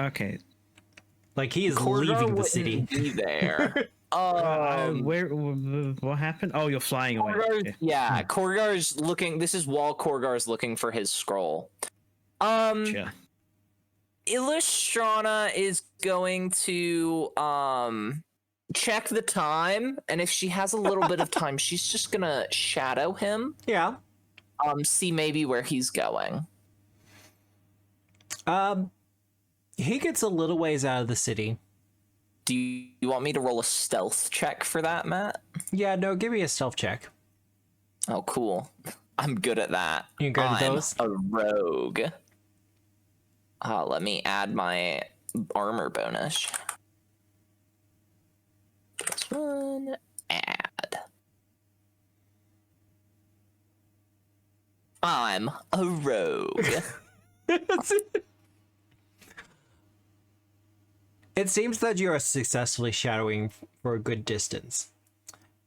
Okay. Like he is Corridor leaving the wouldn't city. Be there. What happened? Oh, you're flying away. Okay. Yeah, Korgar's looking. This is while Korgar's looking for his scroll. Sure. Illustrana is going to check the time, and if she has a little bit of time, she's just gonna shadow him. Yeah. See maybe where he's going. He gets a little ways out of the city. Do you want me to roll a stealth check for that, Matt? Yeah, no, give me a stealth check. Oh, cool. I'm good at that. You good at I'm those? a rogue. Let me add my armor bonus. This one, add. I'm a rogue. It seems that you are successfully shadowing for a good distance,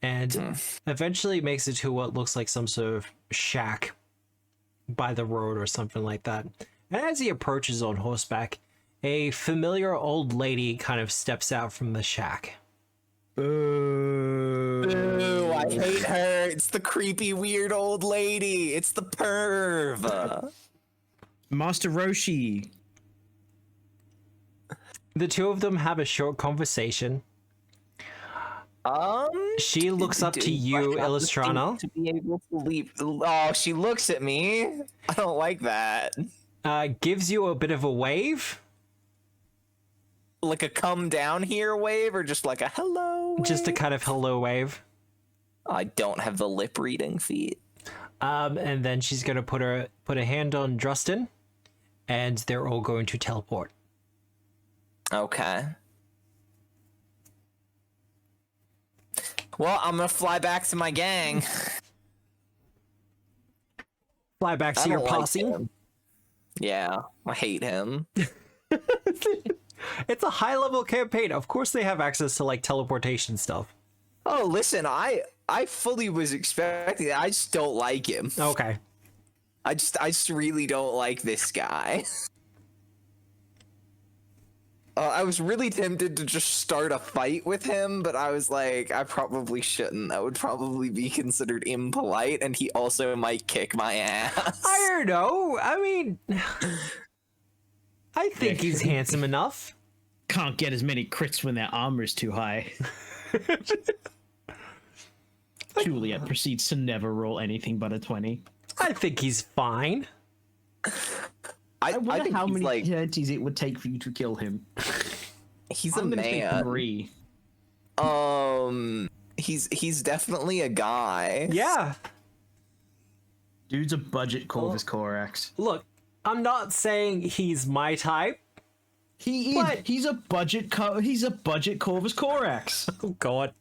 and eventually makes it to what looks like some sort of shack by the road or something like that. And as he approaches on horseback, a familiar old lady kind of steps out from the shack. Ooh, I hate her. It's the creepy, weird old lady. It's the perv. Master Roshi. The two of them have a short conversation. She looks up to you, Illustrana. To be able to leave. Oh, she looks at me. I don't like that. Gives you a bit of a wave. Like a come down here wave, or just like a hello wave? Just a kind of hello wave. I don't have the lip reading feat. And then she's gonna put a hand on Drustin, and they're all going to teleport. Okay. Well, I'm gonna fly back to my gang. Fly back I to your don't like posse. him. Yeah, I hate him. It's a high level campaign. Of course they have access to like teleportation stuff. Oh, listen, I fully was expecting that. I just don't like him. Okay. I just really don't like this guy. I was really tempted to just start a fight with him, but I was like, I probably shouldn't. That would probably be considered impolite, and he also might kick my ass. I don't know. I mean, I think he's handsome enough. Can't get as many crits when their armor is too high. Juliet proceeds to never roll anything but a 20. I think he's fine. I wonder think how he's many like, turns it would take for you to kill him. he's I'm a gonna say man. 3. He's definitely a guy. Yeah. Dude's a budget Corvus Corax. Look, I'm not saying he's my type. He is. What? He's a budget. He's a budget Corvus Corax. Oh God.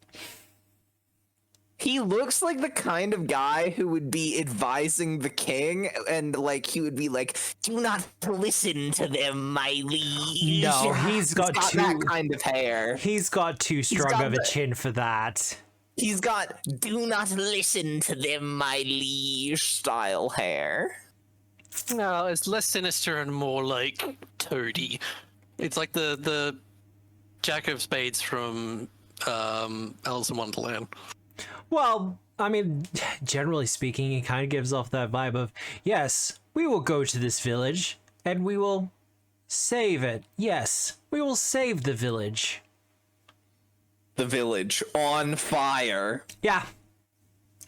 He looks like the kind of guy who would be advising the king, and like he would be like, "Do not listen to them, my liege." No, he's got that kind of hair. He's got too strong got of a the- chin for that. He's got "Do not listen to them, my liege" style hair. No, it's less sinister and more like toady. It's like the Jack of Spades from Alice in Wonderland. Well, I mean, generally speaking, he kind of gives off that vibe of, yes, we will go to this village and we will save it. Yes, we will save the village. The village on fire. Yeah.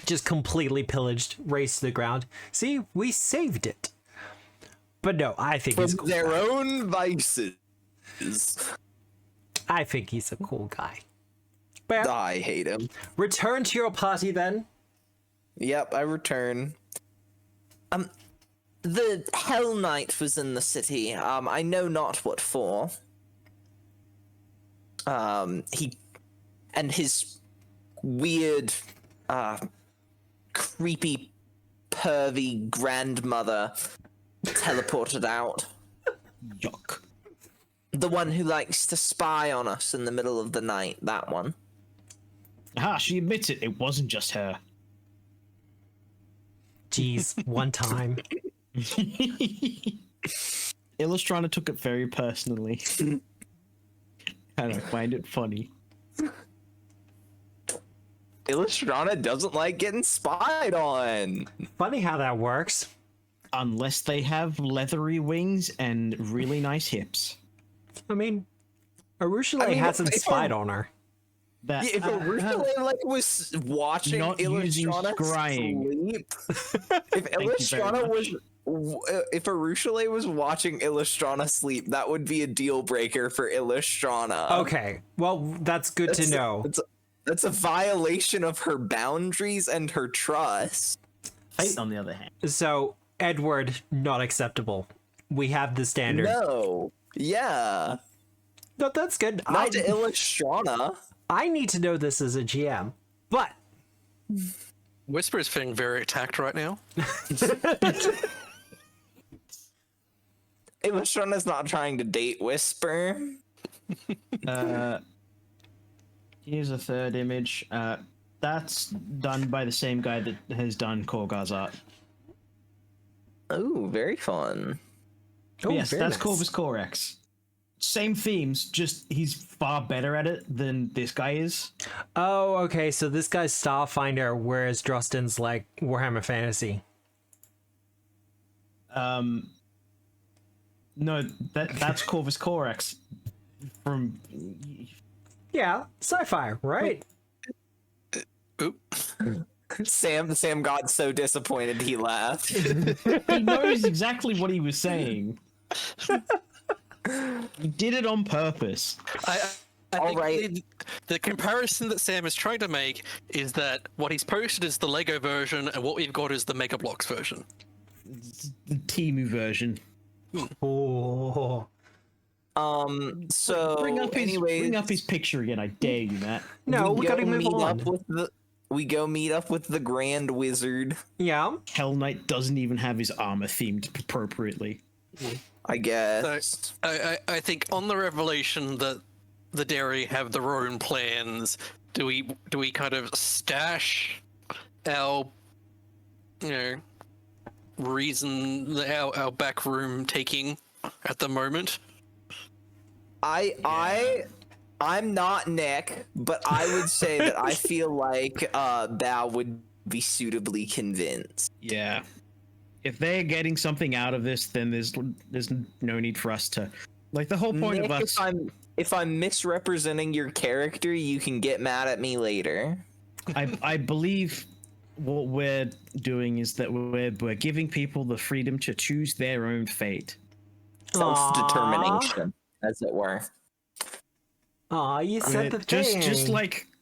Just completely pillaged, razed to the ground. See, we saved it. But no, I think he's From cool. their own vices. I think he's a cool guy. Well, I hate him. return to your party then. Yep, I return. The Hell Knight was in the city. I know not what for. He and his weird, creepy, pervy grandmother teleported out. Yuck. The one who likes to spy on us in the middle of the night. That one. Ah, she admits it. It wasn't just her. Jeez, one time. Illustrana took it very personally. And I find it funny. Illustrana doesn't like getting spied on. Funny how that works. Unless they have leathery wings and really nice hips. I mean, Arushale hasn't if spied on her. That, If Arushale was watching Not using Illustrana scrying. sleep, if you very Illustrana much. if Arushale was watching Illustrana sleep, that would be a deal breaker for Illustrana. Okay, well, that's good to know. That's a violation of her boundaries and her trust. Fate, on the other hand. So, Edward, not acceptable. We have the standard. No. Yeah. No, that's good. Not to Illustrana. I need to know this as a GM, but Whisper is feeling very attacked right now. Illustrana's not trying to date Whisper. Here's a third image. That's done by the same guy that has done Korgar's art. Oh, very fun. oh, Yes, very that's nice. Corvus Corax. Same themes, just he's far better at it than this guy is. Oh, okay. So this guy's Starfinder, whereas Drostin's like Warhammer Fantasy. No, that's Corvus Corax from. Yeah, sci-fi, right? Oop. Sam got so disappointed he left. He knows exactly what he was saying. He did it on purpose. I All think right. the comparison that Sam is trying to make is that what he's posted is the Lego version, and what we've got is the Mega Bloks version. The Timu version. Oh, So Bring up anyways, his picture again. I dare you, Matt. no, we gotta move on. We go meet up with the Grand Wizard, Yeah, Hell Knight doesn't even have his armor themed appropriately. I guess. So I think on the revelation that the Dairy have their own plans, Do we kind of stash our, our back room taking at the moment? I'm not Nick, but I would say that I feel like Bao would be suitably convinced. Yeah. If they're getting something out of this, then there's no need for us to, like, the whole point Nick, of us. if I'm misrepresenting your character, you can get mad at me later. I believe what we're doing is that we're giving people the freedom to choose their own fate. Self-determination, as it were. Aw, you said the thing.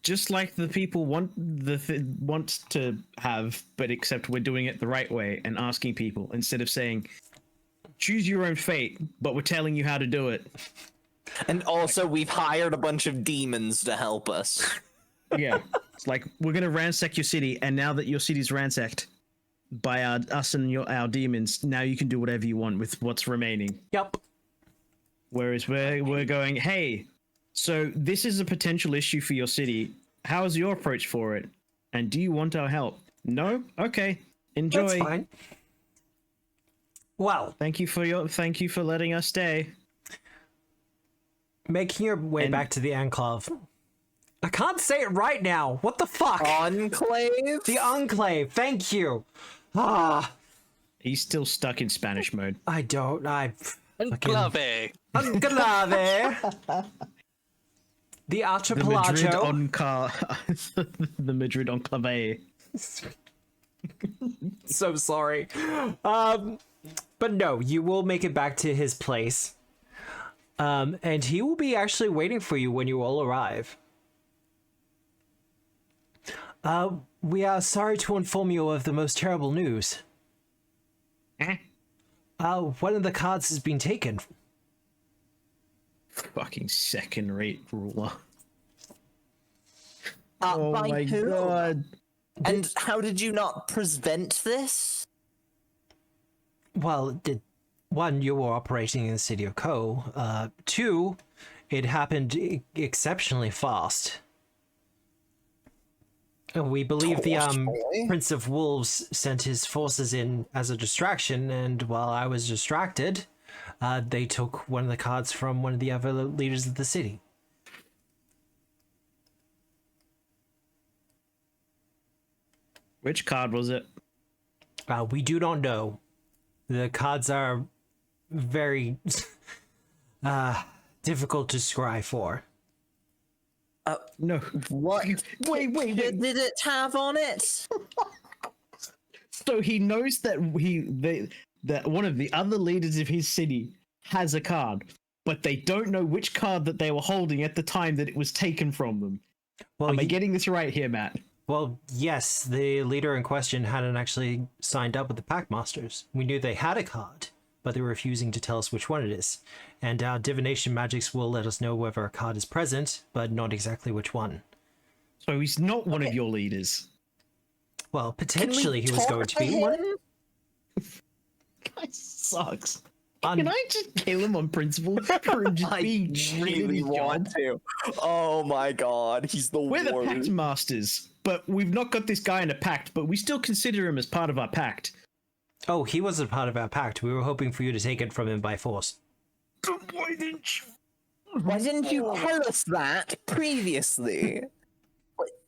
Just like the people want to have, but except we're doing it the right way and asking people instead of saying, choose your own fate, but we're telling you how to do it. And also, we've hired a bunch of demons to help us. Yeah, it's like, we're gonna ransack your city, and now that your city's ransacked by us and our demons, now you can do whatever you want with what's remaining. Yep. Whereas we're going, hey, so this is a potential issue for your city. How is your approach for it? And do you want our help? No? Okay. Enjoy. That's fine. Well, Thank you for letting us stay. making your way back to the Enclave. I can't say it right now. What the fuck? Enclave? The Enclave. Thank you. Ah, He's still stuck in Spanish mode. I don't. Enclave. Enclave. The The Madrid Archipelago. the Madrid Enclave. So sorry. But no, you will make it back to his place. And he will be actually waiting for you when you all arrive. We are sorry to inform you of the most terrible news. One of the cards has been taken. Fucking second-rate ruler. By my who? god. And how did you not prevent this? Well, one, you were operating in the city of Ko. Two, it happened exceptionally fast. We believe the Prince of Wolves sent his forces in as a distraction, and while I was distracted, they took one of the cards from one of the other leaders of the city. Which card was it? We do not know. The cards are very difficult to scry for. No. What Wait. did it have on it? So he knows that that one of the other leaders of his city has a card, but they don't know which card that they were holding at the time that it was taken from them. Well, Am I getting this right here, Matt? Well, yes, the leader in question hadn't actually signed up with the Packmasters. We knew they had a card, but they were refusing to tell us which one it is. And our divination magics will let us know whether a card is present, but not exactly which one. So he's not one of your leaders. Well, potentially he was going to be one. Guy sucks. Can I just kill him on principle for him just being really want to. Oh my god, he's the We're the worst. pact masters, but we've not got this guy in a pact, but we still consider him as part of our pact. Oh, he wasn't part of our pact. We were hoping for you to take it from him by force. Why didn't you? Why didn't you tell us that previously?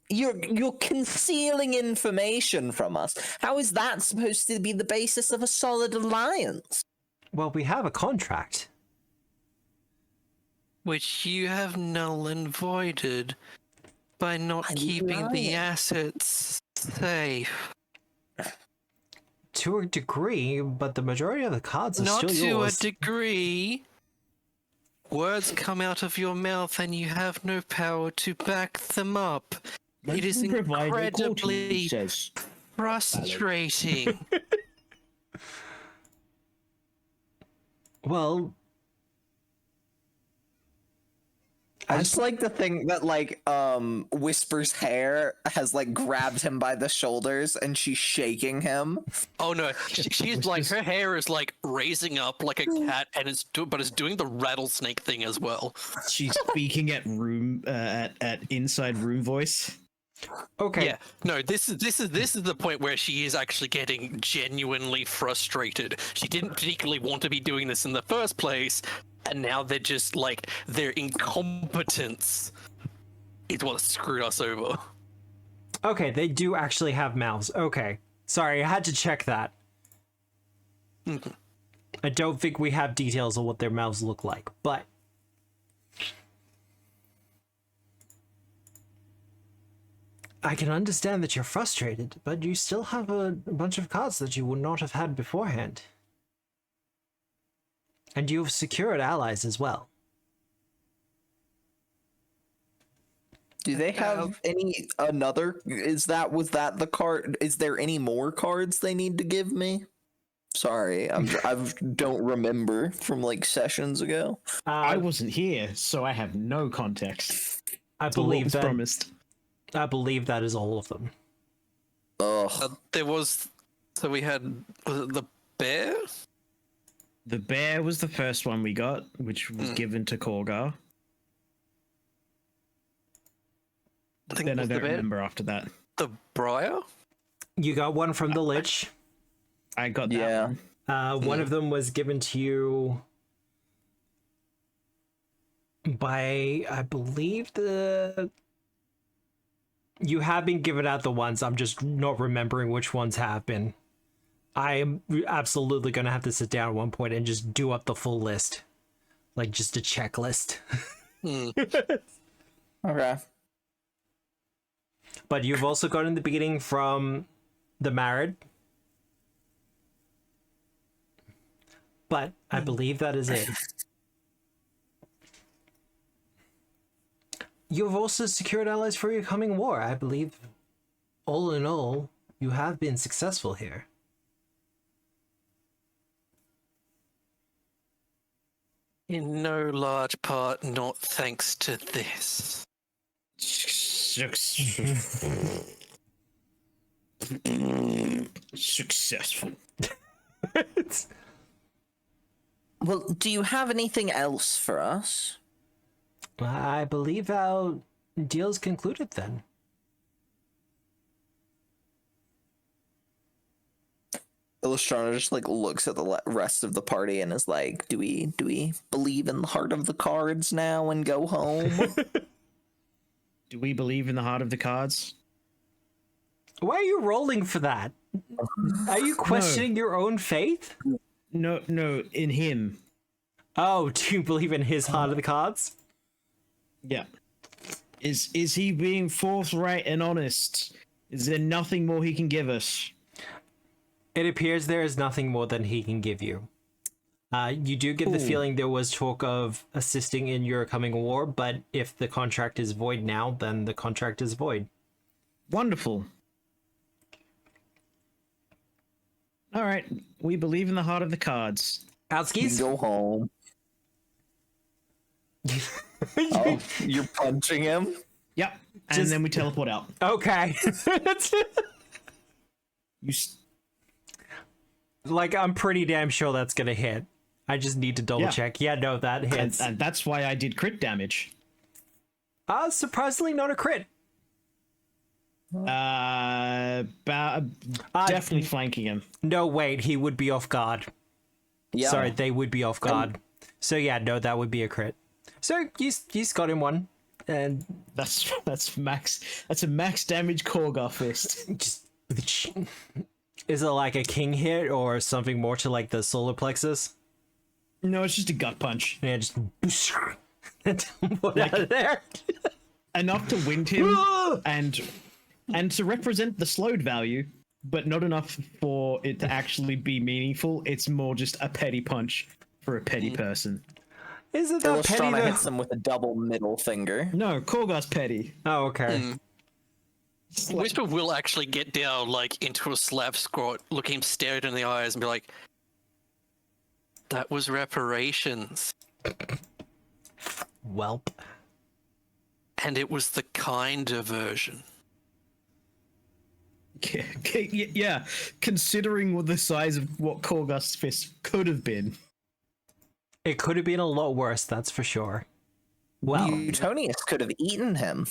You're concealing information from us. How is that supposed to be the basis of a solid alliance? Well, we have a contract. Which you have null and voided by not keeping the assets safe. To a degree, but the majority of the cards are Not still to yours. a degree. Words come out of your mouth and you have no power to back them up. It is incredibly frustrating. Well, I just like to think that Whisper's hair has grabbed him by the shoulders and she's shaking him. Oh no, she's her hair is raising up like a cat, and it's doing the rattlesnake thing as well. She's speaking at inside room voice. Okay. Yeah, no, this is the point where she is actually getting genuinely frustrated. She didn't particularly want to be doing this in the first place, and now they're just their incompetence is what screwed us over. Okay, they do actually have mouths. Okay. Sorry, I had to check that. I don't think we have details on what their mouths look like, but I can understand that you're frustrated, but you still have a bunch of cards that you would not have had beforehand. And you've secured allies as well. Do they have was that the card? Is there any more cards they need to give me? Sorry, I don't remember from sessions ago. I wasn't here, so I have no context. I to what believe was that. promised. I believe that is all of them. Ugh. We had, was it the bear? The bear was the first one we got, which was given to Korgar. Then I don't remember after that. The briar? You got one from the Lich. I got that one. One of them was given to you by, I believe, you have been given out the ones. I'm just not remembering which ones have been. I am absolutely going to have to sit down at one point and just do up the full list. Just a checklist. Okay. But you've also gotten the beating from the Married. But I believe that is it. You've also secured allies for your coming war. I believe, all in all, you have been successful here. In no large part, not thanks to this. Successful. Well, do you have anything else for us? I believe our deal's concluded then. Illustrana just looks at the rest of the party and is like, do we believe in the heart of the cards now and go home? Do we believe in the heart of the cards? Why are you rolling for that? Are you questioning your own faith? No, in him. Oh, do you believe in his heart of the cards? Yeah. Is he being forthright and honest? Is there nothing more he can give us? It appears there is nothing more than he can give you. You do get the feeling there was talk of assisting in your coming war, but if the contract is void now, then the contract is void. Wonderful. All right, we believe in the heart of the cards. Outskis? Go home. Oh, you're punching him? Yep, and then we teleport out. Okay. I'm pretty damn sure that's gonna hit. I just need to double check. Yeah, no, that hits. And that's why I did crit damage. Surprisingly not a crit. Definitely flanking him. No, wait, he would be off guard. Yeah. Sorry, they would be off guard. So yeah, no, that would be a crit. So he's got him one, and that's max. That's a max damage Korgar fist. Just is it like a king hit or something more to the solar plexus? No, it's just a gut punch. Yeah, just out of there. Enough to wind him and to represent the slowed value, but not enough for it to actually be meaningful. It's more just a petty punch for a petty person. Isn't that petty? Illustrana hits him with a double middle finger. No, Korgar's petty. Oh, okay. Whisper will actually get down into a slap squat, look him stared in the eyes, and be like, "That was reparations." Welp. And it was the kinder version. Yeah, considering what the size of what Korgast's fist could have been. It could have been a lot worse, that's for sure. Well, Utonius could have eaten him.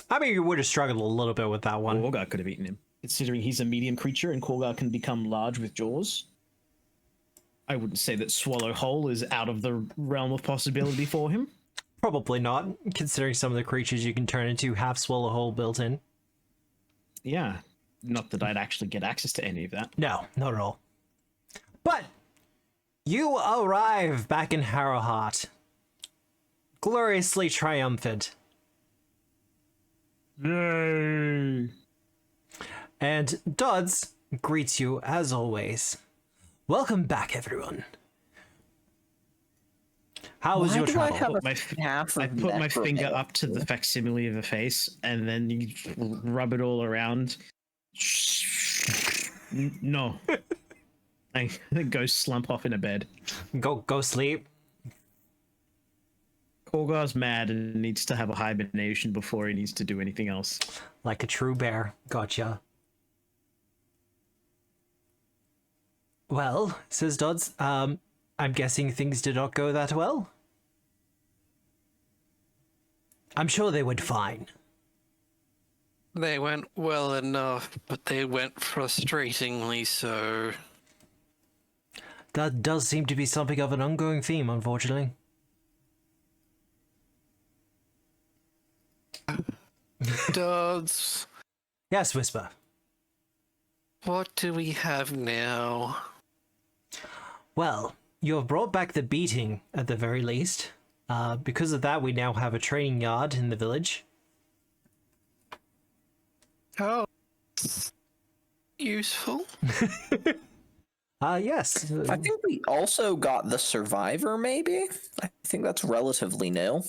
I mean, you would have struggled a little bit with that one. Korgar could have eaten him. Considering he's a medium creature and Korgar can become large with jaws. I wouldn't say that Swallow Whole is out of the realm of possibility for him. Probably not, considering some of the creatures you can turn into have Swallow Hole built in. Yeah, not that I'd actually get access to any of that. No, not at all. But you arrive back in Harrowheart, gloriously triumphant. Yay! And Dodds greets you as always. Welcome back, everyone. How was your travel? I I put my finger up to the facsimile of the face, and then you rub it all around. No. I go slump off in a bed. Go sleep. Korgar's mad and needs to have a hibernation before he needs to do anything else. Like a true bear. Gotcha. Well, says Dodds, I'm guessing things did not go that well? I'm sure they went fine. They went well enough, but they went frustratingly so. That does seem to be something of an ongoing theme, unfortunately. Dodds, Yes, Whisper. what do we have now? Well, you have brought back the beating, at the very least. Because of that, we now have a training yard in the village. Oh, useful. Yes. I think we also got the survivor, maybe? I think that's relatively new.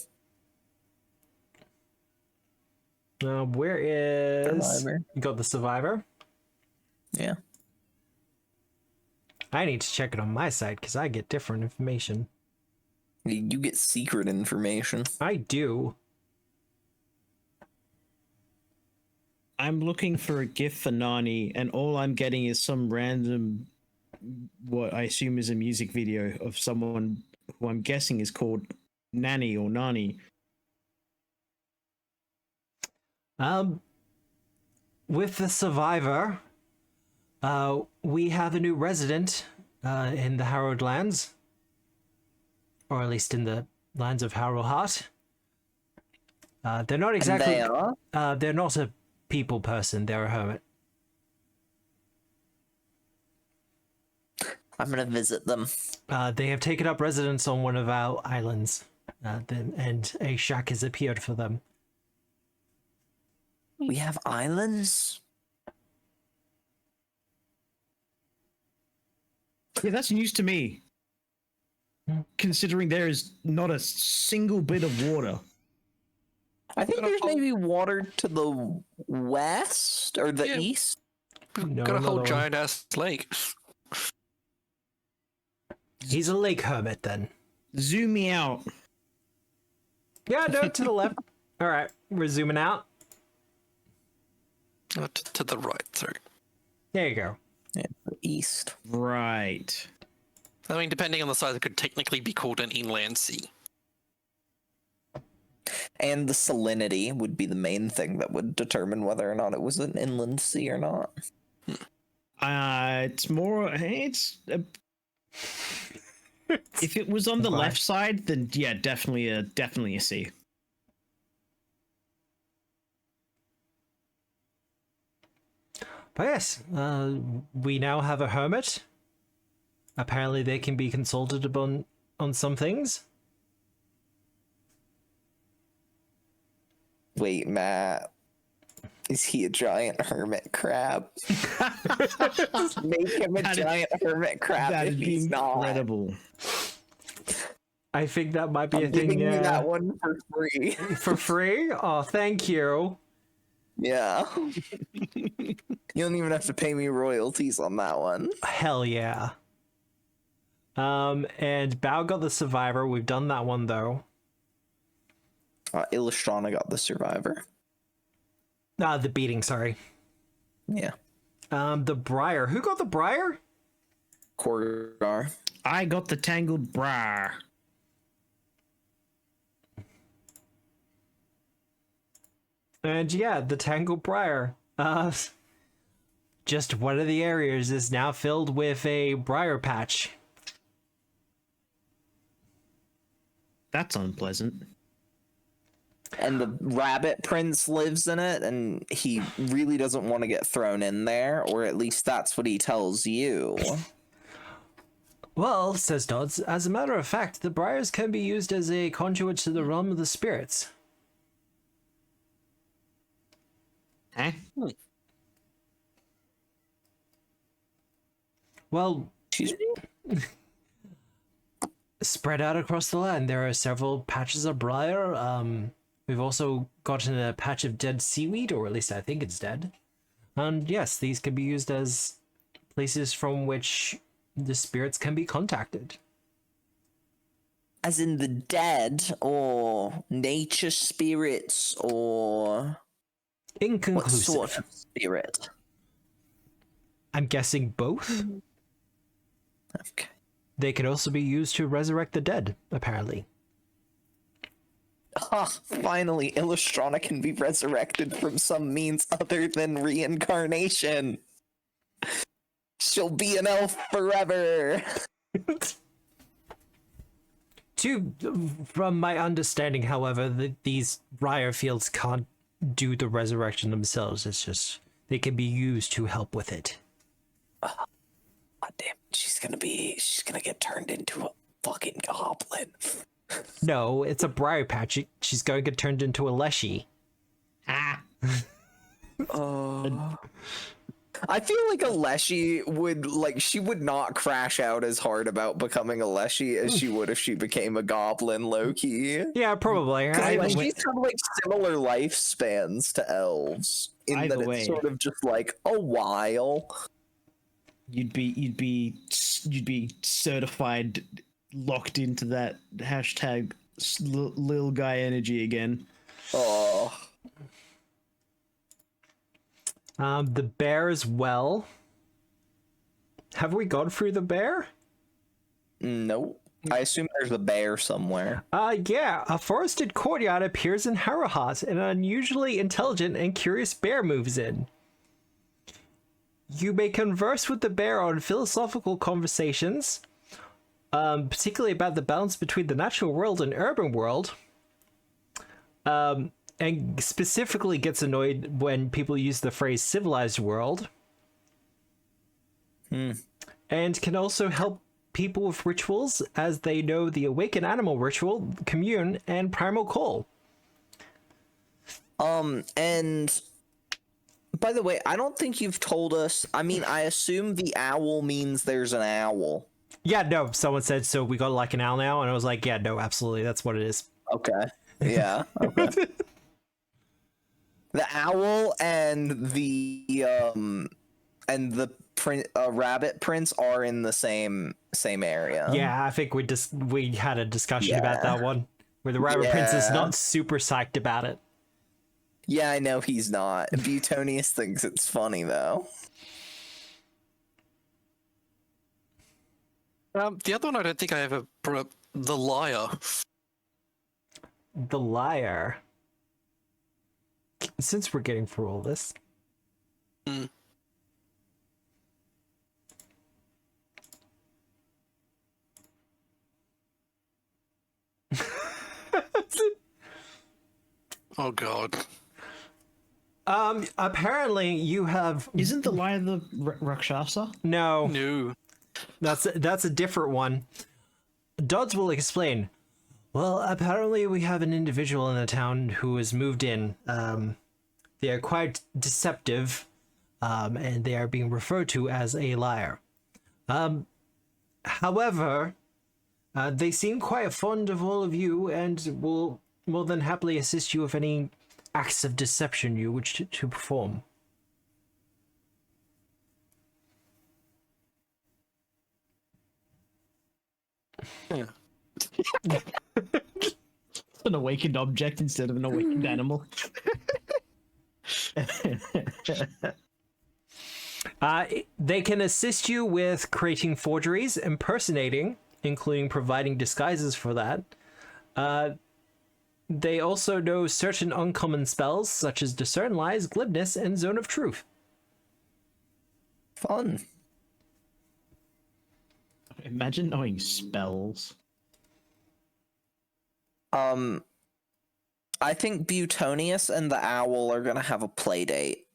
Where is... Survivor. You got the survivor? Yeah. I need to check it on my side, because I get different information. You get secret information. I do. I'm looking for a gift for Nani, and all I'm getting is some random, what I assume is a music video of someone who I'm guessing is called Nanny or Nani. With the survivor, we have a new resident in the Harrowed Lands. Or at least in the lands of Harrowheart. They're not exactly... They are? They're not a people person, they're a hermit. I'm gonna visit them. They have taken up residence on one of our islands. And a shack has appeared for them. We have islands? Yeah, that's news to me. Considering there is not a single bit of water. I think there's maybe water to the west or the Yeah. east. No, Got a whole another one. giant ass lake. He's a lake hermit then. Zoom me out. Yeah, no, to the left. Alright, we're zooming out. To the right, sorry. There you go. Yeah, the east. Right. I mean, depending on the size, it could technically be called an inland sea. And the salinity would be the main thing that would determine whether or not it was an inland sea or not. It's more. It's. If it was on the Why? left side, then yeah, definitely a C. But yes, we now have a hermit. Apparently they can be consulted upon on some things. Wait, Matt. Is he a giant hermit crab? Make him a giant hermit crab if That'd be he's not. incredible. I think that might be I'm a thing, giving you yeah. that one for free. For free? Oh, thank you. Yeah. You don't even have to pay me royalties on that one. Hell yeah. And Bao got the survivor. We've done that one though. Illustrana got the survivor. The beating, sorry. Yeah. The briar. Who got the briar? Korgar. I got the tangled bra. And yeah, the tangled briar. Just one of the areas is now filled with a briar patch. That's unpleasant. And the rabbit prince lives in it, and he really doesn't want to get thrown in there, or at least that's what he tells you. Well, says Dodds, as a matter of fact, the briars can be used as a conduit to the realm of the spirits. Huh? Well, Excuse me? spread out across the land, there are several patches of briar. We've also gotten a patch of dead seaweed, or at least I think it's dead. And yes, these can be used as places from which the spirits can be contacted. As in the dead, or nature spirits, or what Inconclusive. sort of spirit? I'm guessing both. Okay. They can also be used to resurrect the dead, apparently. Finally, Illustrana can be resurrected from some means other than reincarnation. She'll be an elf forever. From my understanding, however, these briar fields can't do the resurrection themselves. It's just they can be used to help with it. God damn, she's gonna get turned into a fucking goblin. No, it's a briar patch. She's going to get turned into a leshy. Ah. I feel like a leshy she would not crash out as hard about becoming a leshy as she would if she became a goblin, low-key. Yeah, probably. Leshies have like similar lifespans to elves in Either that way. it's sort of just like a while. You'd be certified, locked into that hashtag lil guy energy again. Oh, The bear as well. Have we gone through the bear? nope. I assume there's a bear somewhere. Yeah. A forested courtyard appears in Harahat, and an unusually intelligent and curious bear moves in. You may converse with the bear on philosophical conversations, particularly about the balance between the natural world and urban world. And specifically gets annoyed when people use the phrase civilized world. And can also help people with rituals, as they know the awaken animal ritual, commune, and primal call. And by the way, I don't think you've told us. I mean, I assume the owl means there's an owl. Yeah, no, someone said, so we got like an owl now, and I was like, yeah, no, absolutely, that's what it is. Okay. Yeah. Okay. The owl and the rabbit prince are in the same area. Yeah, I think we had a discussion about that one, where the rabbit prince is not super psyched about it. Yeah, I know he's not. Butonius thinks it's funny though. The other one I don't think I ever brought up, the liar. The liar. Since we're getting through all this. Oh god. Apparently you have Isn't the liar the Rakshasa? no. No. That's a different one. Dodds will explain. Well, apparently we have an individual in the town who has moved in. They are quite deceptive, and they are being referred to as a liar. However, they seem quite fond of all of you and will more than happily assist you with any acts of deception you wish to perform. An awakened object instead of an awakened animal. They can assist you with creating forgeries, impersonating, including providing disguises for that. They also know certain uncommon spells, such as Discern Lies, Glibness, and Zone of Truth. Fun. Imagine knowing spells. I think Butonius and the owl are gonna have a play date.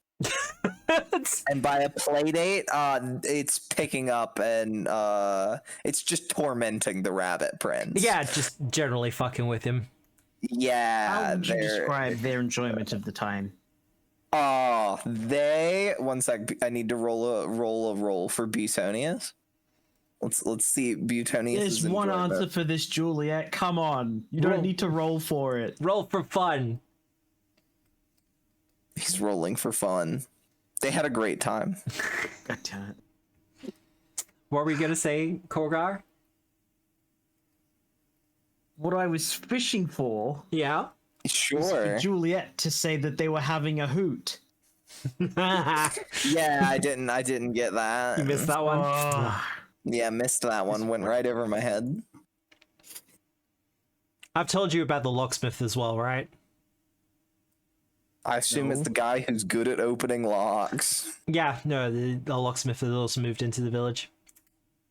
And by a play date, it's picking up and it's just tormenting the rabbit prince. Yeah, just generally fucking with him. Yeah. How would you describe their enjoyment of the time? Oh, one sec. I need to roll for Butonius. Let's see Butonius. There's one answer for this, Juliet. Come on. You don't need to roll for it. Roll for fun. He's rolling for fun. They had a great time. God damn it. What were you gonna say, Korgar? What I was fishing for Yeah. was Sure. for Juliet to say that they were having a hoot. Yeah, I didn't get that. You missed that one. Yeah, missed that one. Went right over my head. I've told you about the locksmith as well, right? I assume it's the guy who's good at opening locks. Yeah, no, the locksmith has also moved into the village.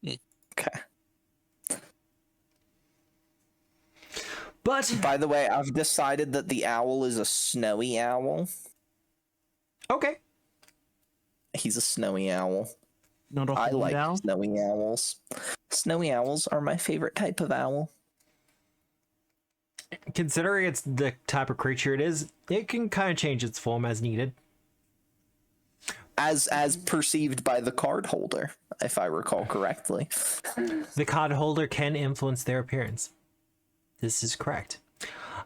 Okay. But By the way, I've decided that the owl is a snowy owl. okay. He's a snowy owl. Not a I horned like owl? snowy owls. Snowy owls are my favorite type of owl. Considering it's the type of creature it is, it can kind of change its form as needed. As perceived by the card holder, if I recall correctly. The card holder can influence their appearance. This is correct.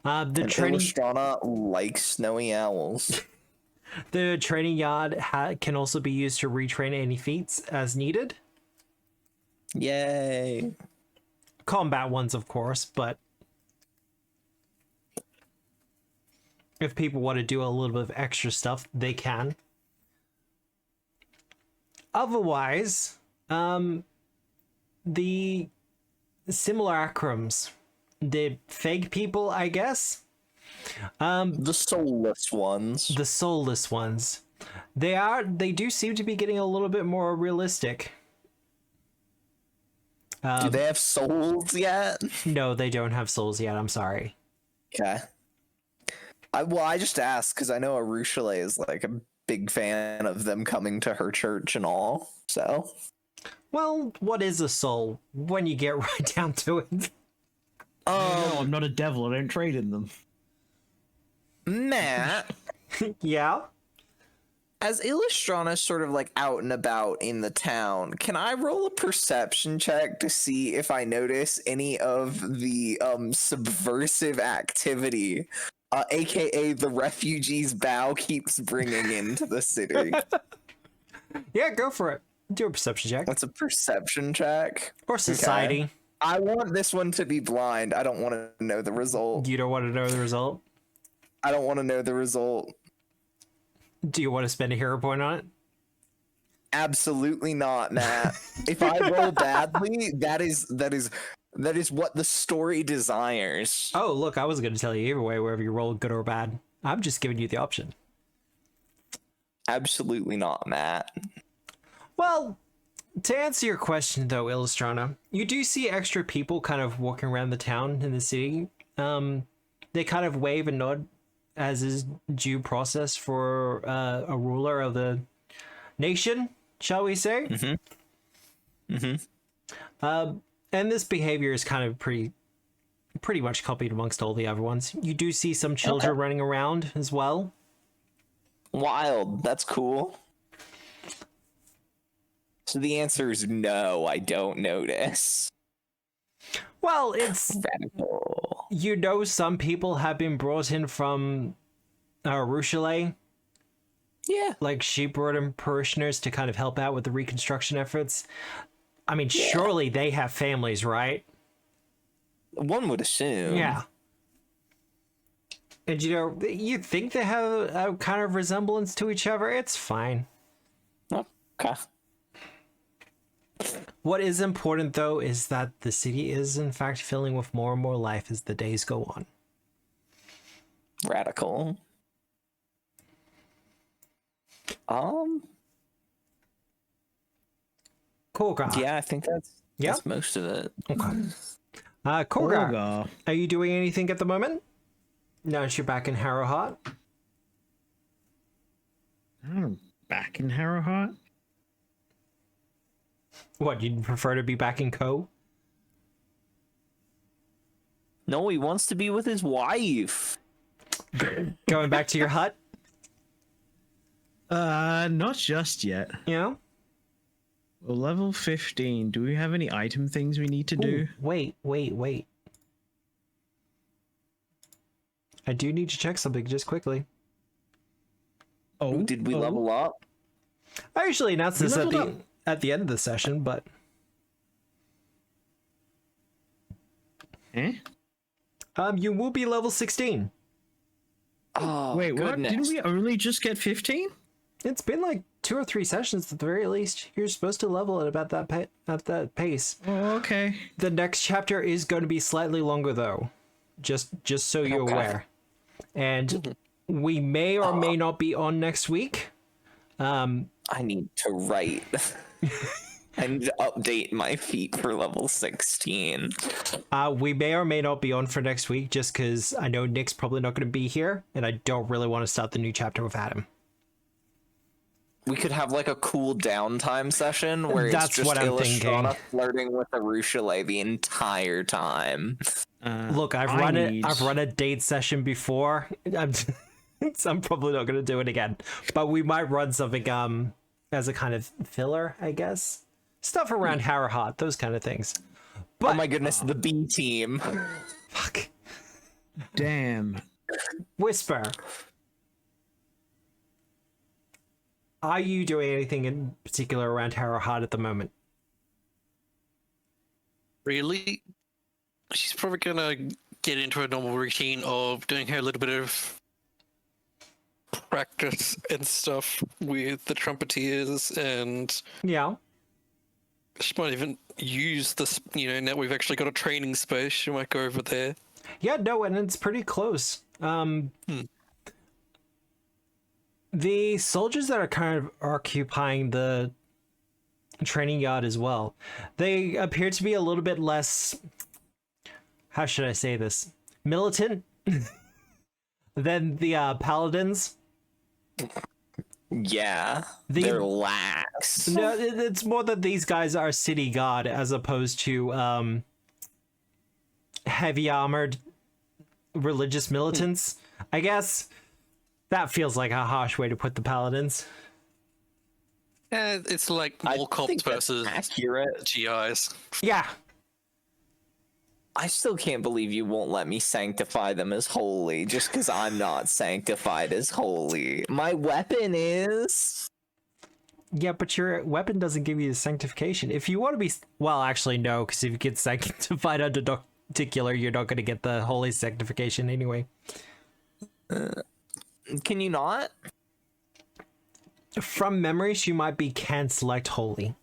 The And training Illustrana likes snowy owls. the training yard can also be used to retrain any feats as needed. Yay. Combat ones, of course, but if people want to do a little bit of extra stuff, they can. Otherwise, the simulacrums, the fake people, I guess. The soulless ones. The soulless ones. They do seem to be getting a little bit more realistic. Do they have souls yet? No, they don't have souls yet, I'm sorry. Okay. I just asked because I know Arushale is like a big fan of them coming to her church and all. So, Well, what is a soul when you get right down to it? No, I'm not a devil. I don't trade in them. Matt, Yeah. as Illustrana's sort of like out and about in the town, can I roll a perception check to see if I notice any of the subversive activity, aka the refugees Bao keeps bringing into the city? Yeah, go for it. Do a perception check. That's a perception check. Or society. Okay. I want this one to be blind. I don't want to know the result. You don't want to know the result? I don't want to know the result. Do you want to spend a hero point on it? Absolutely not, Matt. If I roll badly, that is what the story desires. Oh, look, I was going to tell you either way, whether you roll good or bad. I'm just giving you the option. Absolutely not, Matt. Well, to answer your question, though, Illustrana, you do see extra people kind of walking around the town in the city. They kind of wave and nod, as is due process for a ruler of the nation, shall we say? And this behavior is kind of pretty much copied amongst all the other ones. You do see some children running around as well. Wild. That's cool. So the answer is no, I don't notice. Well, it's... Radical. You know, some people have been brought in from Arushale. Yeah. Like, she brought in parishioners to kind of help out with the reconstruction efforts. I mean, surely they have families, right? One would assume. Yeah. And you know, you think they have a kind of resemblance to each other. It's fine. Okay. What is important, though, is that the city is, in fact, filling with more and more life as the days go on. Radical. Korga. Yeah, I think that's most of it. Okay. Korga, Korga. are you doing anything at the moment? Now that you're back in Harrowheart? Back in Harrowheart? What, you'd prefer to be back in Co? No, he wants to be with his wife. Going back to your hut? Not just yet. You know? Well, level 15. Do we have any item things we need to do? Ooh, wait. I do need to check something just quickly. Oh, Did we level up? I usually announce this at leveled the end of the session, but Eh? you will be level 16. Oh, Wait, what? goodness. Didn't we only just get 15? It's been like 2 or 3 sessions at the very least. You're supposed to level at about that pace. Oh, okay. The next chapter is going to be slightly longer though. Just so you're Okay. aware. And we may or may not be on next week. I need to write. I need to update my feat for level 16. We may or may not be on for next week just because I know Nick's probably not going to be here and I don't really want to start the new chapter without him. We could have like a cool downtime session where That's it's just what I'm Illustrana thinking. flirting with Arushale the entire time. Look, I've run a date session before. I'm probably not going to do it again, but we might run something as a kind of filler, I guess. Stuff around Harrowheart, those kind of things. But Oh my goodness, the B team. fuck, Damn. Whisper. Are you doing anything in particular around Harrowheart at the moment? Really? She's probably gonna get into a normal routine of doing her little bit of practice and stuff with the trumpeteers, and Yeah. she might even use this, now we've actually got a training space, she might go over there. Yeah, no, and it's pretty close. The soldiers that are kind of occupying the training yard as well, they appear to be a little bit less, how should I say this, militant than the paladins. Yeah, The- they're lax. No, it's more that these guys are city guard as opposed to heavy armored religious militants, I guess. That feels like a harsh way to put the paladins. It's like I mall cops think that's versus accurate. GIs. Yeah. I still can't believe you won't let me sanctify them as holy just because I'm not sanctified as holy. My weapon is. Yeah, but your weapon doesn't give you the sanctification. If you want to be... Well, actually, no, because if you get sanctified under particular, you're not going to get the holy sanctification anyway. Can you not? From memories, you might be can select holy.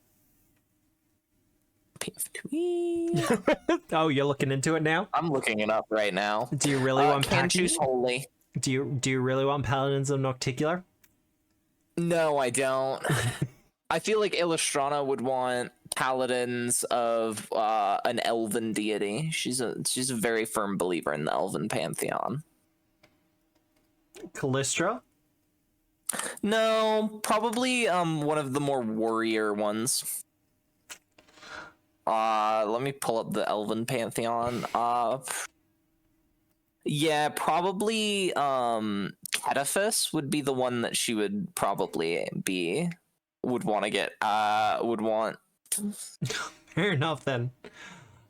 Oh, you're looking into it now? I'm looking it up right now. Do you really want can choose holy? Do you really want paladins of Nocticular? No, I don't. I feel like Illustrana would want paladins of an elven deity. She's a very firm believer in the elven pantheon. Callistra? No, probably one of the more warrior ones. Let me pull up the elven pantheon. Yeah, probably Cetaphis would be the one that she would probably would want to get would want. Fair enough then.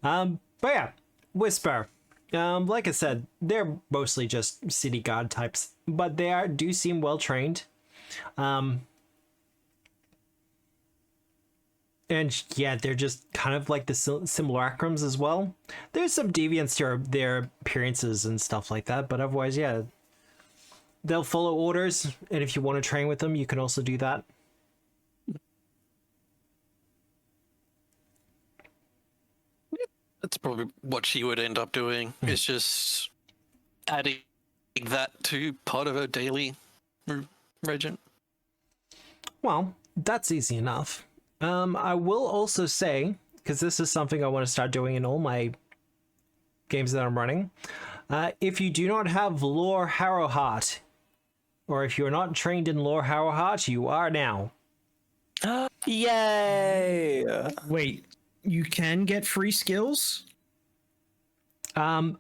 But yeah, Whisper. Like I said, they're mostly just city god types, but they do seem well trained. And yeah, they're just kind of like the simulacrums as well. There's some deviance to their appearances and stuff like that, but otherwise, yeah, they'll follow orders, and if you want to train with them, you can also do that. That's probably what she would end up doing. Is just adding that to part of her daily regiment. Well, that's easy enough. I will also say, because this is something I want to start doing in all my games that I'm running, if you do not have Lore Harrowheart, or if you're not trained in Lore Harrowheart, you are now. Yay! Wait, you can get free skills? It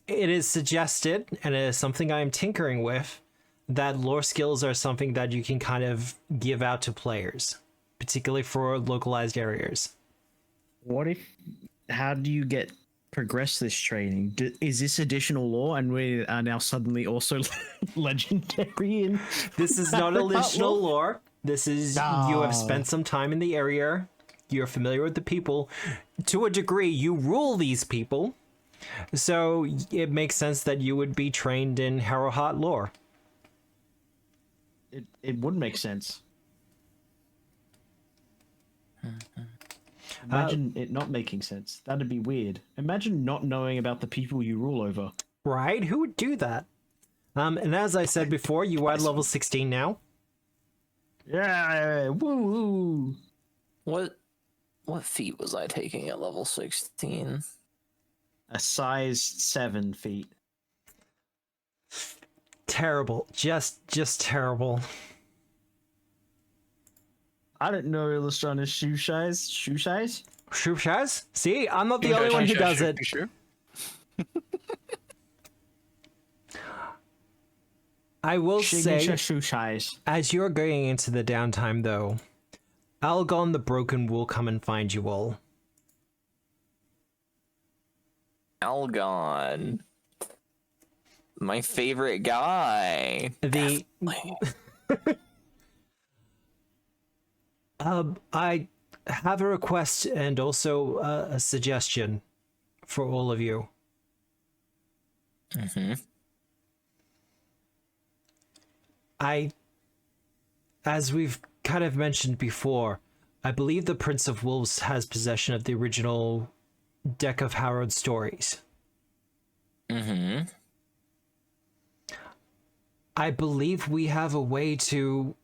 is suggested, and it is something I am tinkering with, that lore skills are something that you can kind of give out to players, particularly for localized areas. What if? How do you progress this training? Is this additional lore, and we are now suddenly also legendary? In This is not additional lore? lore. This is you have spent some time in the area. You're familiar with the people. To a degree, you rule these people. So it makes sense that you would be trained in Harrowheart lore. It would make sense. Imagine it not making sense. That'd be weird. Imagine not knowing about the people you rule over. Right? Who would do that? And as I said before, you are level 16 now. Yeah, woo woo. What feat was I taking at level 16? A size 7 feet. Terrible. Just terrible. I didn't know Illustration's shoe size. Shoe size? Shubshaz? See, I'm not the only one who does it. Sure. I will Signature say, shoe size. as you're going into the downtime, though, Algon the Broken will come and find you all. Algon. My favorite guy. The I have a request and also a suggestion for all of you. As we've kind of mentioned before, I believe the Prince of Wolves has possession of the original deck of Harrowed stories. I believe we have a way to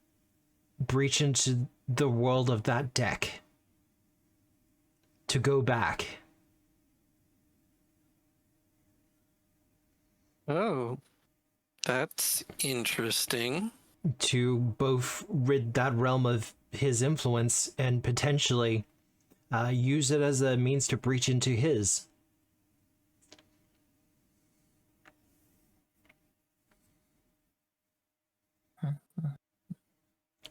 breach into the world of that deck. To go back. Oh, that's interesting. To both rid that realm of his influence and potentially use it as a means to breach into his.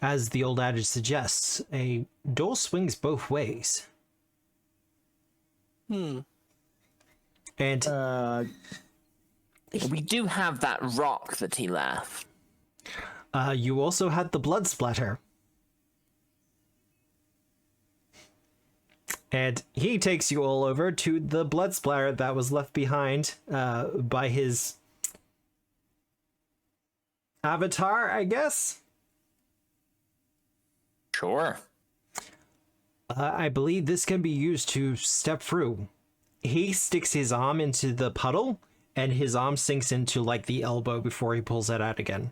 As the old adage suggests, a door swings both ways. And We do have that rock that he left. you also had the blood splatter. And he takes you all over to the blood splatter that was left behind by his avatar, I guess? Sure. I believe this can be used to step through. He sticks his arm into the puddle, and his arm sinks into, like, the elbow before he pulls it out again.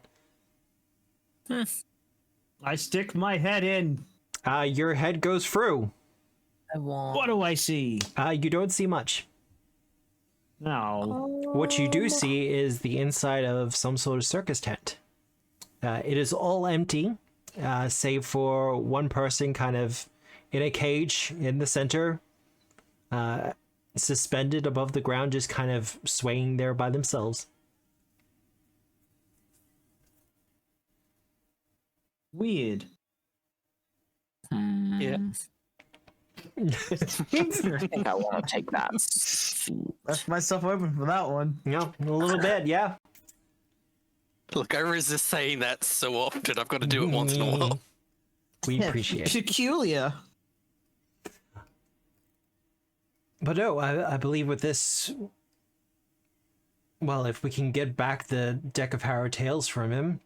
I stick my head in. Your head goes through. What do I see? You don't see much. No. What you do see is the inside of some sort of circus tent. It is all empty, save for one person kind of in a cage in the center, suspended above the ground, just kind of swaying there by themselves. Weird. Yeah. I think I want to take that. Left myself open for that one. Yeah, a little bit, yeah. Look, I resist saying that so often. I've got to do it once in a while. We appreciate it. Peculiar. But no, I believe with this, well, if we can get back the deck of Harrow Tales from him,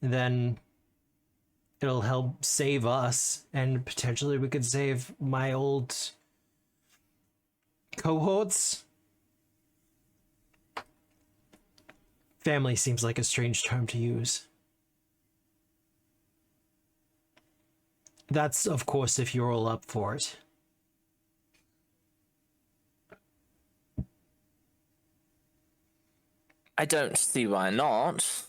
then it'll help save us, and potentially we could save my old cohorts. Family seems like a strange term to use. That's, of course, if you're all up for it. I don't see why not.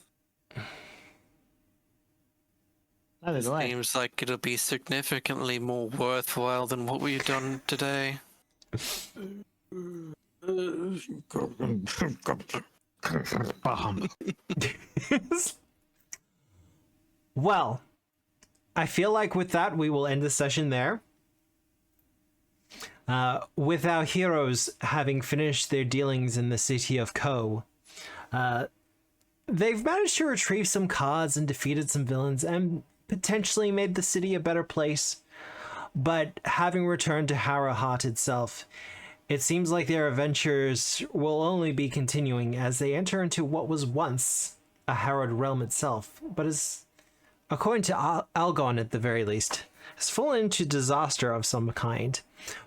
Neither do I. Seems like it'll be significantly more worthwhile than what we've done today. Well, I feel like with that, we will end the session there. With our heroes having finished their dealings in the city of Ko, they've managed to retrieve some cards and defeated some villains and potentially made the city a better place. But having returned to Harrow Heart itself, it seems like their adventures will only be continuing as they enter into what was once a harrowed realm itself, but is, according to Algon at the very least, has fallen into disaster of some kind.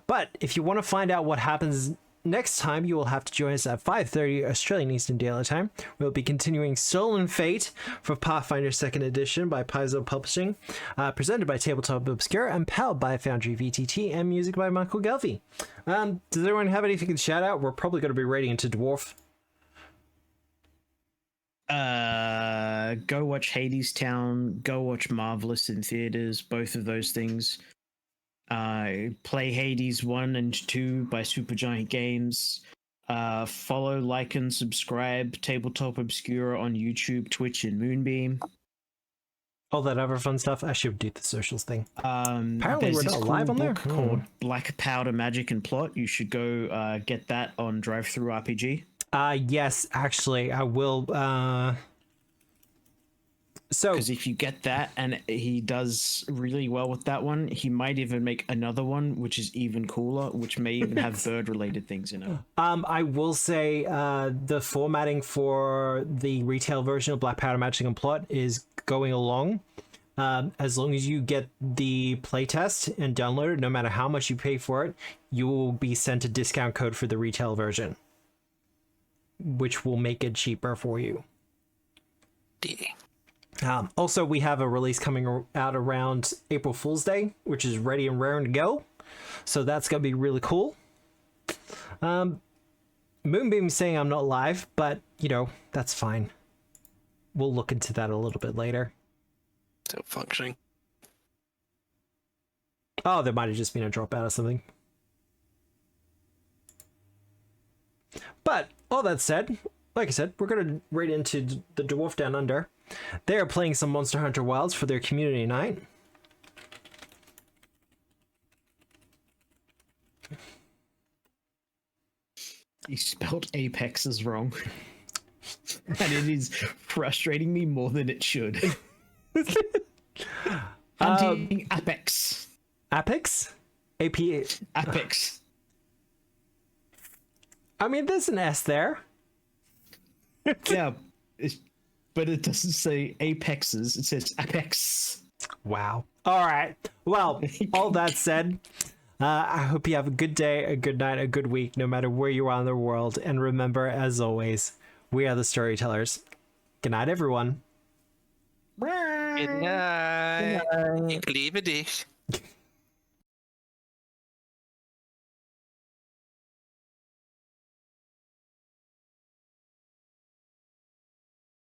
But if you want to find out what happens next time, you will have to join us at 5:30 Australian Eastern Daylight Time. We'll be continuing Stolen Fate for Pathfinder 2nd Edition by Paizo Publishing, presented by Tabletop Obscura and powered by Foundry VTT, and music by Michael Gelfi. Does anyone have anything to shout out? We're probably going to be raiding into Dwarf. Go watch Hades Town, go watch Marvelous in theaters, both of those things. Play Hades 1 and 2 by Supergiant Games. Follow, like, and subscribe Tabletop Obscura on YouTube, Twitch, and Moonbeam. All that other fun stuff. I should do the socials thing. Apparently we're not live on there? Called Black Powder Magic and Plot. You should go get that on Drive-Thru RPG. Yes, actually, I will. So, because if you get that and he does really well with that one, he might even make another one which is even cooler, which may even have bird related things in it. I will say the formatting for the retail version of Black Powder Magic and Plot is going along. As long as you get the playtest and download it, no matter how much you pay for it, you will be sent a discount code for the retail version, which will make it cheaper for you. Also, we have a release coming out around April Fool's Day, which is ready and raring to go. So that's going to be really cool. Moonbeam's saying I'm not live, but, you know, that's fine. We'll look into that a little bit later. Still functioning. Oh, there might have just been a dropout or something. But, all that said, like I said, we're going to raid into the Dwarf Down Under. They are playing some Monster Hunter Wilds for their community night. He spelled Apexes wrong. And it is frustrating me more than it should. Hunting Apex. Apex? APA? Apex. I mean, there's an S there. Yeah, but it doesn't say Apexes, it says Apex. Wow. All right. Well, all that said, I hope you have a good day, a good night, a good week, no matter where you are in the world. And remember, as always, we are the storytellers. Good night, everyone. Good night. You can leave a dish.